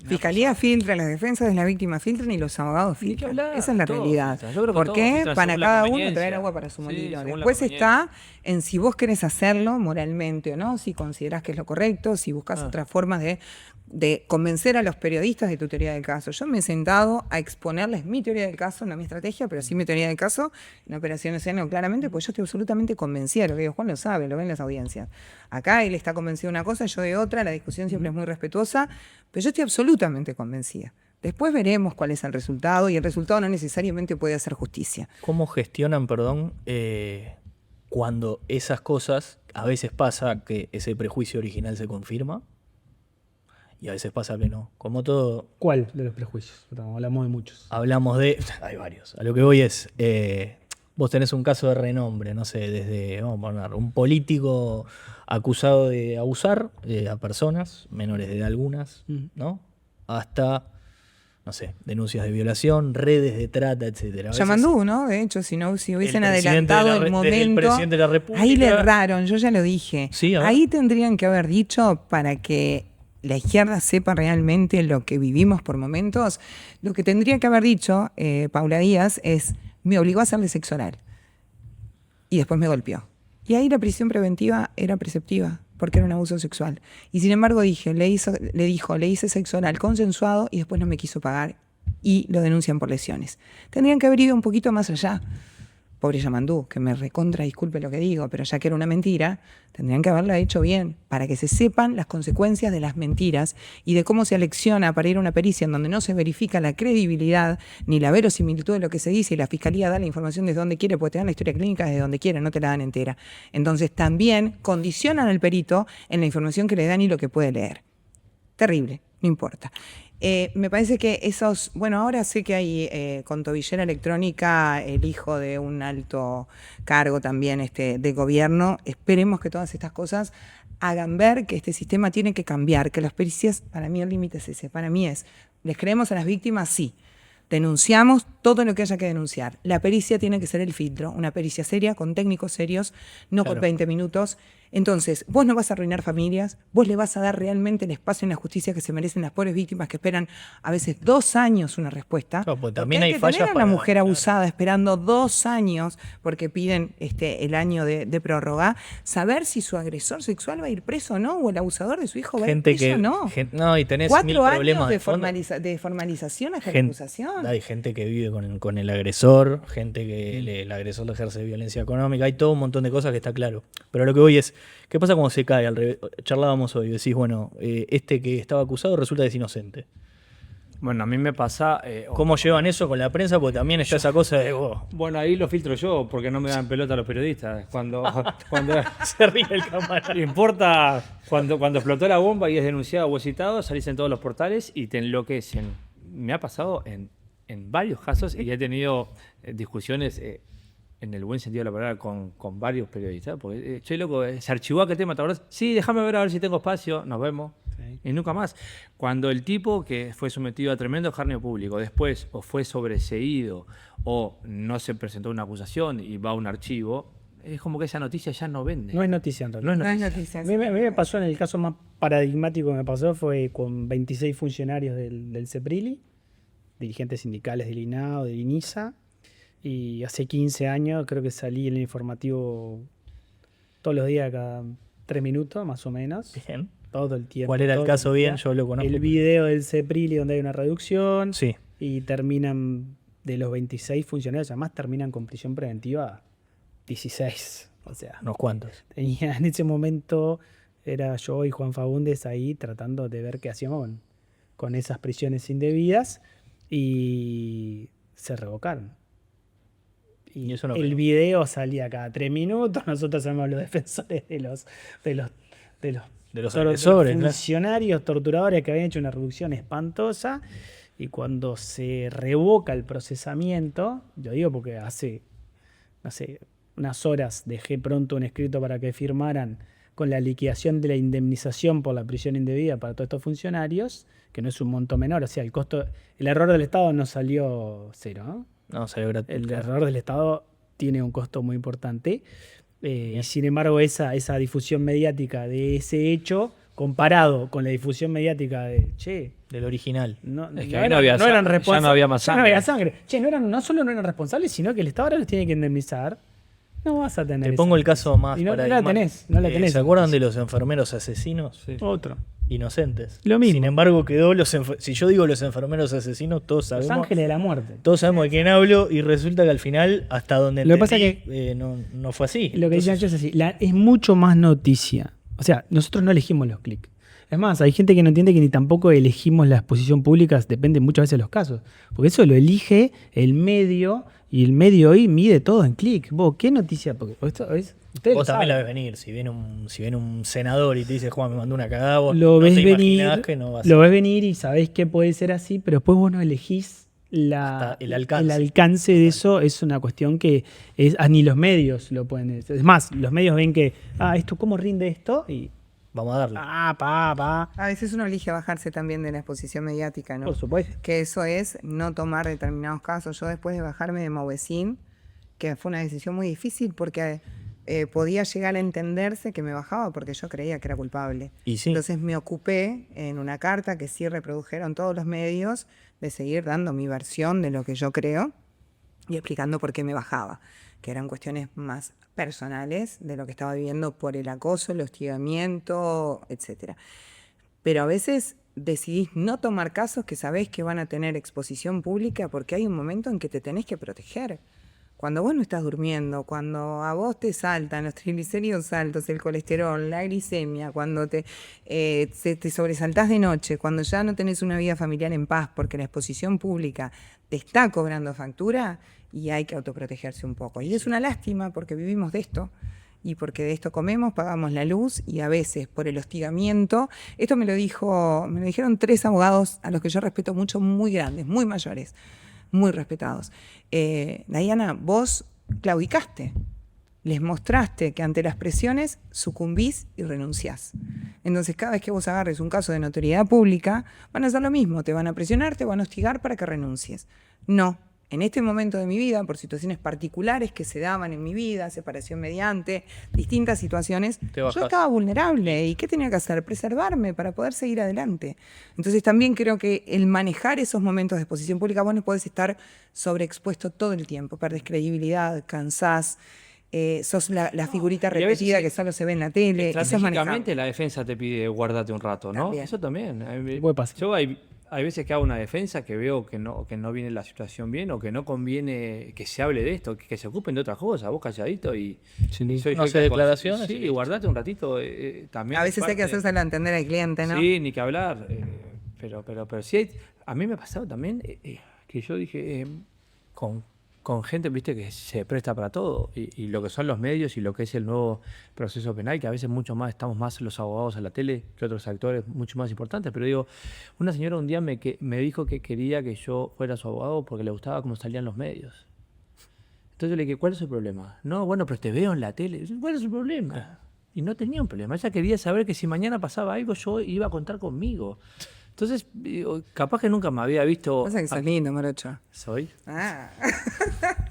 Fiscalía filtra, las defensas de la víctima filtran y los abogados Ni que filtran. hablar, Esa es la todos realidad. filtran. Yo creo que ¿Por todos qué? filtran Para según la cada uno conveniencia. traer agua para su Sí, molino. según la Después conveniencia. está en si vos querés hacerlo moralmente o no, si considerás que es lo correcto, si buscas otras formas de convencer a los periodistas de tu teoría del caso. Yo me he sentado a exponerles mi teoría del caso, no mi estrategia, pero sí mi teoría del caso en Operación Océano claramente, porque yo estoy absolutamente convencida, lo que digo, Juan lo sabe, lo ven las audiencias. Acá él está convencido de una cosa, yo de otra, la discusión siempre es muy respetuosa, pero yo estoy absolutamente convencida. Después veremos cuál es el resultado y el resultado no necesariamente puede hacer justicia. ¿Cómo gestionan, perdón, cuando esas cosas, a veces pasa que ese prejuicio original se confirma y a veces pasa que no? Como todo, ¿Cuál de los prejuicios? Hablamos de muchos. hablamos de... Hay varios. A lo que voy es, vos tenés un caso de renombre, no sé, desde, vamos a poner, un político acusado de abusar a personas, menores de edad algunas, ¿no? Hasta, no sé, denuncias de violación, redes de trata, etcétera. A veces- Yamandú, ¿no? De hecho, si hubiesen El presidente adelantado de la el re- momento, desde el presidente de la República. ahí le erraron, yo ya lo dije. Sí, a ver. Ahí tendrían que haber dicho para que la izquierda sepa realmente lo que vivimos por momentos. Lo que tendría que haber dicho Paula Díaz es, me obligó a hacerle sexo oral y después me golpeó. Y ahí la prisión preventiva era preceptiva, porque era un abuso sexual. Y sin embargo le hice sexo oral consensuado y después no me quiso pagar y lo denuncian por lesiones. Tendrían que haber ido un poquito más allá. Pobre Yamandú, que me recontra disculpe lo que digo, pero ya que era una mentira, tendrían que haberla hecho bien, para que se sepan las consecuencias de las mentiras y de cómo se alecciona para ir a una pericia en donde no se verifica la credibilidad ni la verosimilitud de lo que se dice y la fiscalía da la información desde donde quiere, porque te dan la historia clínica desde donde quiere, no te la dan entera. Entonces también condicionan al perito en la información que le dan y lo que puede leer. Terrible, no importa. Me parece que esos, bueno, ahora sé que hay con tobillera electrónica el hijo de un alto cargo también de gobierno. Esperemos que todas estas cosas hagan ver que este sistema tiene que cambiar, que las pericias, para mí el límite es ese, para mí es, ¿les creemos a las víctimas? Sí. Denunciamos todo lo que haya que denunciar. La pericia tiene que ser el filtro, una pericia seria, con técnicos serios, no por 20 minutos. Entonces, vos no vas a arruinar familias, vos le vas a dar realmente el espacio en la justicia que se merecen las pobres víctimas que esperan a veces 2 años una respuesta. Claro, pues también hay hay que fallas tener a una para- mujer abusada esperando 2 años porque piden el año de prórroga, saber si su agresor sexual va a ir preso o no, o el abusador de su hijo va a ir Gente preso que. o no. No, y tenés 4 mil años problemas de, fondo. de formalización hasta la Gen- acusación. Hay gente que vive con el agresor, gente que el agresor le ejerce violencia económica, hay todo un montón de cosas que está claro. Pero lo que voy es, ¿qué pasa cuando se cae? Al revés, charlábamos hoy, decís, bueno, este que estaba acusado resulta que es inocente. Bueno, a mí me pasa... ¿Cómo llevan eso con la prensa? Porque también está esa cosa de, Bueno, ahí lo filtro yo, porque no me dan pelota a los periodistas. Cuando se ríe el cámara. no importa, cuando explotó la bomba y es denunciado o citado, salís en todos los portales y te enloquecen. Me ha pasado en varios casos y he tenido discusiones en el buen sentido de la palabra con varios periodistas. Porque, che, loco, se archivó aquel tema, ¿te acordás? Sí, déjame ver a ver si tengo espacio, nos vemos. Sí. Y nunca más. Cuando el tipo que fue sometido a tremendo escarnio público después o fue sobreseído o no se presentó una acusación y va a un archivo, es como que esa noticia ya no vende. No es noticia en realidad. No es No es noticia. noticia. A mí me pasó en el caso más paradigmático que me pasó fue con 26 funcionarios del CEPRILI, dirigentes sindicales del INAO, del INISA, y hace 15 años creo que salí en el informativo todos los días, cada 3 minutos más o menos, Bien. todo el tiempo. ¿Cuál era el todo caso bien? día. Yo lo conozco. El video del CEPRILI donde hay una reducción Sí. y terminan, de los 26 funcionarios, además terminan con prisión preventiva 16. O sea, Unos cuantos. tenía en ese momento, era yo y Juan Faúndez ahí tratando de ver qué hacíamos con esas prisiones indebidas y se revocaron. Y eso no el pegó. video salía cada 3 minutos, nosotros somos los defensores de los De los tor- agresores, ¿no? funcionarios torturadores que habían hecho una reducción espantosa, y cuando se revoca el procesamiento, yo digo porque hace, no sé, unas horas dejé pronto un escrito para que firmaran con la liquidación de la indemnización por la prisión indebida para todos estos funcionarios, que no es un monto menor, o sea, el error del Estado no salió cero, ¿no? No, salió gratis. El error del Estado tiene un costo muy importante. Y sin embargo, esa difusión mediática de ese hecho, comparado con la difusión mediática de, che, Del original. Es que ahí no había eran ya responsables. no había más Ya no había sangre. sangre. Che, no solo no eran responsables, sino que el Estado ahora los tiene que indemnizar. No vas a tener Te esa pongo el caso más Y no la paradigmático. tenés, no la tenés. ¿Se acuerdan de los enfermeros asesinos? Otro. Inocentes. Lo mismo. Sin embargo, quedó si yo digo los enfermeros asesinos, todos Los sabemos. ángeles de la muerte. Todos sabemos de quién hablo y resulta que al final, hasta donde Lo que pasa entendí, no fue así. Lo que dice Entonces, Nacho es así, es mucho más noticia. O sea, nosotros no elegimos los clics. Es más, hay gente que no entiende que ni tampoco elegimos la exposición pública, depende muchas veces de los casos. Porque eso lo elige el medio, y el medio hoy mide todo en clic. Vos, ¿qué noticia? Porque esto es, ustedes vos lo también la saben. ves venir. Si viene un senador y te dice, Juan, me mandó una cagada, vos Lo no ves te venir, imaginás que no va a lo ves venir y sabés que puede ser así, pero después vos no elegís Hasta el alcance. el alcance de eso. Es una cuestión que ni los medios lo pueden decir. Es más, los medios ven que, esto, ¿cómo rinde esto? Y Vamos a darle. A veces uno elige bajarse también de la exposición mediática, ¿no? por supuesto. Que eso es no tomar determinados casos. Yo después de bajarme de Mauvecín, que fue una decisión muy difícil porque podía llegar a entenderse que me bajaba porque yo creía que era culpable. Y sí. Entonces me ocupé en una carta que sí reprodujeron todos los medios de seguir dando mi versión de lo que yo creo y explicando por qué me bajaba, que eran cuestiones más personales de lo que estaba viviendo por el acoso, el hostigamiento, etc. Pero a veces decidís no tomar casos que sabés que van a tener exposición pública porque hay un momento en que te tenés que proteger. Cuando vos no estás durmiendo, cuando a vos te saltan los triglicéridos altos, el colesterol, la glicemia, cuando te sobresaltás de noche, cuando ya no tenés una vida familiar en paz porque la exposición pública te está cobrando factura, y hay que autoprotegerse un poco. Y es una lástima porque vivimos de esto y porque de esto comemos, pagamos la luz y a veces por el hostigamiento. Esto me lo dijeron 3 abogados a los que yo respeto mucho, muy grandes, muy mayores, muy respetados. Diana, vos claudicaste. les mostraste que ante las presiones sucumbís y renunciás. Entonces, cada vez que vos agarres un caso de notoriedad pública, van a hacer lo mismo, te van a presionar, te van a hostigar para que renuncies. No. En este momento de mi vida, por situaciones particulares que se daban en mi vida, separación mediante, distintas situaciones, yo estaba vulnerable. ¿Y qué tenía que hacer? Preservarme para poder seguir adelante. Entonces también creo que el manejar esos momentos de exposición pública, vos no podés estar sobreexpuesto todo el tiempo, perdés credibilidad, cansás, sos la figurita repetida que solo se ve en la tele. Estratégicamente la defensa te pide guardarte un rato, ¿no? También. Eso también. Puede pasar. Yo hay veces que hago una defensa que veo que no viene la situación bien o que no conviene que se hable de esto, que se ocupen de otras cosas, vos calladito y soy no sé, declaraciones. Sí, guardate un ratito también. A veces hay que hacérselo entender al cliente, ¿no? Sí, ni que hablar. Pero sí, a mí me ha pasado también que yo dije, con gente, viste, que se presta para todo, y lo que son los medios y lo que es el nuevo proceso penal, que a veces estamos más los abogados a la tele que otros actores mucho más importantes, pero digo, una señora un día me dijo que quería que yo fuera su abogado porque le gustaba cómo salían los medios. Entonces yo le dije, ¿cuál es el problema? No, bueno, pero te veo en la tele. ¿Cuál es el problema? Y no tenía un problema, ella quería saber que si mañana pasaba algo yo iba a contar conmigo. Entonces, capaz que nunca me había visto... Pasa que sos lindo, Morocho. ¿Soy? Ah.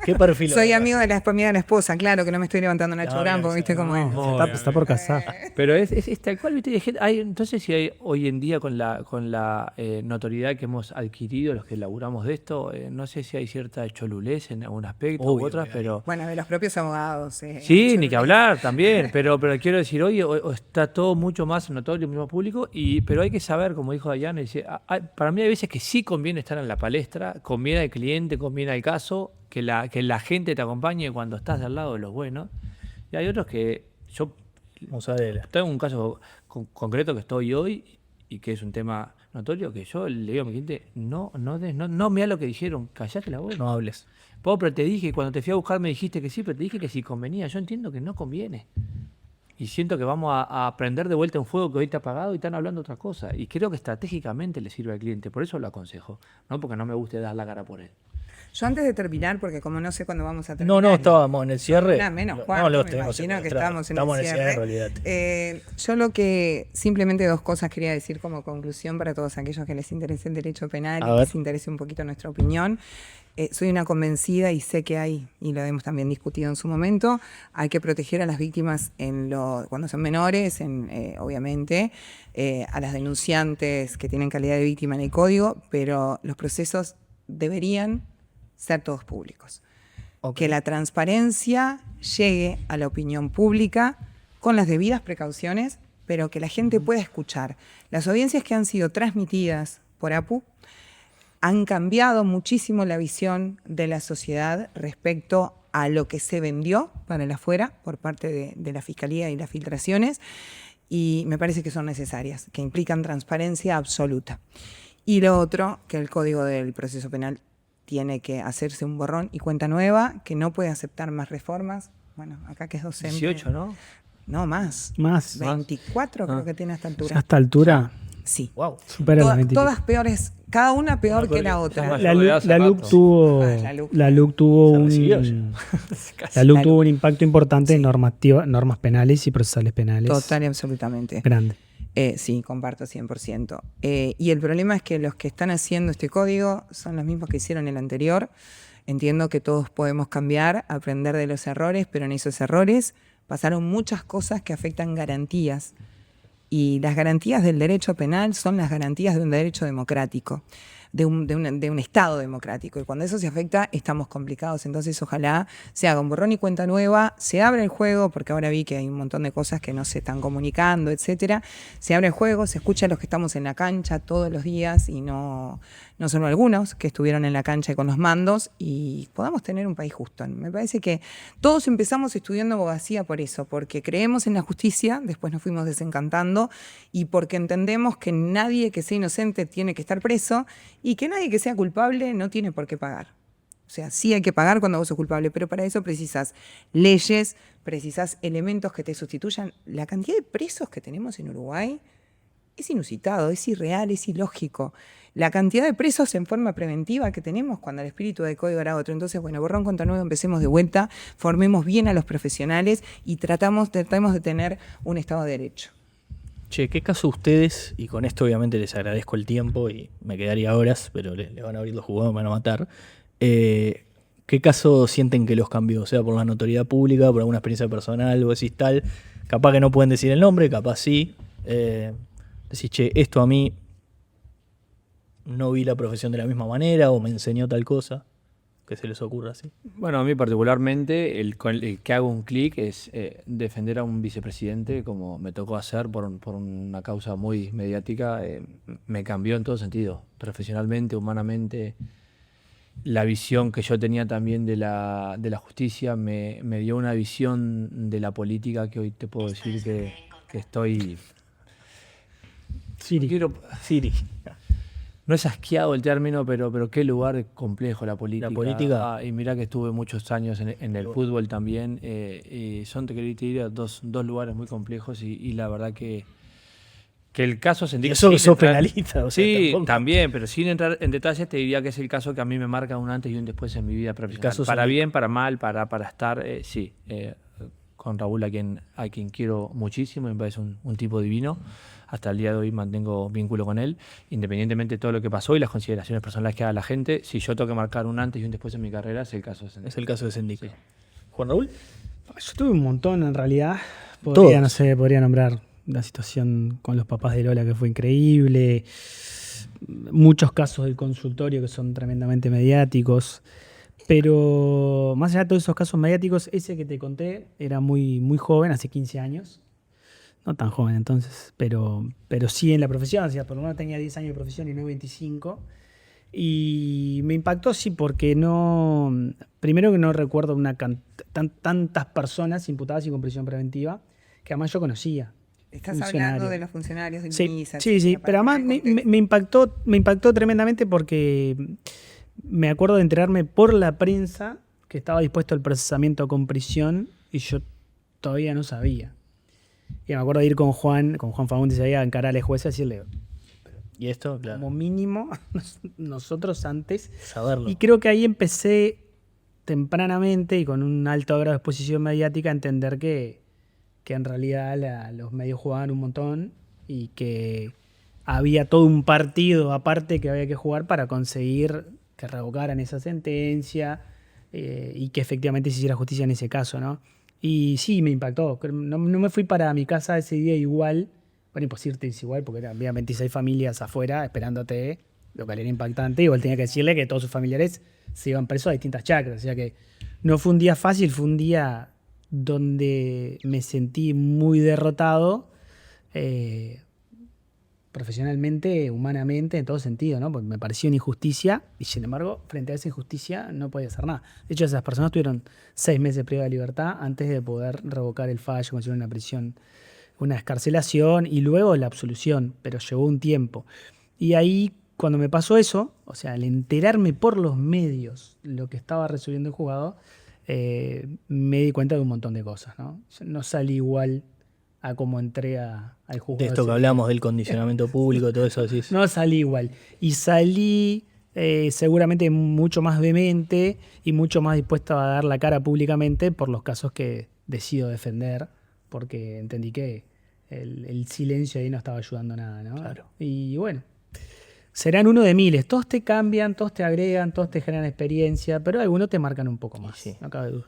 ¿Qué perfil? Soy amigo de la amiga de la esposa, claro, que no me estoy levantando Nacho Gran, porque viste cómo es. Está por casar. Pero es tal cual, ¿viste? Entonces, si hay hoy en día con la notoriedad que hemos adquirido los que laburamos de esto, no sé si hay cierta cholulez en algún aspecto u otras, pero... Bueno, de los propios abogados. Sí, ni que hablar también, pero quiero decir, hoy está todo mucho más notorio, mucho más público, pero hay que saber, como dijo Dayana, para mí hay veces que sí conviene estar en la palestra, conviene al cliente, conviene al caso, que la gente te acompañe cuando estás del lado de los buenos. Y hay otros que yo tengo un caso concreto que estoy hoy y que es un tema notorio, que yo le digo a mi cliente, no mira lo que dijeron, callate la boca. No hables. Pero te dije, cuando te fui a buscar me dijiste que sí, pero te dije que sí convenía. Yo entiendo que no conviene. Y siento que vamos a prender de vuelta un fuego que hoy está apagado y están hablando otra cosa. Y creo que estratégicamente le sirve al cliente. Por eso lo aconsejo. No porque no me guste dar la cara por él. Yo antes de terminar, porque como no sé cuándo vamos a terminar. No, estábamos en el cierre. Menos cuarto, los me tenemos imagino que estamos en el cierre. olvídate. Yo lo que, simplemente dos cosas quería decir como conclusión para todos aquellos que les interese el derecho penal y les interese un poquito nuestra opinión. Soy una convencida y sé que hay, y lo hemos también discutido en su momento, hay que proteger a las víctimas cuando son menores, obviamente, a las denunciantes que tienen calidad de víctima en el código, pero los procesos deberían ser todos públicos. Okay. Que la transparencia llegue a la opinión pública con las debidas precauciones, pero que la gente pueda escuchar. Las audiencias que han sido transmitidas por APU han cambiado muchísimo la visión de la sociedad respecto a lo que se vendió para el afuera por parte de la Fiscalía y las filtraciones, y me parece que son necesarias, que implican transparencia absoluta. Y lo otro, que el Código del Proceso Penal tiene que hacerse un borrón y cuenta nueva, que no puede aceptar más reformas. Bueno, acá que es docente. 18, ¿no? No, más. 24 creo que tiene a esta altura. ¿A esta altura? Sí. Wow. Supera las 24. Todas peores, cada una peor que la otra. La LUC tuvo un impacto importante en normas penales y procesales penales. Total y absolutamente. Grande. Sí, comparto 100%. Y el problema es que los que están haciendo este código son los mismos que hicieron el anterior. Entiendo que todos podemos cambiar, aprender de los errores, pero en esos errores pasaron muchas cosas que afectan garantías. Y las garantías del derecho penal son las garantías de un derecho democrático, de un Estado democrático. Y cuando eso se afecta, estamos complicados. Entonces, ojalá se haga un borrón y cuenta nueva, se abre el juego, porque ahora vi que hay un montón de cosas que no se están comunicando, etcétera. Se abre el juego, se escucha a los que estamos en la cancha todos los días y no solo algunos que estuvieron en la cancha y con los mandos, y podamos tener un país justo. Me parece que todos empezamos estudiando abogacía por eso, porque creemos en la justicia, después nos fuimos desencantando, y porque entendemos que nadie que sea inocente tiene que estar preso, y que nadie que sea culpable no tiene por qué pagar. O sea, sí hay que pagar cuando vos sos culpable, pero para eso precisas leyes, precisas elementos que te sustituyan. La cantidad de presos que tenemos en Uruguay es inusitado, es irreal, es ilógico. La cantidad de presos en forma preventiva que tenemos cuando el espíritu de código era otro. Entonces, bueno, borrón cuenta nueva, empecemos de vuelta, formemos bien a los profesionales y tratemos de tener un Estado de Derecho. Che, ¿qué caso ustedes, y con esto obviamente les agradezco el tiempo y me quedaría horas, pero le van a abrir los jugados, me van a matar, ¿qué caso sienten que los cambió? O sea, por la notoriedad pública, por alguna experiencia personal, vos decís tal, capaz que no pueden decir el nombre, capaz sí, decís, che, esto a mí no vi la profesión de la misma manera o me enseñó tal cosa, que se les ocurra así. Bueno, a mí particularmente el que hago un clic es defender a un vicepresidente como me tocó hacer por una causa muy mediática. Me cambió en todo sentido, profesionalmente, humanamente. La visión que yo tenía también de la justicia me dio una visión de la política que hoy te puedo decir que estoy... Siri. No es asqueado el término, pero qué lugar complejo la política. La política. Y mira que estuve muchos años en el fútbol también. Y son, te quería dos lugares muy complejos y la verdad que el caso se Y eso que sos penalista. O sea, sí, tampoco. también, pero sin entrar en detalles te diría que es el caso que a mí me marca un antes y un después en mi vida profesional. Para bien, para mal, para estar, sí. Con Raúl, a quien quiero muchísimo, me parece un tipo divino. Hasta el día de hoy mantengo vínculo con él, independientemente de todo lo que pasó y las consideraciones personales que haga la gente. Si yo tengo que marcar un antes y un después en mi carrera, es el caso de Sendik. Es el caso de Sendik. Sí. ¿Juan Raúl? Yo tuve un montón en realidad. Todos. Podría nombrar la situación con los papás de Lola que fue increíble. Muchos casos del consultorio que son tremendamente mediáticos. Pero más allá de todos esos casos mediáticos, ese que te conté era muy, muy joven, hace 15 años. No tan joven entonces, pero sí en la profesión. O sea, por lo menos tenía 10 años de profesión y no 25. Y me impactó, sí, porque primero que no recuerdo tantas personas imputadas y con prisión preventiva, que además yo conocía. Estás hablando de los funcionarios del Sí, MISA. sí, pero además me impactó tremendamente porque me acuerdo de enterarme por la prensa que estaba dispuesto el procesamiento con prisión y yo todavía no sabía. Y me acuerdo de ir con Juan Fagundes ahí a encarar al juez y decirle, Y esto, claro. como mínimo, nosotros antes. Saberlo. Y creo que ahí empecé tempranamente y con un alto grado de exposición mediática a entender que en realidad los medios jugaban un montón y que había todo un partido aparte que había que jugar para conseguir que revocaran esa sentencia y que efectivamente se hiciera justicia en ese caso, ¿no? Y sí, me impactó. No me fui para mi casa ese día igual. Bueno, imposible irse igual porque había 26 familias afuera esperándote, lo cual era impactante. Igual tenía que decirle que todos sus familiares se iban presos a distintas chacras. O sea que no fue un día fácil, fue un día donde me sentí muy derrotado profesionalmente, humanamente, en todo sentido, ¿no? Porque me pareció una injusticia y, sin embargo, frente a esa injusticia no podía hacer nada. De hecho, esas personas tuvieron 6 meses privada de libertad antes de poder revocar el fallo, conseguir una prisión, una excarcelación y luego la absolución, pero llevó un tiempo. Y ahí, cuando me pasó eso, o sea, al enterarme por los medios lo que estaba resolviendo el juzgado, me di cuenta de un montón de cosas, ¿no? No salí igual a como entré al juzgado. De esto que hablamos del condicionamiento público, todo eso decís. No salí igual. Y salí seguramente mucho más vehemente y mucho más dispuesto a dar la cara públicamente por los casos que decido defender, porque entendí que el silencio ahí no estaba ayudando a nada, ¿no? Claro. Y bueno, serán uno de miles. Todos te cambian, todos te agregan, todos te generan experiencia, pero algunos te marcan un poco más, Sí. no cabe duda.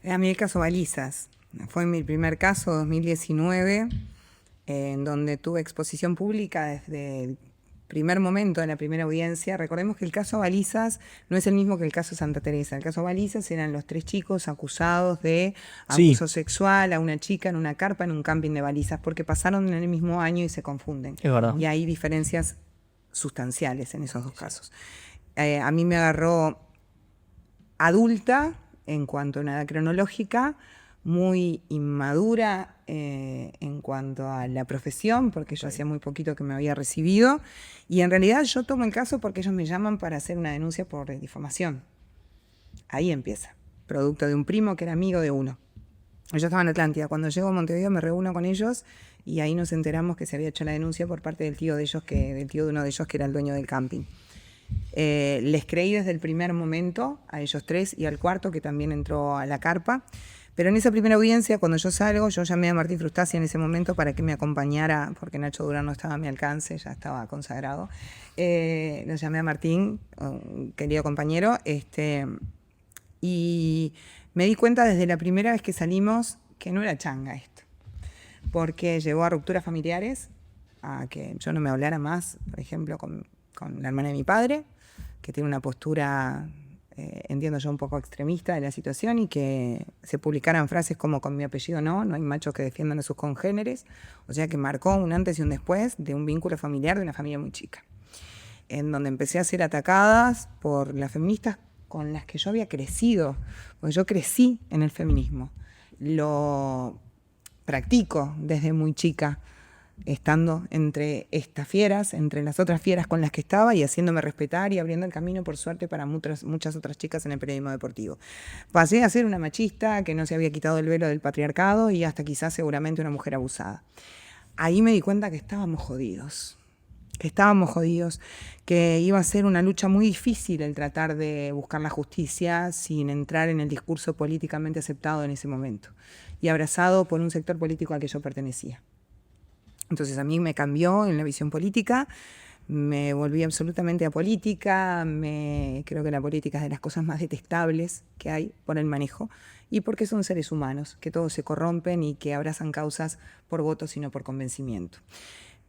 A mí el caso Balizas. Fue mi primer caso, 2019, en donde tuve exposición pública desde el primer momento, en la primera audiencia. Recordemos que el caso Balizas no es el mismo que el caso Santa Teresa. El caso Balizas eran los 3 chicos acusados de abuso sexual a una chica en una carpa en un camping de Balizas, porque pasaron en el mismo año y se confunden. Es verdad. Y hay diferencias sustanciales en esos 2 casos. A mí me agarró adulta en cuanto a una edad cronológica, muy inmadura en cuanto a la profesión, porque yo hacía muy poquito que me había recibido, y en realidad yo tomo el caso porque ellos me llaman para hacer una denuncia por difamación. Ahí empieza, producto de un primo que era amigo de uno. Yo estaba en Atlántida, cuando llego a Montevideo me reúno con ellos Y ahí nos enteramos que se había hecho la denuncia por parte del tío de ellos, del tío de uno de ellos que era el dueño del camping. Les creí desde el primer momento, a ellos 3 y al cuarto, que también entró a la carpa. Pero en esa primera audiencia, cuando yo salgo, yo llamé a Martín Frustasi en ese momento para que me acompañara, porque Nacho Durán no estaba a mi alcance, ya estaba consagrado. Lo llamé a Martín, un querido compañero, y me di cuenta desde la primera vez que salimos que no era changa esto, porque llevó a rupturas familiares, a que yo no me hablara más, por ejemplo, con la hermana de mi padre, que tiene una postura, entiendo yo, un poco extremista de la situación, y que se publicaran frases como con mi apellido no hay machos que defiendan a sus congéneres, o sea que marcó un antes y un después de un vínculo familiar de una familia muy chica, en donde empecé a ser atacadas por las feministas con las que yo había crecido, porque yo crecí en el feminismo, lo practico desde muy chica, estando entre estas fieras, entre las otras fieras con las que estaba y haciéndome respetar y abriendo el camino, por suerte, para muchas otras chicas en el periodismo deportivo. Pasé a ser una machista que no se había quitado el velo del patriarcado y hasta quizás seguramente una mujer abusada. Ahí me di cuenta que estábamos jodidos, que iba a ser una lucha muy difícil el tratar de buscar la justicia sin entrar en el discurso políticamente aceptado en ese momento y abrazado por un sector político al que yo pertenecía. Entonces a mí me cambió en la visión política, me volví absolutamente apolítica, creo que la política es de las cosas más detestables que hay por el manejo y porque son seres humanos, que todos se corrompen y que abrazan causas por votos y no por convencimiento.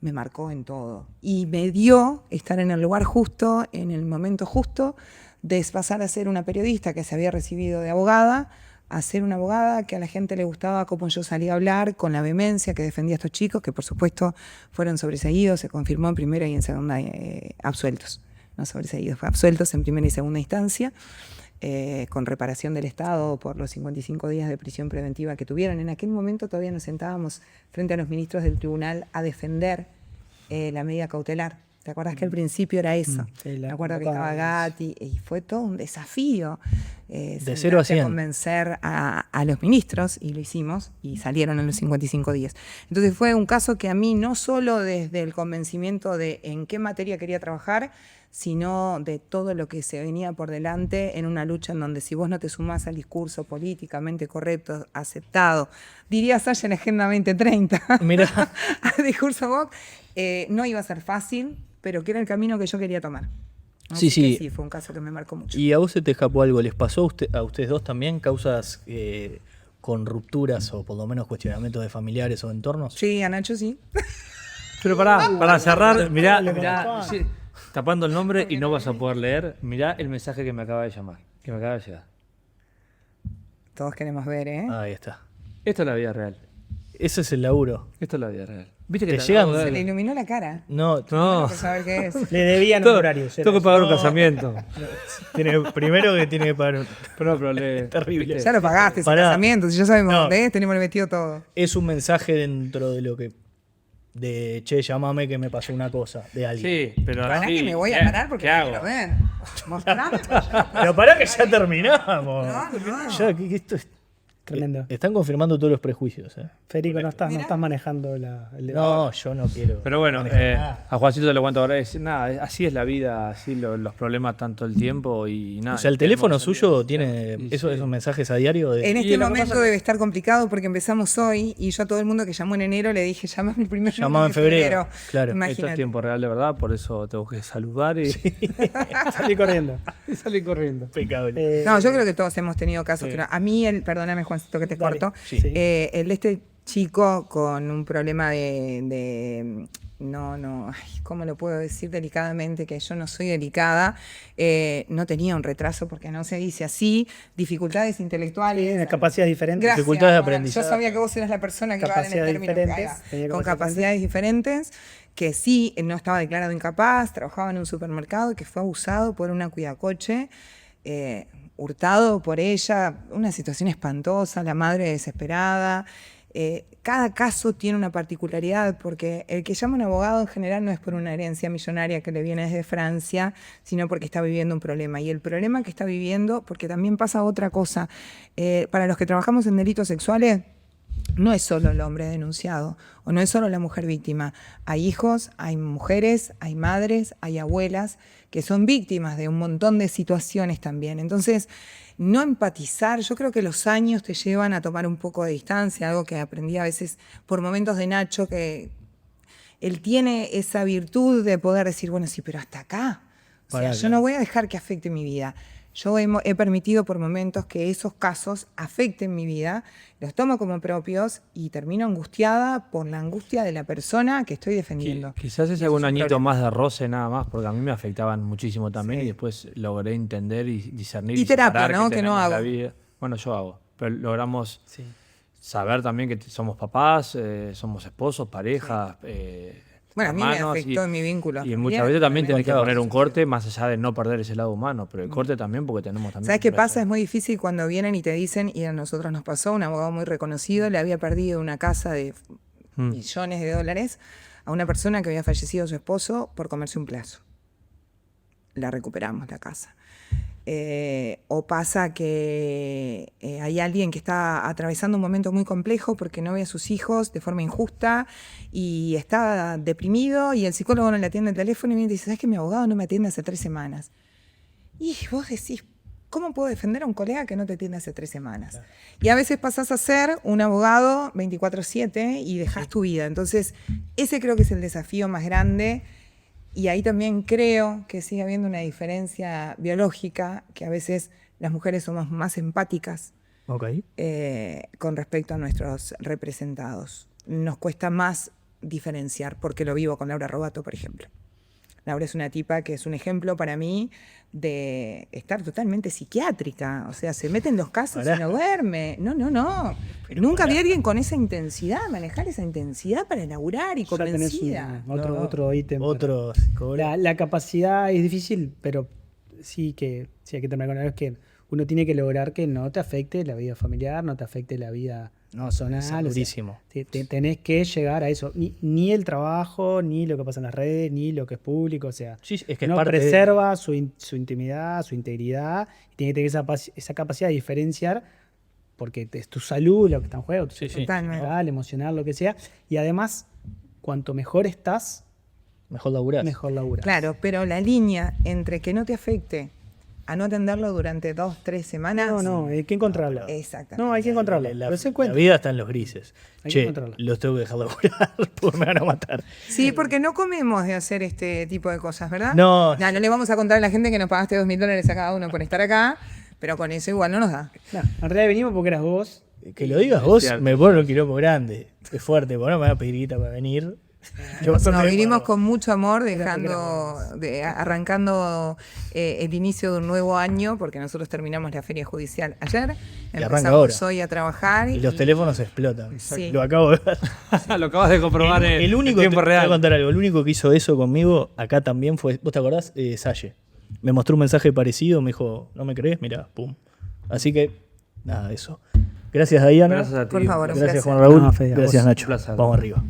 Me marcó en todo y me dio estar en el lugar justo, en el momento justo, de pasar a ser una periodista que se había recibido de abogada, a ser una abogada que a la gente le gustaba cómo yo salía a hablar, con la vehemencia que defendía a estos chicos, que por supuesto fueron sobreseídos, se confirmó en primera y en segunda absueltos, no sobreseídos, fue absueltos en primera y segunda instancia, con reparación del Estado por los 55 días de prisión preventiva que tuvieron. En aquel momento todavía nos sentábamos frente a los ministros del tribunal a defender la medida cautelar. ¿Te acuerdas que al principio era eso? Sí, me acuerdo que estaba Gatti y fue todo un desafío. De 0 a 100. Convencer a los ministros, y lo hicimos, y salieron en los 55 días. Entonces fue un caso que a mí, no solo desde el convencimiento de en qué materia quería trabajar, sino de todo lo que se venía por delante en una lucha en donde si vos no te sumás al discurso políticamente correcto, aceptado, diría Sasha en Agenda 2030, Mirá. al discurso Vox, no iba a ser fácil, pero que era el camino que yo quería tomar. Sí, sí. Sí, fue un caso que me marcó mucho. ¿Y a vos se te escapó algo? ¿Les pasó a ustedes dos también causas con rupturas o por lo menos cuestionamientos de familiares o entornos? Sí, a Nacho sí. Pero para cerrar, mirá, sí, tapando el nombre y no vas a poder leer, mirá el mensaje que me acaba de llamar, que me acaba de llegar. Todos queremos ver, ¿eh? Ahí está. Esto es la vida real. Ese es el laburo. Esto es la vida real. ¿Viste que Te llegan- acabo de Se le ver? iluminó la cara. No, No, Por saber qué es. Le debían tengo, honorarios. tengo que pagar un casamiento. primero que tiene que pagar. Pero le, Terrible. Ya lo pagaste, ese Pará. casamiento. Si ya sabemos No. dónde es, tenemos metido todo. Es un mensaje dentro de lo que. De che, llamame que me pasó una cosa de alguien. Sí, pero Pará sí, que me voy a ¿qué- parar porque ¿qué no hago? quiero ver. Mostrame. Pero pará que ya terminamos. No. Ya, que esto es- Tremendo. Están confirmando todos los prejuicios. Federico, no estás Mira. manejando el debate. No, yo no quiero. Pero bueno, a Juancito le cuento ahora, nada, así es la vida, así los problemas tanto el tiempo y nada. O sea, el teléfono tenemos suyo salido. tiene Sí, esos sí. mensajes a diario de. En Y este lo que momento pasa- debe estar complicado porque empezamos hoy y yo a todo el mundo que llamó en enero le dije, llámame el primer Llamame en febrero. Claro. Esto Imagínate. es tiempo real de verdad, por eso tengo que saludar y, Salí corriendo. y salir corriendo. Impecable. No, yo creo que todos hemos tenido casos. Pero a mí, perdóname Juancito que te Dale. corto, Sí. el de este chico con un problema ¿cómo lo puedo decir delicadamente? Que yo no soy delicada, no tenía un retraso porque no se dice así, dificultades intelectuales. Tiene capacidades diferentes. Gracias. Dificultades de Bueno, aprendizaje. yo sabía que vos eras la persona que iba a dar en el Capacidades término diferentes, que tenía con capacidades capacidades diferentes, que sí, no estaba declarado incapaz, trabajaba en un supermercado y que fue abusado por una cuidacoche, hurtado por ella, una situación espantosa, la madre desesperada. Cada caso tiene una particularidad porque el que llama a un abogado en general no es por una herencia millonaria que le viene desde Francia, sino porque está viviendo un problema. Y el problema que está viviendo, porque también pasa otra cosa, para los que trabajamos en delitos sexuales, no es solo el hombre denunciado o no es solo la mujer víctima. Hay hijos, hay mujeres, hay madres, hay abuelas que son víctimas de un montón de situaciones también. Entonces, no empatizar, yo creo que los años te llevan a tomar un poco de distancia, algo que aprendí a veces por momentos de Nacho, que él tiene esa virtud de poder decir, bueno, sí, pero hasta acá. O sea, yo no voy a dejar que afecte mi vida. Yo he permitido por momentos que esos casos afecten mi vida, los tomo como propios y termino angustiada por la angustia de la persona que estoy defendiendo. Quizás es algún añito más de roce nada más, porque a mí me afectaban muchísimo también y después logré entender y discernir. Y terapia, ¿no? Que no hago. Bueno, yo hago, pero logramos saber también que somos papás, somos esposos, parejas, bueno, a mí me hermanos, afectó en mi vínculo. Y muchas veces también tenés que poner un corte, más allá de no perder ese lado humano, pero el corte también porque tenemos también... ¿Sabes qué pasa? Es muy difícil cuando vienen y te dicen, y a nosotros nos pasó, un abogado muy reconocido, le había perdido una casa de millones de dólares a una persona que había fallecido su esposo por comerse un plazo. La recuperamos, la casa. O pasa que hay alguien que está atravesando un momento muy complejo porque no ve a sus hijos de forma injusta y está deprimido y el psicólogo no le atiende el teléfono y viene y dice, ¿sabes que mi abogado no me atiende hace 3 semanas? Y vos decís, ¿cómo puedo defender a un colega que no te atiende hace 3 semanas? Claro. Y a veces pasás a ser un abogado 24/7 y dejás tu vida. Entonces, ese creo que es el desafío más grande. Y ahí también creo que sigue habiendo una diferencia biológica, que a veces las mujeres somos más empáticas con respecto a nuestros representados. Nos cuesta más diferenciar, porque lo vivo con Laura Robato, por ejemplo. Laura es una tipa que es un ejemplo para mí de estar totalmente psiquiátrica. O sea, se mete en los casos y no duerme. No. Pero nunca vi a alguien con esa intensidad, manejar esa intensidad para elaborar y convencida. Otro ítem. La capacidad es difícil, pero sí que hay que tener con algo, es que uno tiene que lograr que no te afecte la vida familiar, no te afecte la vida personal. Es durísimo. O sea, tenés que llegar a eso. Ni el trabajo, ni lo que pasa en las redes, ni lo que es público. O sea, es que uno preserva su intimidad, su integridad, y tiene que tener esa capacidad de diferenciar, porque es tu salud lo que está en juego, tu salud mental, emocional, lo que sea. Y además, cuanto mejor estás, mejor laburás. Claro, pero la línea entre que no te afecte a no atenderlo durante 2-3 semanas. No, hay que encontrarlo. Exactamente. No, hay que encontrarlo. La vida está en los grises. Los tengo que dejar laburar porque me van a matar. Sí, porque no comemos de hacer este tipo de cosas, ¿verdad? No le vamos a contar a la gente que nos pagaste $2.000 a cada uno por estar acá, pero con eso igual no nos da. No, en realidad venimos porque eras vos. Que lo digas vos me pone un quilombo grande. Es fuerte, porque no me va a pedir guita para venir. Vinimos con mucho amor, arrancando el inicio de un nuevo año, porque nosotros terminamos la feria judicial ayer, empezamos hoy a trabajar. Y los teléfonos explotan. Sí. Lo acabo de ver. Lo acabas de comprobar el único, en tiempo real. Te voy a contar algo. El único que hizo eso conmigo acá también fue, ¿vos te acordás? Salle. Me mostró un mensaje parecido, me dijo, ¿no me crees? Mirá, pum. Así que, nada, eso. Gracias, Diana. Gracias a ti. Por favor, gracias, Juan Raúl. No, Fede, gracias, Nacho. Un placer. Vamos arriba.